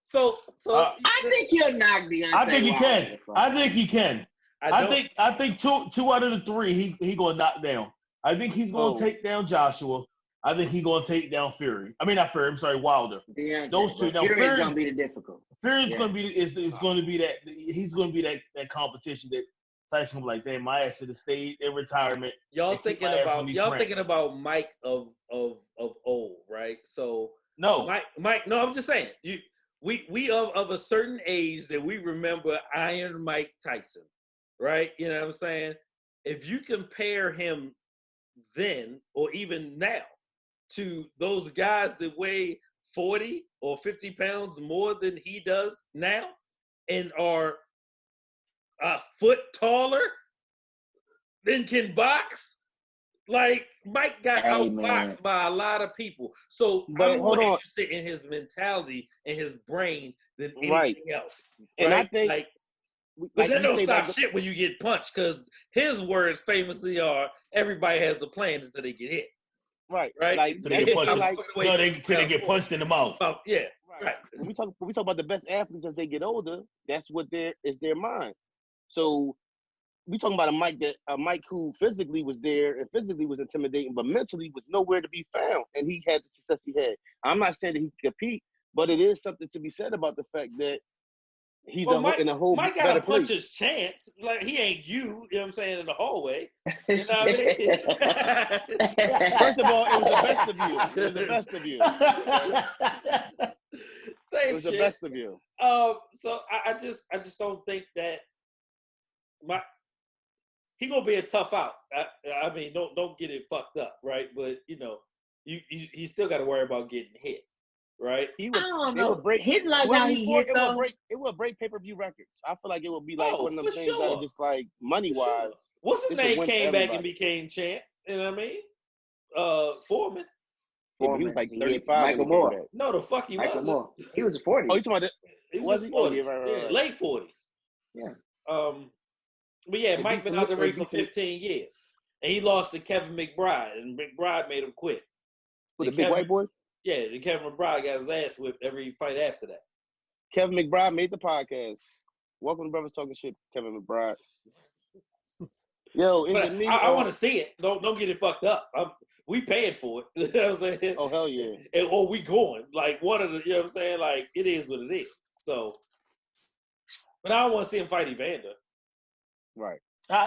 So I think he'll knock Deontay. I think he can. I think he can. I think two out of the 3 he gonna knock down. I think he's gonna take down Joshua. I think he's gonna take down Fury. I mean, not Fury. I'm sorry, Wilder. Those two. Now Fury's gonna be the difficult. Fury's gonna be is going to be that. He's gonna be that competition that Tyson gonna be like, damn, my ass should have stayed in retirement. Y'all thinking about Mike of old, right? So no, Mike. No, I'm just saying we of a certain age that we remember Iron Mike Tyson, right? You know what I'm saying? If you compare him then or even now to those guys that weigh 40 or 50 pounds more than he does now and are a foot taller than can box, like Mike got outboxed by a lot of people. So I'm more interested in his mentality and his brain than anything else. And right? I think, like, but that don't stop shit when you get punched, because his words famously are, "Everybody has a plan until they get hit." Right. Like, so they get punched in the mouth. Yeah. Right. When we talk about the best athletes as they get older, that's what is their mind. So we talking about a Mike who physically was there and physically was intimidating, but mentally was nowhere to be found, and he had the success he had. I'm not saying that he could compete, but it is something to be said about the fact that he's in a whole Mike got a puncher's chance. Like, he ain't you know what I'm saying, in the hallway. You know what I mean? First of all, it was the best of you. It was the best of you. Same it was shit. The best of you. So I just don't think that he gonna be a tough out. I mean, don't get it fucked up, right? But you know, you still got to worry about getting hit, right? I don't know. Hitting like how he hit though. It would break pay-per-view records. I feel like it would be like one of them things that are just like money-wise. Sure. What's his name came back and became champ? You know what I mean? Foreman. Yeah, he was like 35. Michael Moore. No, the fuck he wasn't. Moore. He was 40. Oh, you talking about that? He was 40s. Yeah, late 40s. Yeah. But yeah, Mike been out the ring for 15 years. And he lost to Kevin McBride, and McBride made him quit. With the big white boy? Yeah, and Kevin McBride got his ass whipped every fight after that. Kevin McBride made the podcast. Welcome to Brothers Talking Shit, Kevin McBride. Yo, I want to see it. Don't get it fucked up. We paying for it. You know what I'm saying? Oh, hell yeah. We going. Like, one of the, you know what I'm saying? Like, it is what it is. So, but I don't want to see him fight Evander. Right.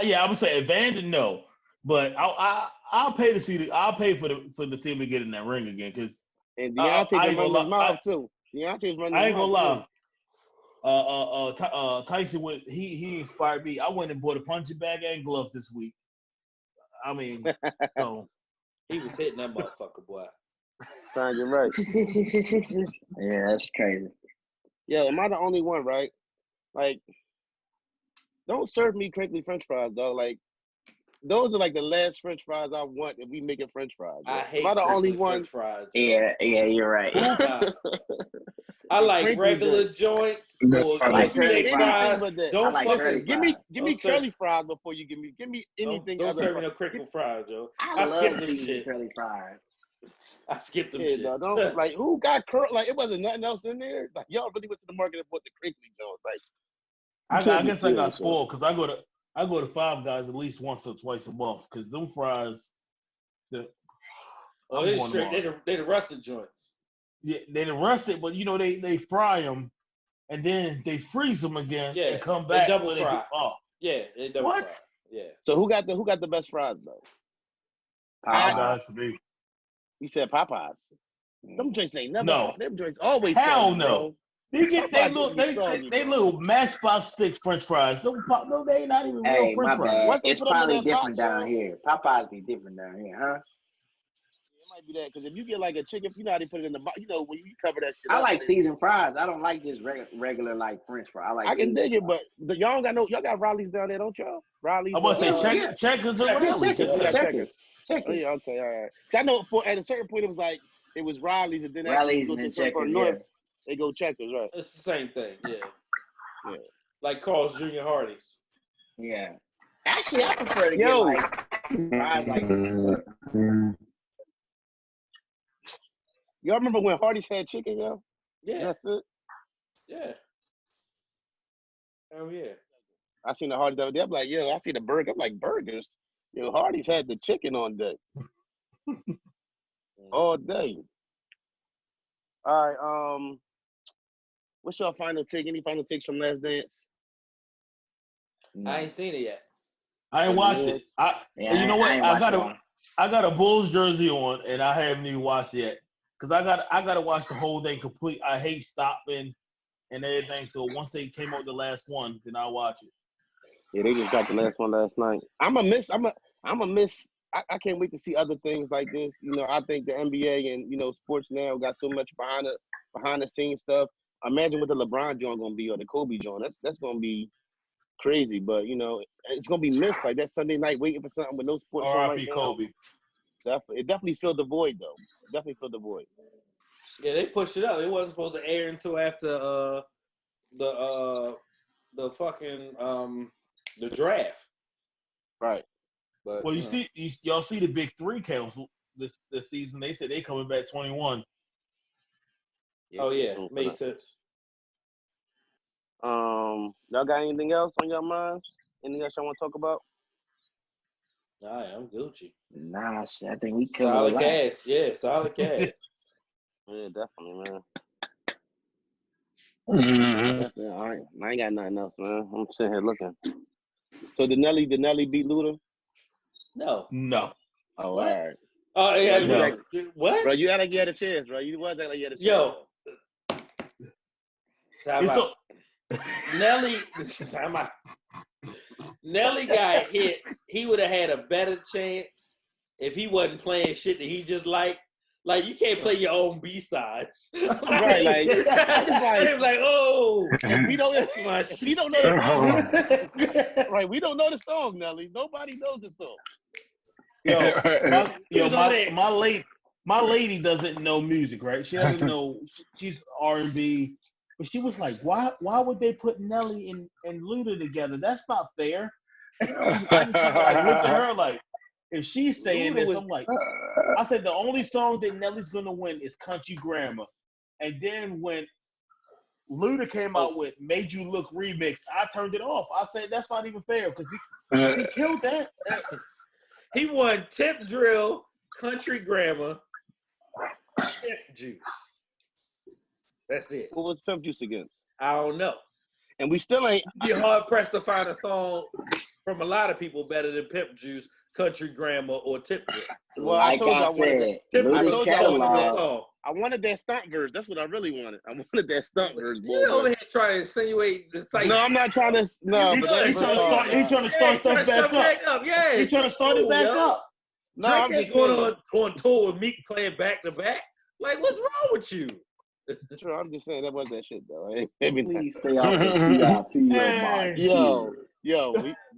Yeah, I would say Evander, no. But I'll pay to see I'll pay for to see him to get in that ring again, because and Deontay's running his mouth too. Deontay's running. I ain't gonna lie. Tyson went. He inspired me. I went and bought a punching bag and gloves this week. I mean, so he was hitting that motherfucker, boy. Trying to get right. Yeah, that's crazy. Yeah, am I the only one, right? Like, don't serve me crinkly French fries, dog. Like, those are like the last French fries I want if we making French fries. Bro. I hate am I the only one? French fries. Yeah, you're right. I like regular joints or steak fries. Don't fucking give me curly fries before you give me anything. Don't serve me no crinkle fries, Joe. I skip them shit. Curly fries. I skipped them shit. No, don't, like, who got curl? Like, it wasn't nothing else in there. Like, y'all really went to the market and bought the crinkly Jones. Like, I guess I got spoiled because I go to Five Guys at least once or twice a month, because them fries. They the rusted joints. Yeah, they the rusted, but you know they fry them, and then they freeze them again and come back. They double fry. They double fry. Yeah. So who got the best fries though? Five Guys to me. You said Popeyes. Them joints ain't never. No. Them joints always. Hell no. Bro. They get they little Matchbox stick French fries. They not even real French fries. It's probably different down here. Popeyes be different down here, huh? It might be that, because if you get like a chicken, you know how they put it in the box. You know when you cover that shit. I like seasoned fries. I don't like just regular like French fry. I can dig it, but y'all got Raleigh's down there, don't y'all? Raleigh's. I want to say Checkers or Raleigh's. Checkers. Oh, yeah, okay, all right. I know at a certain point it was Raleigh's, and then Raleigh's and then Checkers. They go Checkers, right? It's the same thing, yeah. Like Carl's Jr. Hardee's. Yeah. Actually, I prefer to get like fries like. Y'all remember when Hardee's had chicken, yo? Yeah. That's it? Yeah. Oh, yeah. I seen the Hardee's the other day. I'm like, yo, I see the burger. I'm like, burgers? Yo, Hardee's had the chicken on deck. All day. All right, what's your final take? Any final takes from Last Dance? I ain't seen it yet. I ain't watched it. You know what? I got a Bulls jersey on, and I haven't even watched it yet. Because I got to watch the whole thing complete. I hate stopping and everything. So once they came out with the last one, then I'll watch it. Yeah, they just got the last one last night. I'm a miss. I can't wait to see other things like this. You know, I think the NBA and, you know, sports now got so much behind the scenes stuff. Imagine what the LeBron joint gonna be or the Kobe joint. That's gonna be crazy. But, you know, it's gonna be missed like that Sunday night waiting for something with no sports on right R.I.P. now. Kobe. It definitely filled the void though. Definitely filled the void. Yeah, they pushed it up. It wasn't supposed to air until after the fucking the draft. Right. But Well, y'all see the big three council this season. They said they coming back 21. Oh yeah, makes sense. Y'all got anything else on your minds? Anything else y'all want to talk about? All right, I'm Gucci. Nah, shit, I think we covered Solid cast. Yeah, solid cast. Yeah, definitely, man. Mm-hmm. I ain't got nothing else, man. I'm sitting here looking. So did Nelly beat Luda? No. Oh, What? all right. Oh yeah, No. What? Bro, you act like you had a chance, bro. You was acting like you had a chance. Yo. Time It's out. Nelly, time out. Nelly got hits. He would have had a better chance if he wasn't playing shit that he just liked. Like, you can't play your own B-sides. Right, like, it's like, oh, we don't, that's my if we don't know shit. the song. Right, we don't know the song, Nelly. Nobody knows the song. My lady doesn't know music, right? She doesn't know. She's R&B, but she was like, "Why would they put Nelly and Luda together? That's not fair." And I just kind of like looked at her like, if she's saying this, I'm like, I said the only song that Nelly's gonna win is Country Grammar, and then when Luda came out with "Made You Look" remix, I turned it off. I said that's not even fair because he killed that. He won Tip Drill, Country Grammar, Pimp Juice. That's it. What was Pimp Juice against? I don't know. And we still ain't. You're hard pressed to find a song from a lot of people better than Pimp Juice, Country Grammar, or Tip Drill. Well, like I said, Luda's catalog. I wanted that stunt verse. That's what I really wanted. I wanted that stunt verse. You over here trying to insinuate the site. No, I'm not trying to. No, He's trying to start stuff back up. Yeah, he's trying to start it back up. No, Drake I'm ain't just going on tour with Meek playing back to back. Like, what's wrong with you? True, I'm just saying that wasn't that shit though. Please stay off the TIP.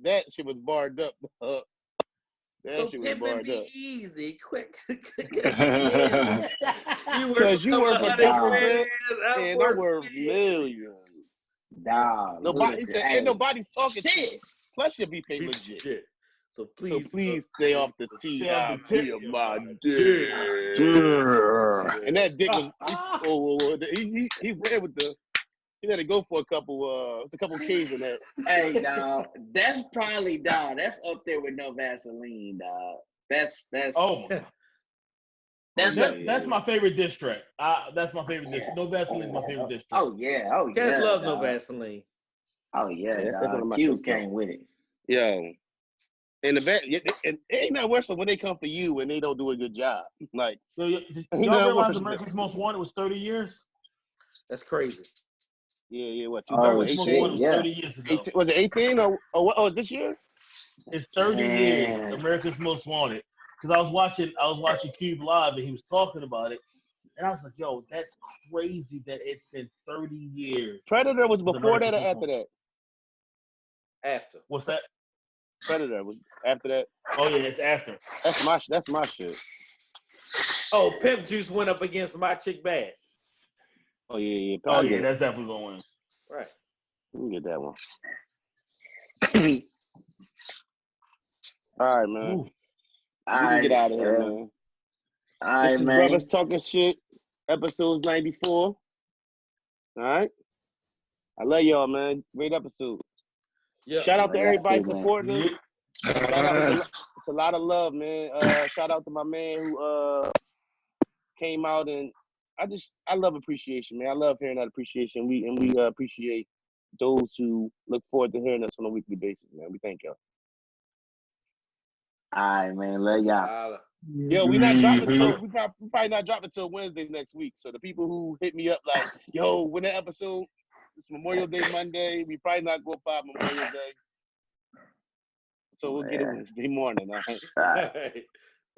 That shit was barred up. So pimping be easy, quick. Because you work for $100 and I work millions. Dog. Nobody said, ain't nobody's talking shit. Plus your beef ain't legit. Shit. So please stay off the TIP of my dick. And that dick was he ran with the. He had to go for a couple K's in that. Hey, dog, that's probably that's up there with No Vaseline, dog. That's my favorite diss track. That's my favorite diss. No Vaseline's my favorite diss track. Oh yeah, Cats love No Vaseline. Oh yeah, dog. Q came with it. Yo, and it ain't not worse when they come for you and they don't do a good job. Like, y'all realize America's Most Wanted was 30 years? That's crazy. Yeah. What? America's Most Wanted was 30 years ago. 18, was it 18 or this year? It's 30 years. America's Most Wanted. Because I was watching Cube Live and he was talking about it, and I was like, "Yo, that's crazy that it's been 30 years." Predator was before that or after that? After. What's that? Predator was after that. Oh yeah, it's after. That's my shit. Oh, Pimp Juice went up against My Chick Bad. Oh yeah. Oh yeah, that's definitely gonna win. Right. We can get that one. All right, man. Ooh. We can get out of here, man. This is Brothers Talking Shit, episode 94. All right. I love y'all, man. Great episode. Yeah. Shout out to everybody supporting us. It's a lot of love, man. Shout out to my man who came out, and I love appreciation, man. I love hearing that appreciation. We appreciate those who look forward to hearing us on a weekly basis, man. We thank y'all. All right, man. Love y'all. Yo, we probably not dropping till Wednesday next week. So the people who hit me up like, yo, when that episode, It's Memorial Day Monday. We probably not go pop Memorial Day. So we'll get it Wednesday morning. All right. All right.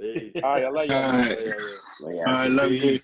Hey. All right. I love y'all. All right. Well, yeah, All right. Love you.